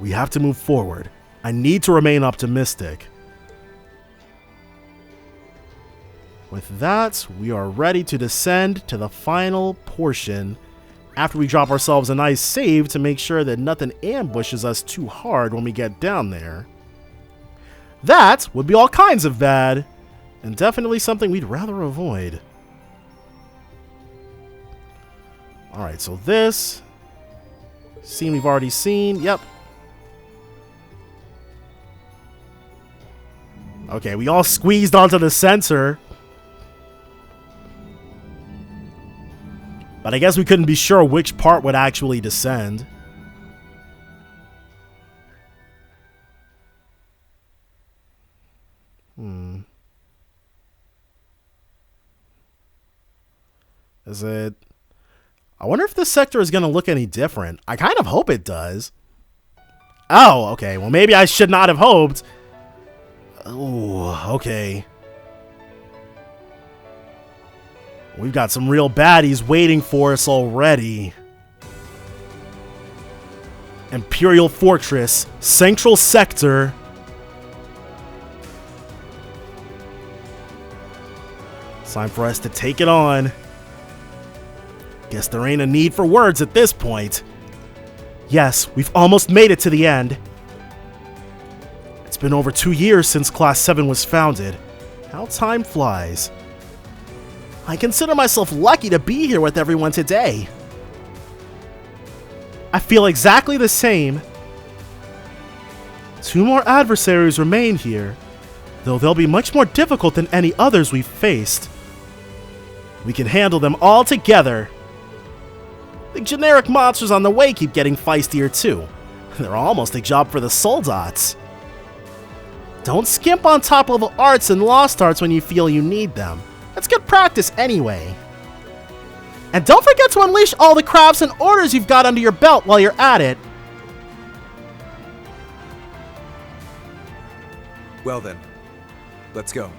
We have to move forward. I need to remain optimistic. With that, we are ready to descend to the final portion after we drop ourselves a nice save to make sure that nothing ambushes us too hard when we get down there. That would be all kinds of bad, and definitely something we'd rather avoid. Alright, so this scene we've already seen. Yep. Okay, we all squeezed onto the sensor. But I guess we couldn't be sure which part would actually descend. Is it... I wonder if this sector is going to look any different. I kind of hope it does. Oh, okay. Well, maybe I should not have hoped. Oh, okay. We've got some real baddies waiting for us already. Imperial Fortress, Central Sector. It's time for us to take it on. Guess there ain't a need for words at this point. Yes, we've almost made it to the end. It's been over 2 years since Class 7 was founded. How time flies. I consider myself lucky to be here with everyone today. I feel exactly the same. 2 more adversaries remain here, though they'll be much more difficult than any others we've faced. We can handle them all together. The generic monsters on the way keep getting feistier too. They're almost a job for the Soldats. Don't skimp on top-level arts and lost arts when you feel you need them. That's good practice anyway. And don't forget to unleash all the crafts and orders you've got under your belt while you're at it. Well then, let's go.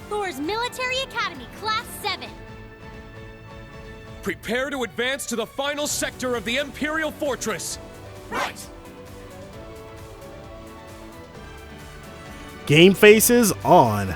Thor's Military Academy, Class 7. Prepare to advance to the final sector of the Imperial Fortress. Right. Game faces on.